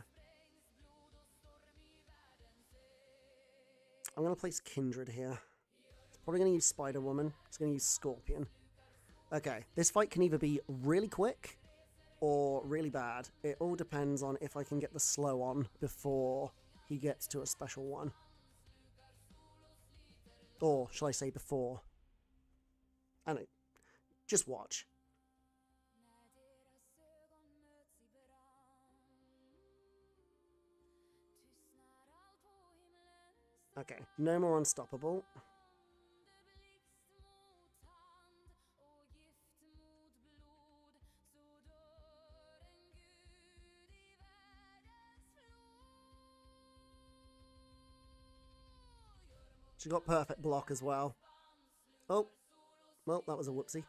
I'm going to place Kindred here. It's probably going to use Spider-Woman. It's going to use Scorpion. Okay, this fight can either be really quick or really bad. It all depends on if I can get the slow on before he gets to a special one. Or, shall I say, before. And just watch. Okay, no more Unstoppable. She got perfect block as well. Oh, well, that was a whoopsie.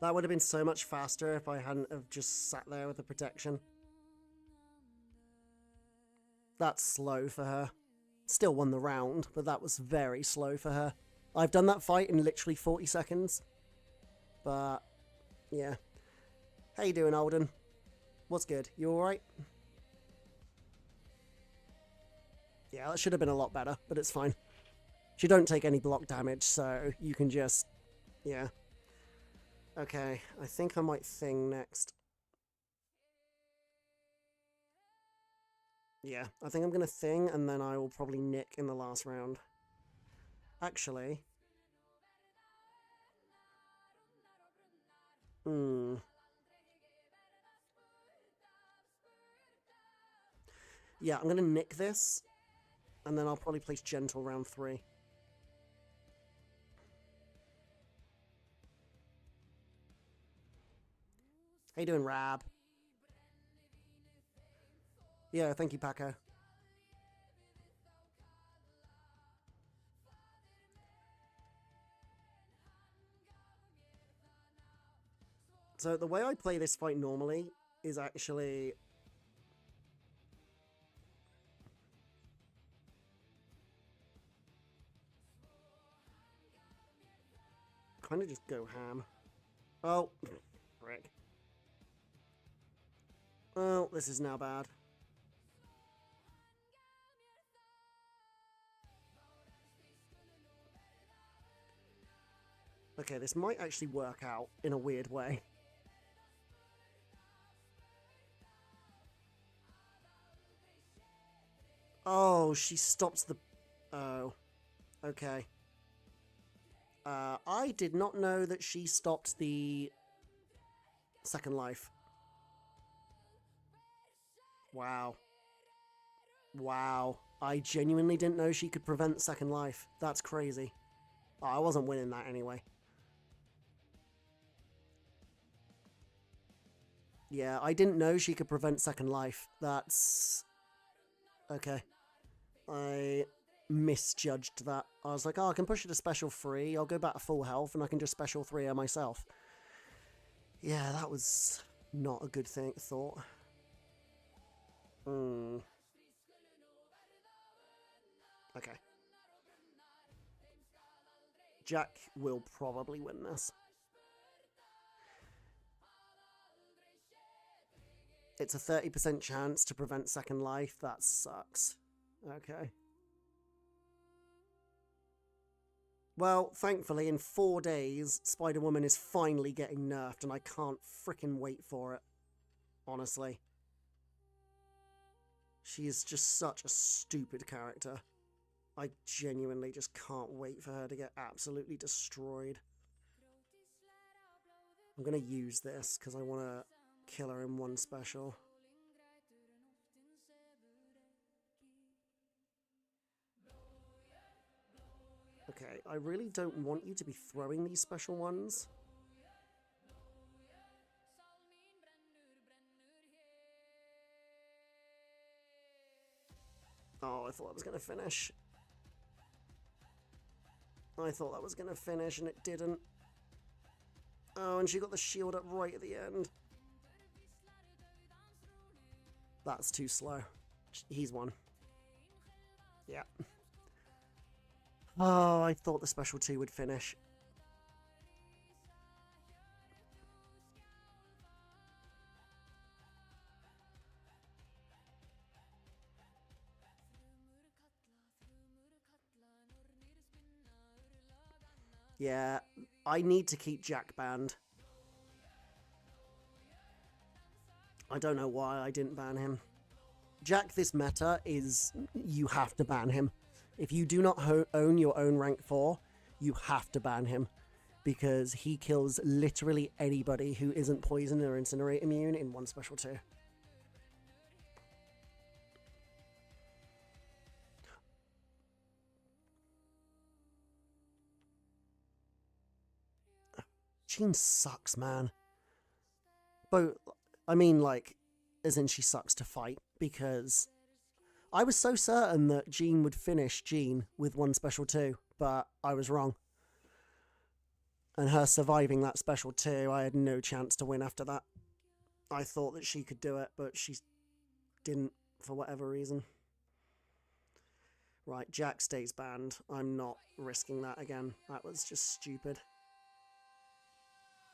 That would have been so much faster if I hadn't have just sat there with the protection. That's slow for her. Still won the round, but that was very slow for her. I've done that fight in literally 40 seconds. But, yeah. How you doing, Alden? What's good? You alright? Yeah, that should have been a lot better, but it's fine. She don't take any block damage, so you can just... Yeah. Okay, I think I might Thing next. Yeah, I think I'm going to Thing, and then I will probably Nick in the last round. Actually... Yeah, I'm going to Nick this, and then I'll probably place Gentle round 3. How you doing, Rab? Yeah, thank you, Paco. So the way I play this fight normally is actually... kind of just go ham. Oh, frick. Oh, this is now bad. Okay, this might actually work out in a weird way. Oh, she stops the... Oh, okay. I did not know that she stopped the second life. Wow. Wow. I genuinely didn't know she could prevent second life. That's crazy. Oh, I wasn't winning that anyway. Yeah, I didn't know she could prevent second life. That's... Okay. I misjudged that. I was like, oh, I can push it to special 3. I'll go back to full health and I can just special 3 her myself. Yeah, that was not a good thought. Okay. Jack will probably win this. It's a 30% chance to prevent second life. That sucks. Okay. Well, thankfully, in 4 days, Spider-Woman is finally getting nerfed, and I can't frickin' wait for it. Honestly. She is just such a stupid character. I genuinely just can't wait for her to get absolutely destroyed. I'm going to use this because I want to kill her in one special. Okay, I really don't want you to be throwing these special ones. Oh, I thought that was going to finish. I thought that was going to finish and it didn't. Oh, and she got the shield up right at the end. That's too slow. He's won. Yeah. Oh, I thought the special 2 would finish. Yeah, I need to keep Jack banned. I don't know why I didn't ban him. Jack, this meta is you have to ban him. If you do not own your own rank 4, you have to ban him. Because he kills literally anybody who isn't poison or incinerate immune in one special 2. Jean sucks, man. But, I mean, like, as in she sucks to fight, because I was so certain that Jean would finish Jean with one special 2, but I was wrong. And her surviving that special 2, I had no chance to win after that. I thought that she could do it, but she didn't for whatever reason. Right, Jack stays banned. I'm not risking that again. That was just stupid.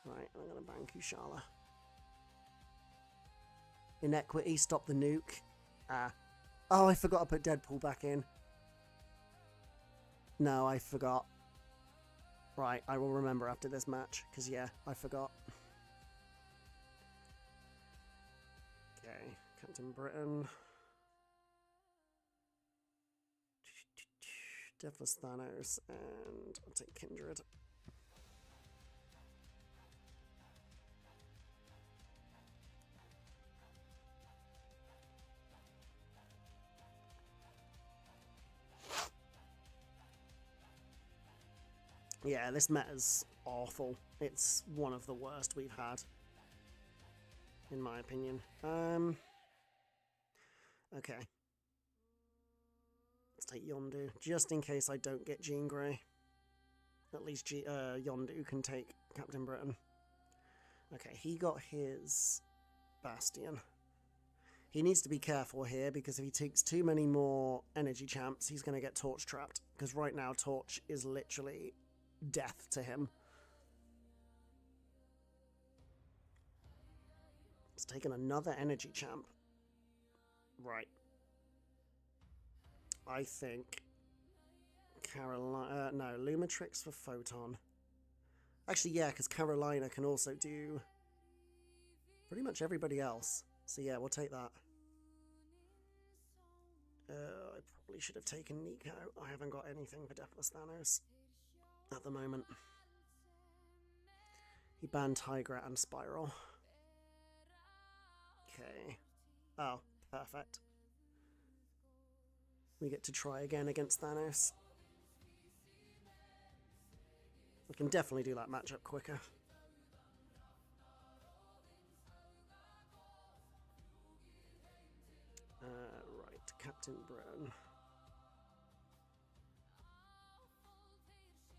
Right, I'm going to ban Kushala. Inequity, stop the nuke. Ah. Oh, I forgot to put Deadpool back in. No, I forgot. Right, I will remember after this match, because yeah, I forgot. Okay, Captain Britain. Deathless Thanos, and I'll take Kindred. Yeah, this meta's awful. It's one of the worst we've had, in my opinion. Okay. Let's take Yondu, just in case I don't get Jean Grey. At least Yondu can take Captain Britain. Okay, he got his Bastion. He needs to be careful here, because if he takes too many more energy champs, he's going to get Torch trapped. Because right now, Torch is literally death to him. It's taken another energy champ. Right. I think Carolina... no, Lumatrix for Photon. Actually, yeah, because Carolina can also do pretty much everybody else. So yeah, we'll take that. I probably should have taken Nico. I haven't got anything for Deathless Thanos at the moment. He banned Tigrat and Spiral. Okay. Oh, perfect. We get to try again against Thanos. We can definitely do that matchup quicker. Right, Captain Britain.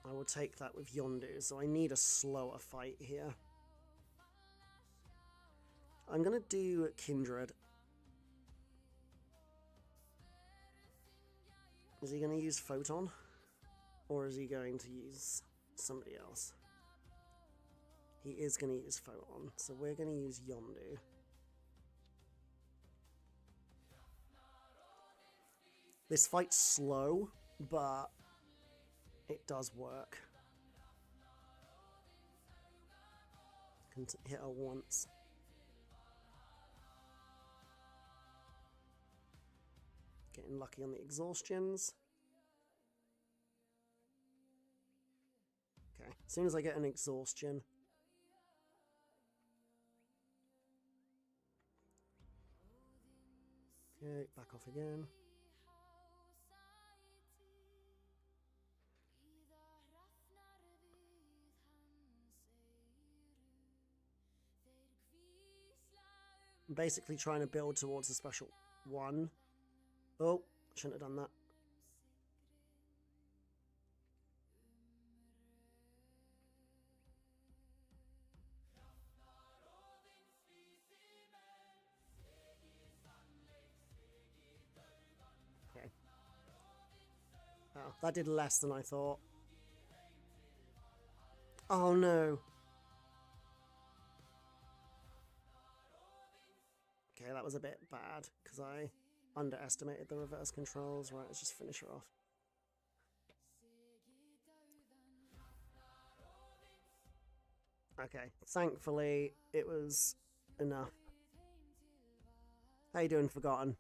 I will take that with Yondu, so I need a slower fight here. I'm going to do Kindred. Is he going to use Photon? Or is he going to use somebody else? He is going to use Photon, so we're going to use Yondu. This fight's slow, but it does work. Can hit her once. Getting lucky on the exhaustions. Okay, as soon as I get an exhaustion. Okay, back off again. I'm basically trying to build towards a special one. Oh, shouldn't have done that. Okay. Oh, that did less than I thought. Oh no. Okay, that was a bit bad because I underestimated the reverse controls. Right, let's just finish her off. Okay, thankfully it was enough. How you doing, Forgotten?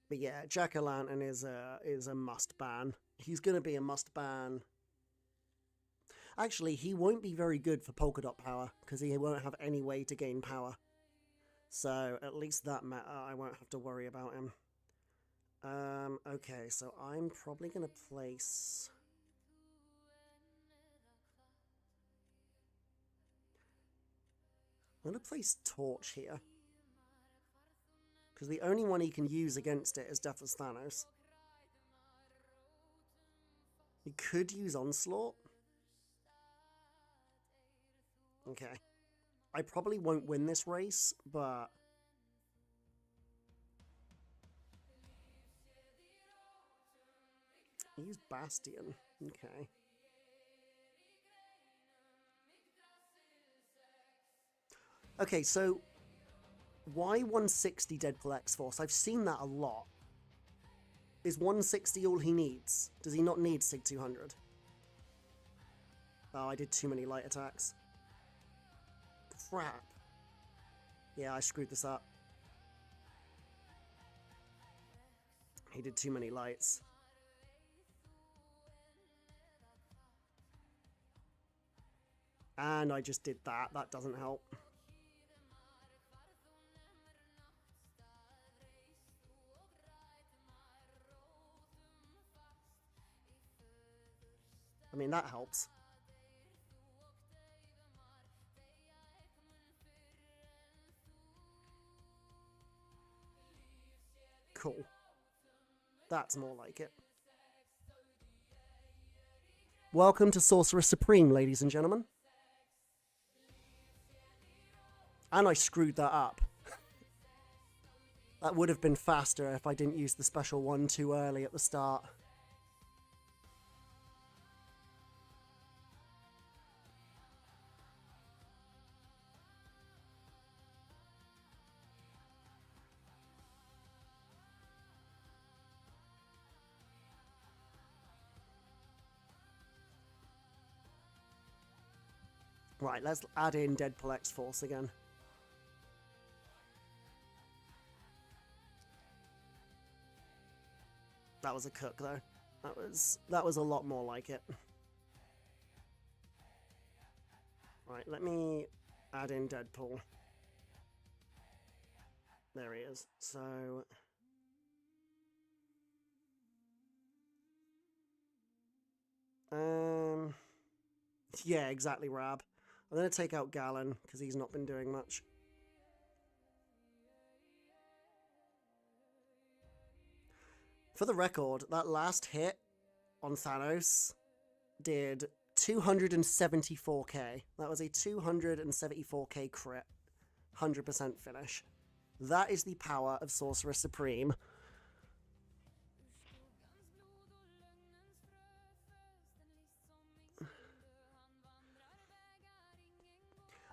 But yeah, Jack-o'-lantern is a must ban. He's gonna be a must ban. Actually, he won't be very good for polka dot power because he won't have any way to gain power. So at least that matter, I won't have to worry about him. Okay, so I'm probably gonna place. I'm gonna place Torch here. Because the only one he can use against it is Deathless Thanos. He could use Onslaught. Okay. I probably won't win this race, but... use Bastion. Okay. Okay, so... why 160 Deadpool X-Force? I've seen that a lot. Is 160 all he needs? Does he not need Sig 200? Oh, I did too many light attacks. Crap. Yeah, I screwed this up. He did too many lights. And I just did that. That doesn't help. I mean, that helps. Cool. That's more like it. Welcome to Sorcerer Supreme, ladies and gentlemen. And I screwed that up. That would have been faster if I didn't use the special one too early at the start. Right, let's add in Deadpool X-Force again. That was a cook, though. That was a lot more like it. Right, let me add in Deadpool. There he is. So... yeah, exactly, Rab. I'm going to take out Gallon, because he's not been doing much. For the record, that last hit on Thanos did 274k. That was a 274k crit. 100% finish. That is the power of Sorcerer Supreme.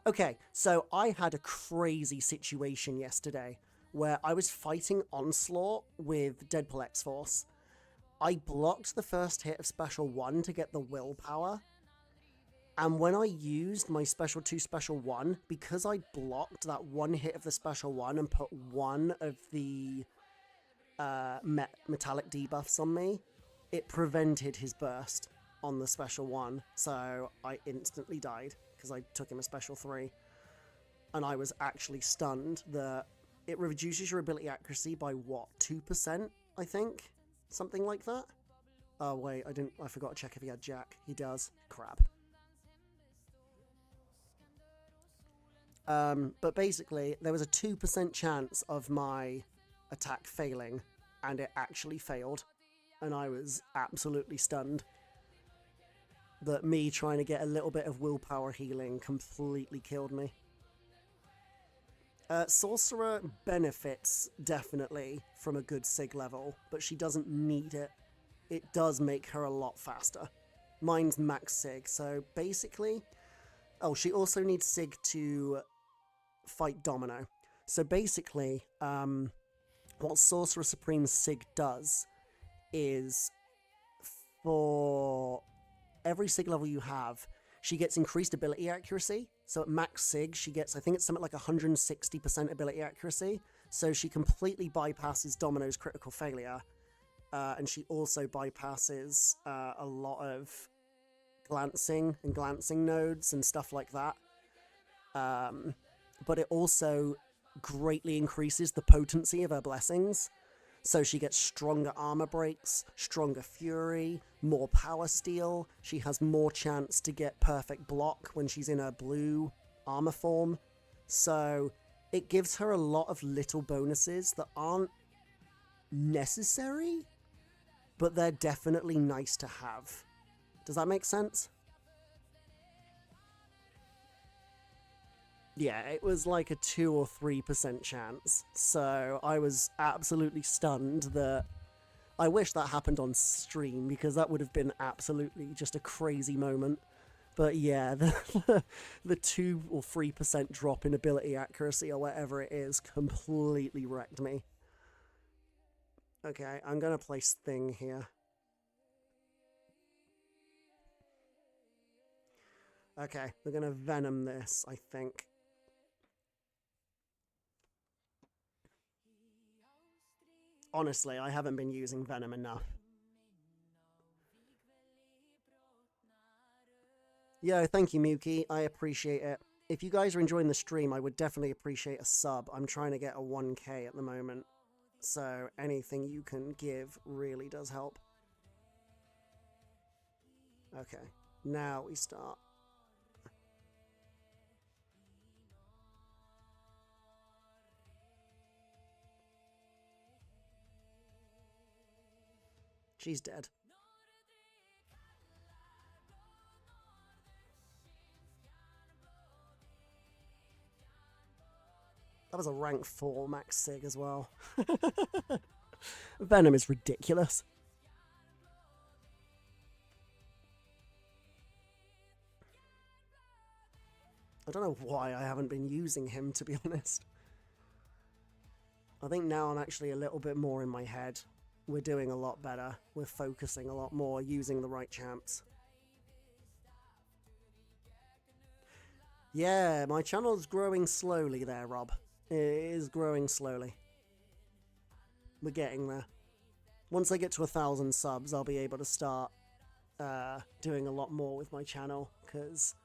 Okay, so I had a crazy situation yesterday. where I was fighting Onslaught with Deadpool X-Force. I blocked the first hit of Special 1 to get the willpower. And when I used my Special 2, Special 1, because I blocked that one hit of the Special 1 and put one of the metallic debuffs on me, it prevented his burst on the Special 1. So I instantly died because I took him a Special 3. And I was actually stunned that it reduces your ability accuracy by what, 2%, I think? Something like that? Oh wait, I forgot to check if he had Jack. He does. Crap. But basically, there was a 2% chance of my attack failing, and it actually failed. And I was absolutely stunned that me trying to get a little bit of willpower healing completely killed me. Sorcerer benefits, definitely, from a good Sig level, but she doesn't need it. It does make her a lot faster. Mine's max Sig, so basically... Oh, she also needs Sig to fight Domino. So basically, what Sorcerer Supreme's Sig does is, for every Sig level you have, she gets increased ability accuracy. So at max Sig, she gets, I think it's something like 160% ability accuracy. So she completely bypasses Domino's critical failure. And she also bypasses a lot of glancing nodes and stuff like that. But it also greatly increases the potency of her blessings. So she gets stronger armor breaks, stronger fury, more power steal. She has more chance to get perfect block when she's in her blue armor form. So it gives her a lot of little bonuses that aren't necessary, but they're definitely nice to have. Does that make sense? Yeah, it was like a 2 or 3% chance. So I was absolutely stunned that... I wish that happened on stream, because that would have been absolutely just a crazy moment. But yeah, the 2 or 3% drop in ability accuracy or whatever it is completely wrecked me. Okay, I'm going to place Thing here. Okay, we're going to Venom this, I think. Honestly, I haven't been using Venom enough. Yeah, thank you, Muki. I appreciate it. If you guys are enjoying the stream, I would definitely appreciate a sub. I'm trying to get a 1K at the moment. So anything you can give really does help. Okay, now we start. She's dead. That was a rank 4 max Sig as well. Venom is ridiculous. I don't know why I haven't been using him, to be honest. I think now I'm actually a little bit more in my head. We're doing a lot better. We're focusing a lot more, using the right champs. Yeah, my channel's growing slowly there, Rob. It is growing slowly. We're getting there. Once I get to 1,000 subs, I'll be able to start doing a lot more with my channel, because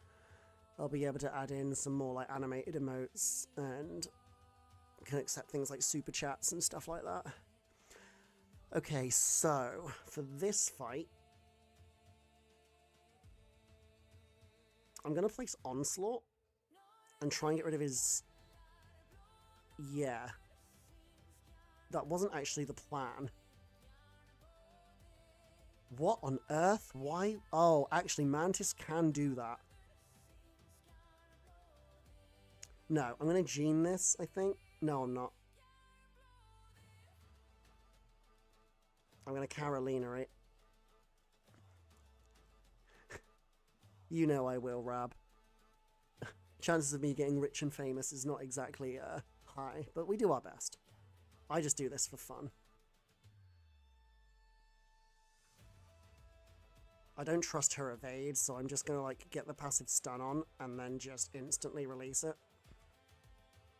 I'll be able to add in some more like animated emotes and can accept things like super chats and stuff like that. Okay, so for this fight, I'm going to place Onslaught and try and get rid of his... Yeah. That wasn't actually the plan. What on earth? Why? Oh, actually, Mantis can do that. No, I'm going to Gene this, I think. No, I'm not. I'm going to Carolina it. You know I will, Rab. Chances of me getting rich and famous is not exactly high, but we do our best. I just do this for fun. I don't trust her evade, so I'm just gonna like get the passive stun on and then just instantly release it.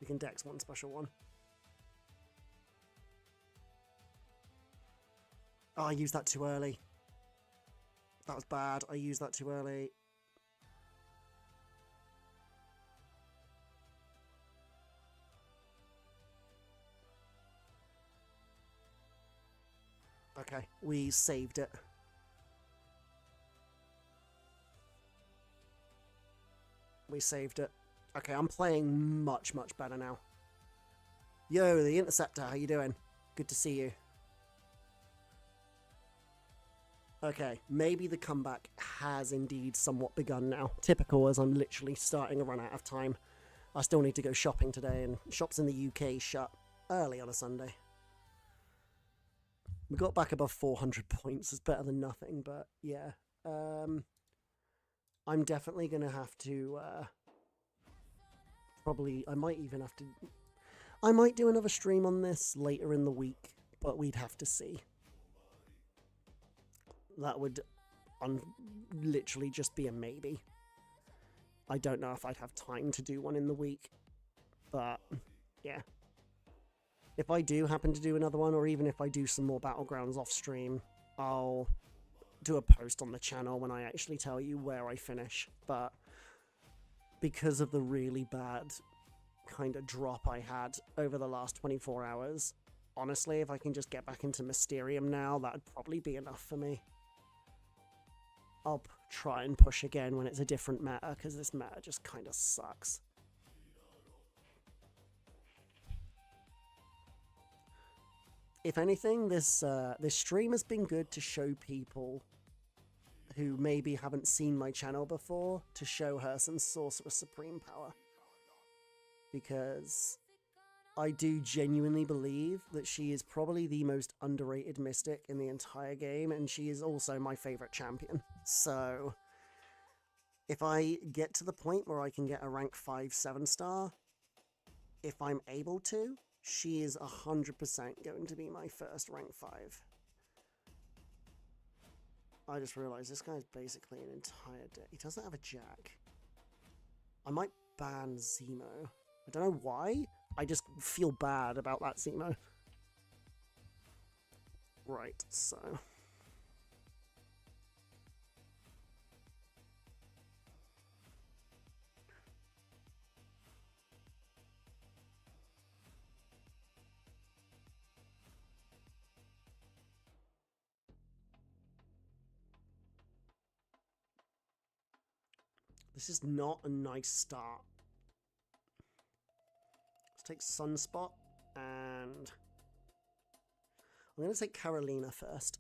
We can dex one special one. Oh, I used that too early. That was bad. I used that too early. Okay, we saved it. We saved it. Okay, I'm playing much, much better now. Yo, the Interceptor, how you doing? Good to see you. Okay, maybe the comeback has indeed somewhat begun now. Typical, as I'm literally starting to run out of time. I still need to go shopping today, and shops in the UK shut early on a Sunday. We got back above 400 points. It's better than nothing, but yeah. I'm definitely going to have to... probably, I might even have to... I might do another stream on this later in the week, but we'd have to see. That would literally just be a maybe. I don't know if I'd have time to do one in the week, but yeah. If I do happen to do another one, or even if I do some more Battlegrounds off stream, I'll do a post on the channel when I actually tell you where I finish. But because of the really bad kind of drop I had over the last 24 hours, honestly, if I can just get back into Mysterium now, that'd probably be enough for me. I'll try and push again when it's a different meta, because this meta just kind of sucks. If anything, this stream has been good to show people who maybe haven't seen my channel before, to show her some Sorcerer Supreme power. Because I do genuinely believe that she is probably the most underrated Mystic in the entire game, and she is also my favourite champion. So, if I get to the point where I can get a rank 5 7-star, if I'm able to, she is 100% going to be my first rank 5. I just realised this guy's basically an entire deck. He doesn't have a Jack. I might ban Zemo. I don't know why. I just feel bad about that Zemo. Right, so... This is not a nice start. Let's take Sunspot, and I'm going to take Carolina first.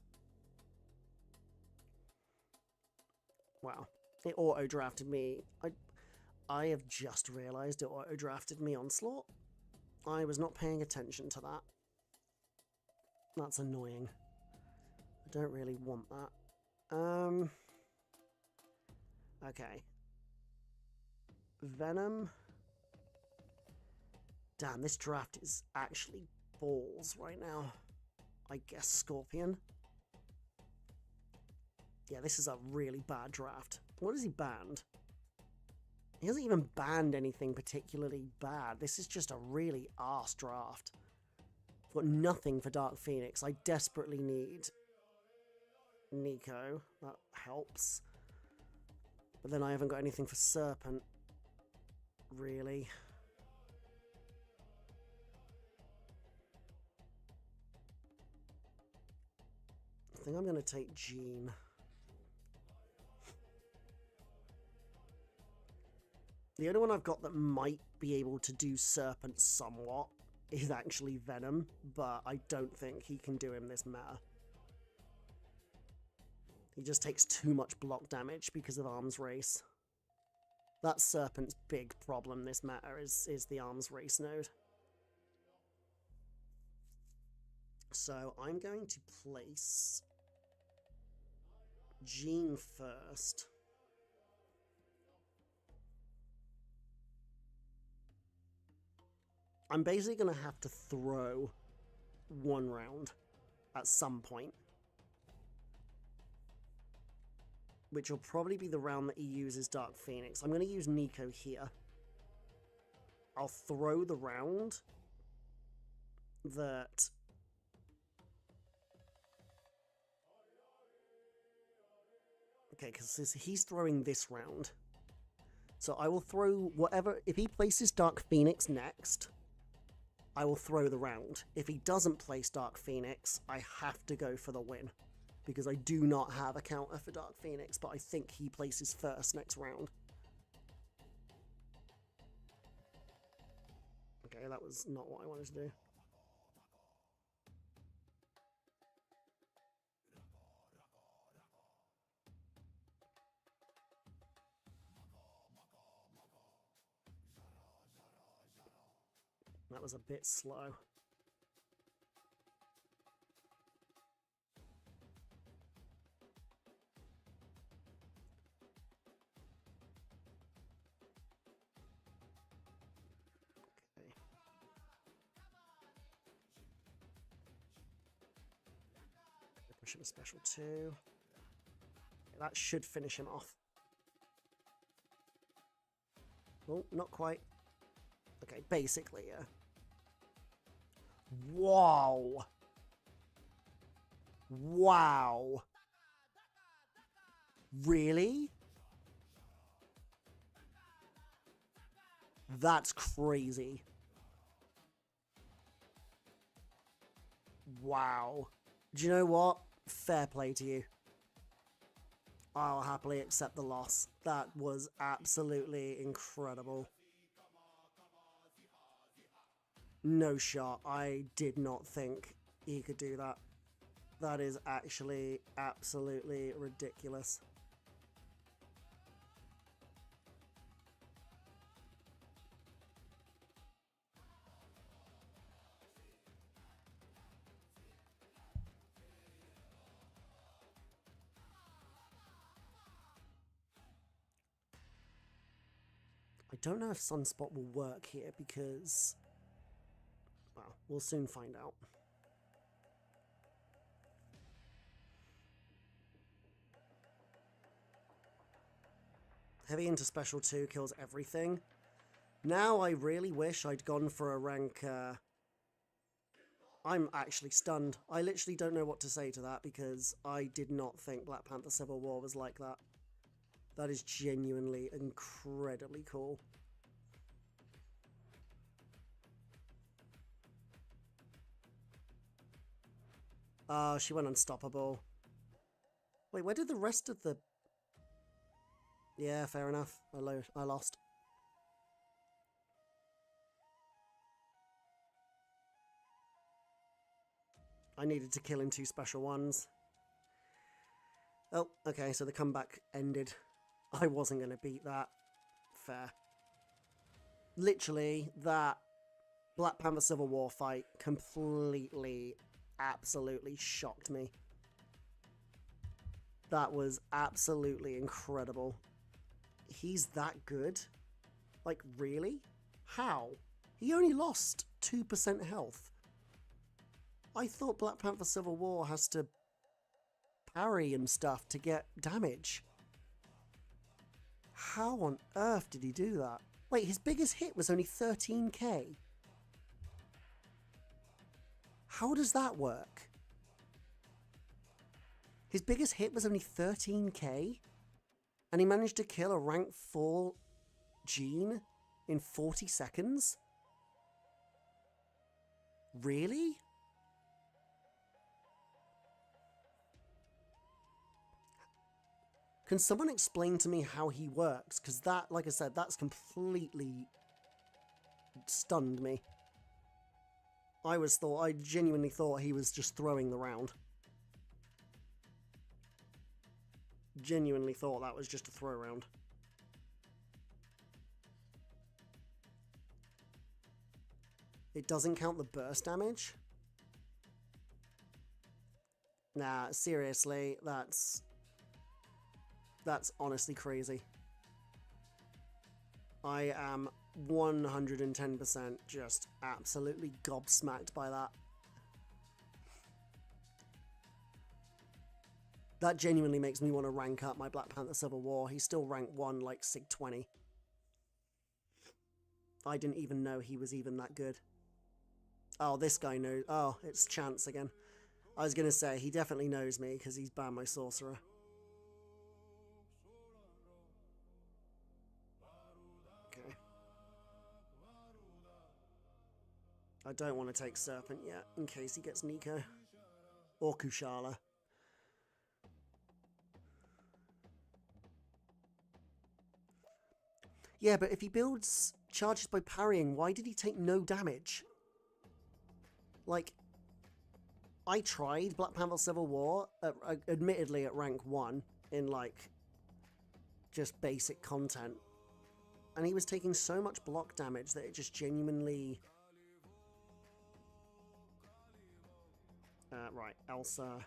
Wow, it auto-drafted me. I have just realised it auto-drafted me Onslaught. I was not paying attention to that. That's annoying. I don't really want that. Okay. Venom. Damn, this draft is actually balls right now. I guess Scorpion. Yeah, this is a really bad draft. What has he banned? He hasn't even banned anything particularly bad. This is just a really arse draft. I've got nothing for Dark Phoenix. I desperately need Nico. That helps. But then I haven't got anything for Serpent. Really. I think I'm going to take Jean. The only one I've got that might be able to do Serpent somewhat is actually Venom, but I don't think he can do him this meta. He just takes too much block damage because of Arms Race. That's Serpent's big problem this meta is the Arms Race node. So I'm going to place Jean first. I'm basically going to have to throw one round at some point. Which will probably be the round that he uses Dark Phoenix. I'm going to use Nico here. I'll throw the round that... Okay, because he's throwing this round. So I will throw whatever... If he places Dark Phoenix next, I will throw the round. If he doesn't place Dark Phoenix, I have to go for the win. Because I do not have a counter for Dark Phoenix, but I think he places first next round. Okay, that was not what I wanted to do. That was a bit slow. Push him a special 2. That should finish him off. Oh, not quite. Okay, basically, yeah. Wow. Wow. Really? That's crazy. Wow. Do you know what? Fair play to you. I'll happily accept the loss. That was absolutely incredible. No shot. I did not think he could do that. That is actually absolutely ridiculous. I don't know if Sunspot will work here because, well, we'll soon find out. Heavy into special 2 kills everything. Now I really wish I'd gone for a rank... I'm actually stunned. I literally don't know what to say to that because I did not think Black Panther Civil War was like that. That is genuinely incredibly cool. She went unstoppable. Wait, where did the rest of the... Yeah, fair enough. I lost. I needed to kill in 2 special ones. Oh, okay, so the comeback ended. I wasn't going to beat that. Fair. Literally, that Black Panther Civil War fight completely, absolutely shocked me. That was absolutely incredible. He's that good? Like, really? How? He only lost 2% health. I thought Black Panther Civil War has to parry and stuff to get damage. How on earth did he do that? Wait, his biggest hit was only 13k. How does that work? His biggest hit was only 13k? And he managed to kill a rank 4 Gene in 40 seconds? Really? Can someone explain to me how he works? Because that, like I said, that's completely stunned me. I genuinely thought he was just throwing the round. Genuinely thought that was just a throw round. It doesn't count the burst damage? Nah, seriously, that's honestly crazy. I am 110% just absolutely gobsmacked by that. That genuinely makes me want to rank up my Black Panther Civil War. He's still rank 1, like Sig 20. I didn't even know he was even that good. Oh, this guy knows. Oh, it's Chance again. I was going to say, he definitely knows me because he's banned my sorcerer. Okay. I don't want to take Serpent yet, in case he gets Nico. Or Kushala. Yeah, but if he builds charges by parrying, why did he take no damage? Like, I tried Black Panther Civil War, admittedly at rank 1, in like, just basic content. And he was taking so much block damage that it just genuinely... right, Elsa.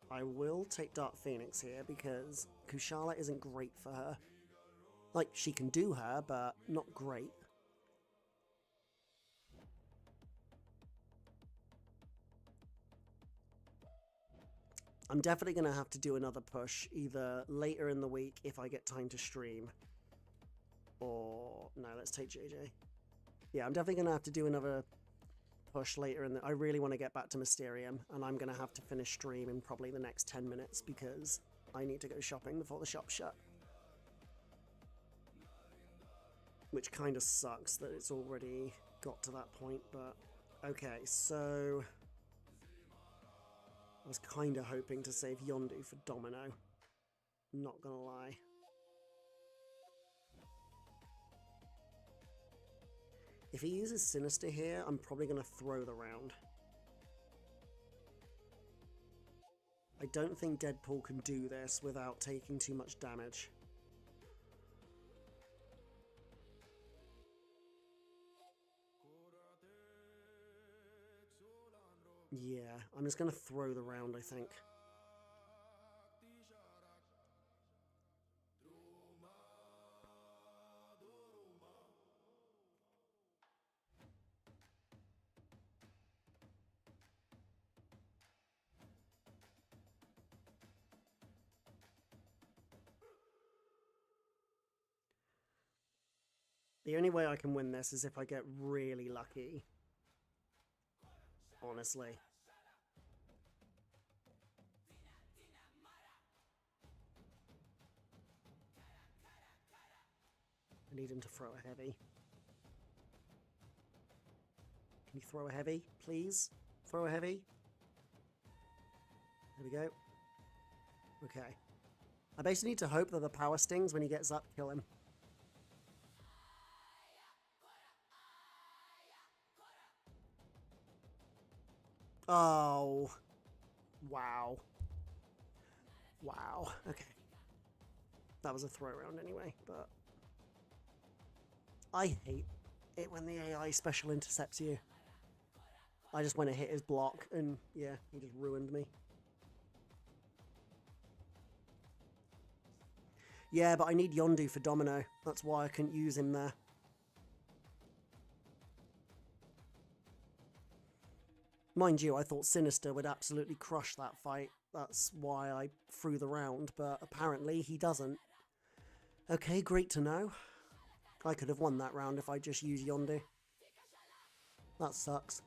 I will take Dark Phoenix here because Kushala isn't great for her. Like, she can do her, but not great. I'm definitely going to have to do another push, either later in the week if I get time to stream. Or, no, let's take JJ. Yeah, I'm definitely going to have to do another push later in the... I really want to get back to Mysterium, and I'm going to have to finish stream in probably the next 10 minutes because I need to go shopping before the shop's shut. Which kind of sucks that it's already got to that point, but... Okay, so... I was kind of hoping to save Yondu for Domino. Not gonna lie. If he uses Sinister here, I'm probably gonna throw the round. I don't think Deadpool can do this without taking too much damage. Yeah, I'm just going to throw the round, I think. The only way I can win this is if I get really lucky. Honestly. I need him to throw a heavy. Can you throw a heavy, please? Throw a heavy. There we go. Okay. I basically need to hope that the power stings when he gets up, kill him. Oh. Wow. Wow. Okay. That was a throw round anyway, but... I hate it when the AI special intercepts you. I just went to hit his block and yeah, he just ruined me. Yeah, but I need Yondu for Domino. That's why I couldn't use him there. Mind you, I thought Sinister would absolutely crush that fight. That's why I threw the round, but apparently he doesn't. Okay, great to know. I could have won that round if I just used Yondu. That sucks.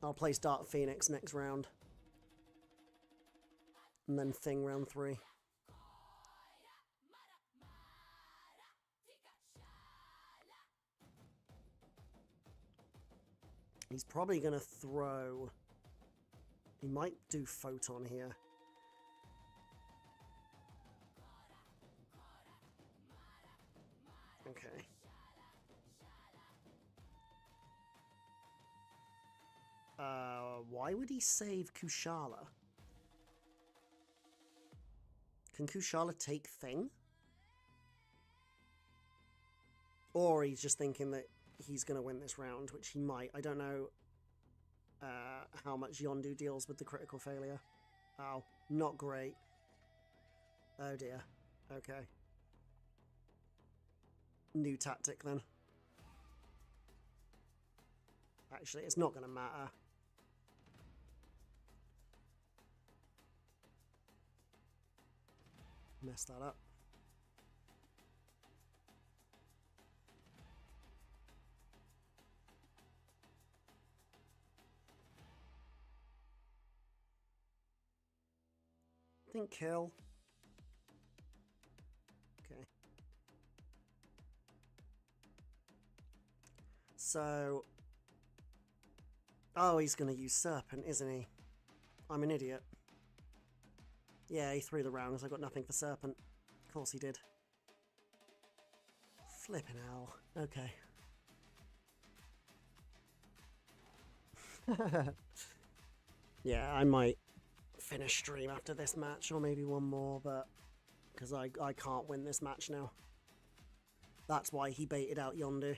I'll place Dark Phoenix next round. And then Thing round 3. He's probably going to throw... He might do Photon here. Okay. Why would he save Kushala? Can Kushala take Thing? Or he's just thinking that he's going to win this round, which he might. I don't know how much Yondu deals with the critical failure. Oh, not great. Oh dear. Okay. New tactic then. Actually, it's not going to matter. Messed that up. I think kill. Okay. So... Oh, he's going to use Serpent, isn't he? I'm an idiot. Yeah, he threw the rounds. I got nothing for Serpent. Of course he did. Flipping hell. Okay. Yeah, I might finish stream after this match, or maybe one more, but... Because I can't win this match now. That's why he baited out Yondu.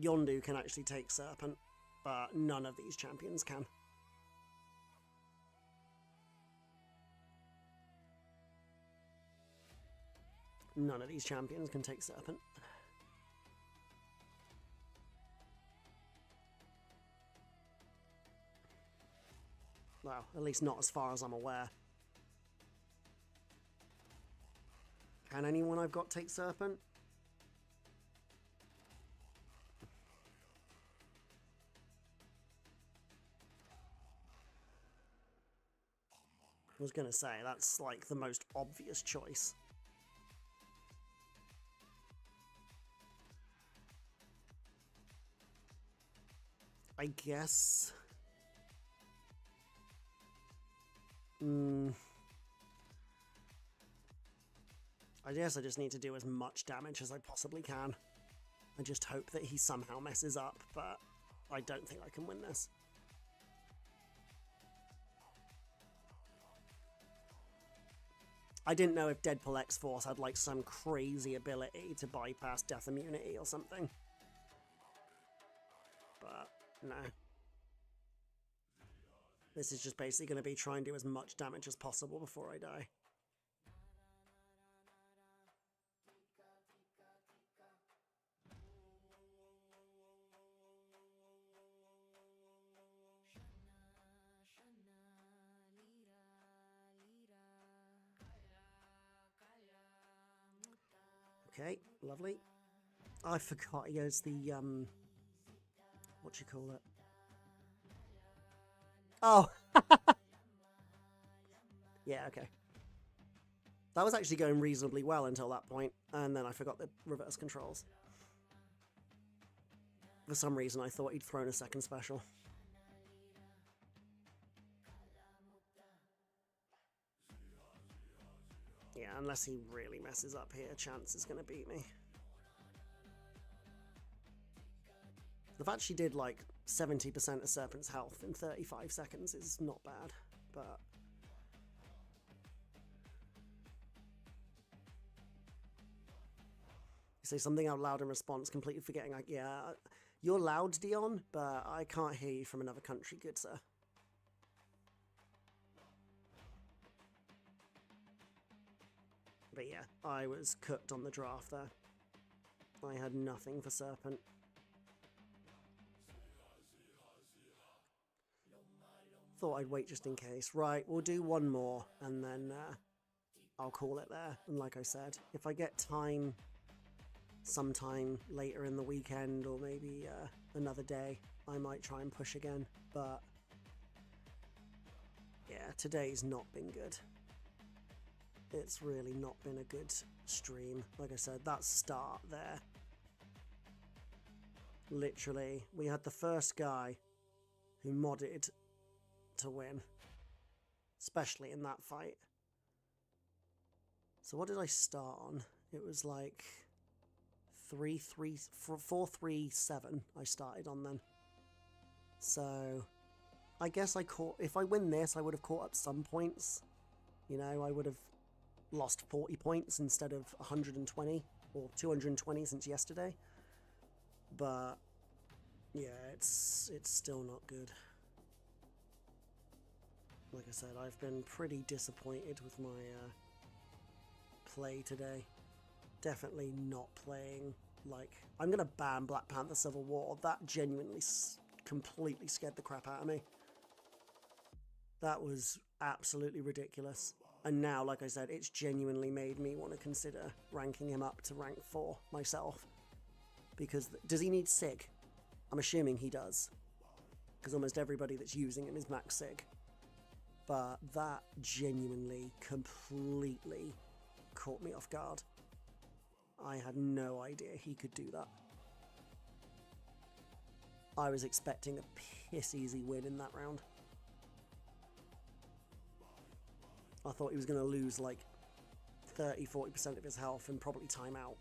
Yondu can actually take Serpent, but none of these champions can. None of these champions can take Serpent. Well, at least not as far as I'm aware. Can anyone I've got take Serpent? I was going to say, that's like the most obvious choice. I guess... I guess I just need to do as much damage as I possibly can. I just hope that he somehow messes up, but I don't think I can win this. I didn't know if Deadpool X-Force had like some crazy ability to bypass death immunity or something. But no. This is just basically going to be trying to do as much damage as possible before I die. Okay, lovely. I forgot he has the, what do you call it? Oh! Yeah, okay. That was actually going reasonably well until that point, and then I forgot the reverse controls. For some reason, I thought he'd thrown a second special. Yeah, unless he really messes up here, Chance is going to beat me. The fact she did like 70% of Serpent's health in 35 seconds is not bad, but... You say something out loud in response, completely forgetting, like, yeah, you're loud, Dion, but I can't hear you from another country, good sir. But yeah, I was cooked on the draft there. I had nothing for Serpent. Thought I'd wait just in case. Right, we'll do one more, and then I'll call it there. And like I said, if I get time sometime later in the weekend, or maybe another day, I might try and push again. But yeah, today's not been good. It's really not been a good stream. Like I said, that start there. Literally, we had the first guy who modded to win. Especially in that fight. So what did I start on? It was like 4-3-7 I started on then. So I guess I caught... If I win this, I would have caught up some points. You know, I would have lost 40 points instead of 120 or 220 since yesterday. But yeah, it's still not good. Like I said, I've been pretty disappointed with my play today. Definitely not playing like... I'm gonna ban Black Panther Civil War. That genuinely completely scared the crap out of me. That was absolutely ridiculous. And now, like I said, it's genuinely made me want to consider ranking him up to rank 4 myself. Because, does he need Sig? I'm assuming he does. Because almost everybody that's using him is max Sig. But that genuinely, completely caught me off guard. I had no idea he could do that. I was expecting a piss easy win in that round. I thought he was going to lose like 30-40% of his health and probably time out.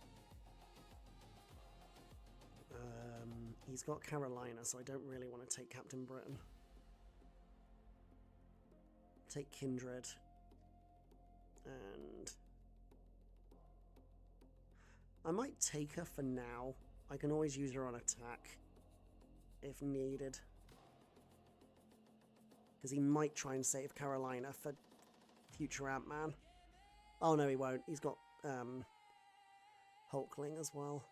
He's got Carolina, so I don't really want to take Captain Britain. Take Kindred. And I might take her for now. I can always use her on attack if needed. Because he might try and save Carolina for future Ant-Man. Oh no, he won't. He's got Hulkling as well.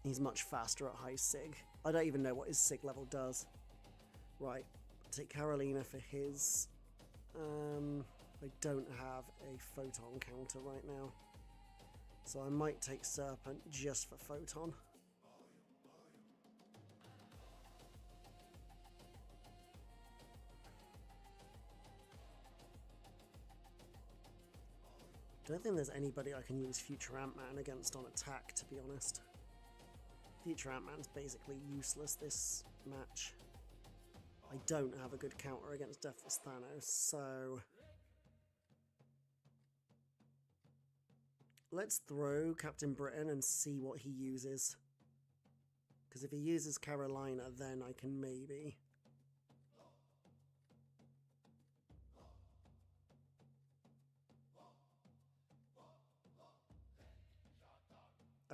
He's much faster at high Sig. I don't even know what his Sig level does. Right, take Carolina for his. I don't have a Photon counter right now. So I might take Serpent just for Photon. Don't think there's anybody I can use Future Ant-Man against on attack, to be honest. Future Ant-Man's basically useless this match. I don't have a good counter against Deathless Thanos, so let's throw Captain Britain and see what he uses. Because if he uses Carolina, then I can maybe...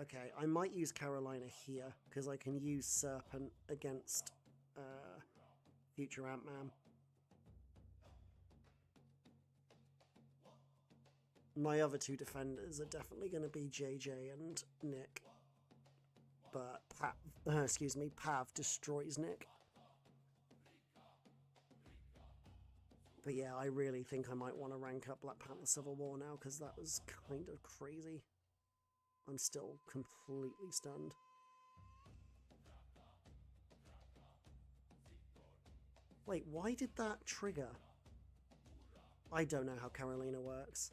Okay, I might use Carolina here, because I can use Serpent against Future Ant-Man. My other two defenders are definitely going to be JJ and Nick. But Pav destroys Nick. But yeah, I really think I might want to rank up Black Panther Civil War now, because that was kind of crazy. I'm still completely stunned. Wait, why did that trigger? I don't know how Carolina works.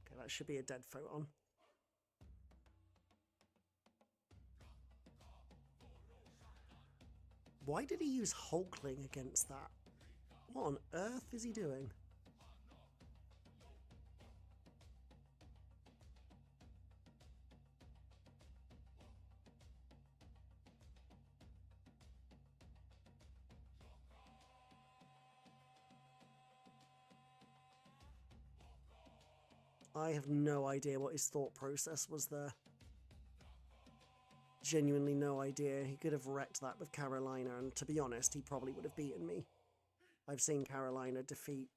Okay, that should be a dead Photon. Why did he use Hulkling against that? What on earth is he doing? I have no idea what his thought process was there. Genuinely no idea. He could have wrecked that with Carolina, and to be honest, he probably would have beaten me. I've seen Carolina defeat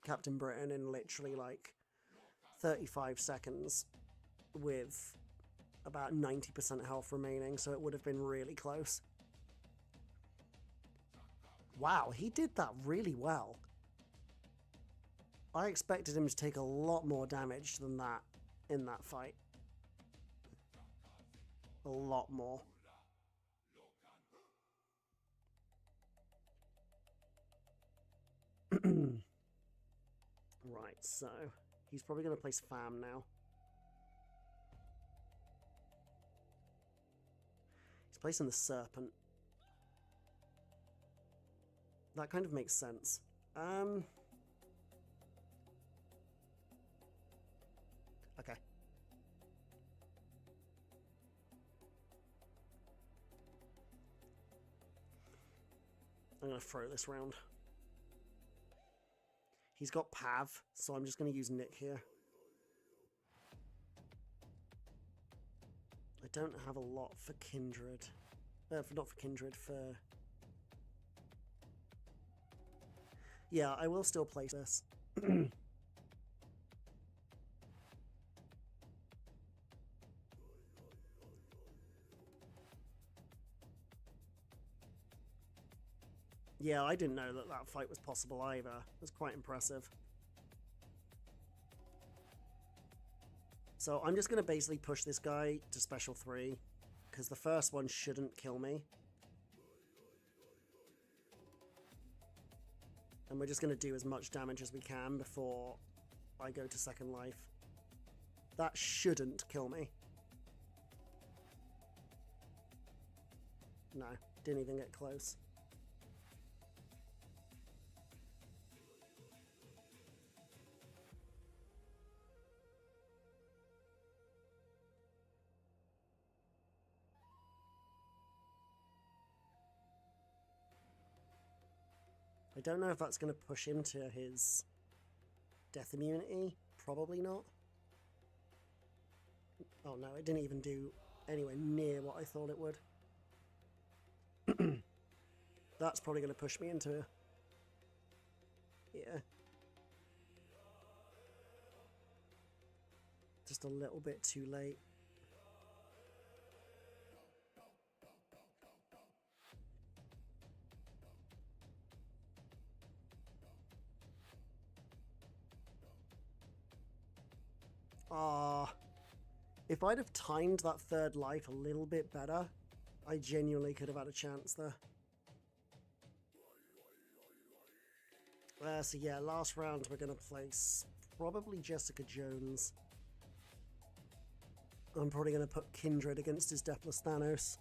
Captain Britain in literally like 35 seconds with about 90% health remaining, so it would have been really close. Wow, he did that really well. I expected him to take a lot more damage than that in that fight. A lot more. Right, so he's probably going to place Fam now. He's placing the Serpent. That kind of makes sense. Okay. I'm going to throw this round. He's got Pav, so I'm just going to use Nick here. I don't have a lot for Kindred. Not for Kindred, for... Yeah, I will still place this. Yeah, I didn't know that that fight was possible either. It was quite impressive. So I'm just going to basically push this guy to special 3, because the first one shouldn't kill me. And we're just going to do as much damage as we can before I go to second life. That shouldn't kill me. No, didn't even get close. I don't know if that's going to push him to his death immunity. Probably not. Oh no, it didn't even do anywhere near what I thought it would. That's probably going to push me into... Yeah. Just a little bit too late. Ah, if I'd have timed that third life a little bit better, I genuinely could have had a chance there. So yeah, last round we're going to place probably Jessica Jones. I'm probably going to put Kindred against his Deathless Thanos.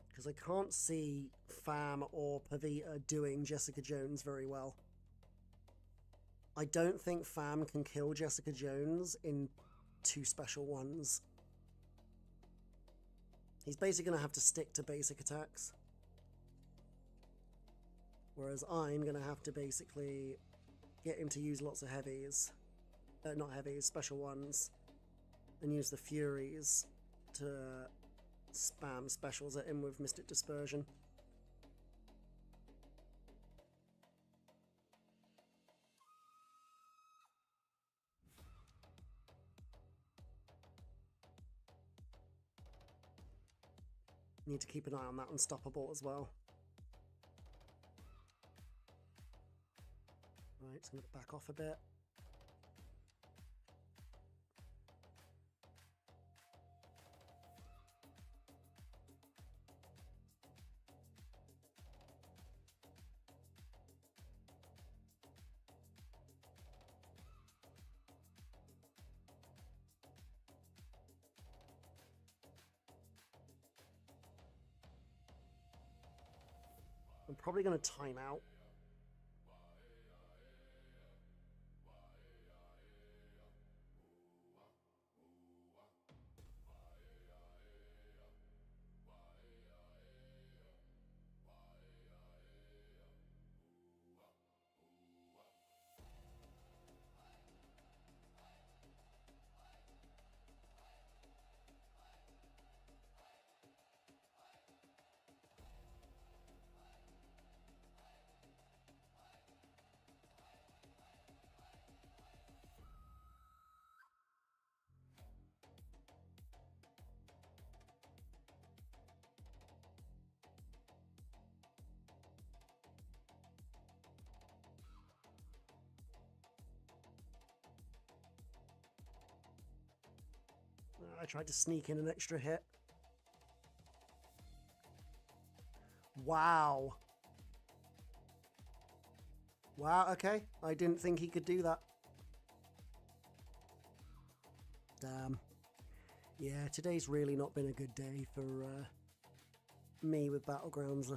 Because I can't see Fam or Pavita doing Jessica Jones very well. I don't think Fam can kill Jessica Jones in 2 special ones. He's basically going to have to stick to basic attacks. Whereas I'm going to have to basically get him to use lots of heavies. Not heavies, special ones. And use the Furies to spam specials at him with Mystic Dispersion. Need to keep an eye on that Unstoppable as well. Right, it's going to back off a bit. I'm probably going to time out. I tried to sneak in an extra hit. Wow. Wow, okay. I didn't think he could do that. Damn. Yeah, today's really not been a good day for me with Battlegrounds.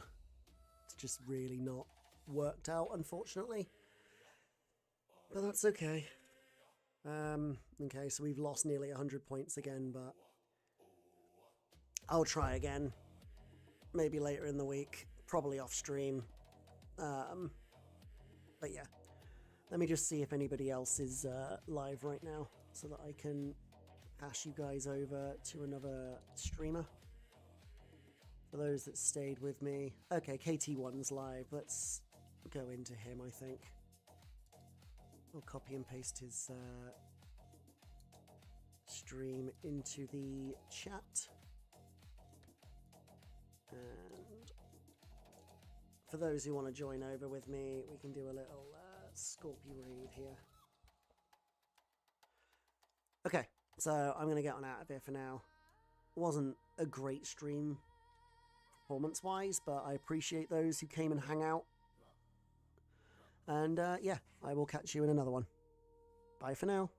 It's just really not worked out, unfortunately. But that's okay. Okay, so we've lost nearly 100 points again, but I'll try again. Maybe later in the week, probably off stream. But yeah, let me just see if anybody else is live right now so that I can pass you guys over to another streamer. For those that stayed with me. Okay, KT1's live. Let's go into him, I think. I'll copy and paste his stream into the chat. And for those who want to join over with me, we can do a little Scorpio raid here. Okay, so I'm going to get on out of here for now. Wasn't a great stream performance-wise, but I appreciate those who came and hang out. And yeah, I will catch you in another one. Bye for now.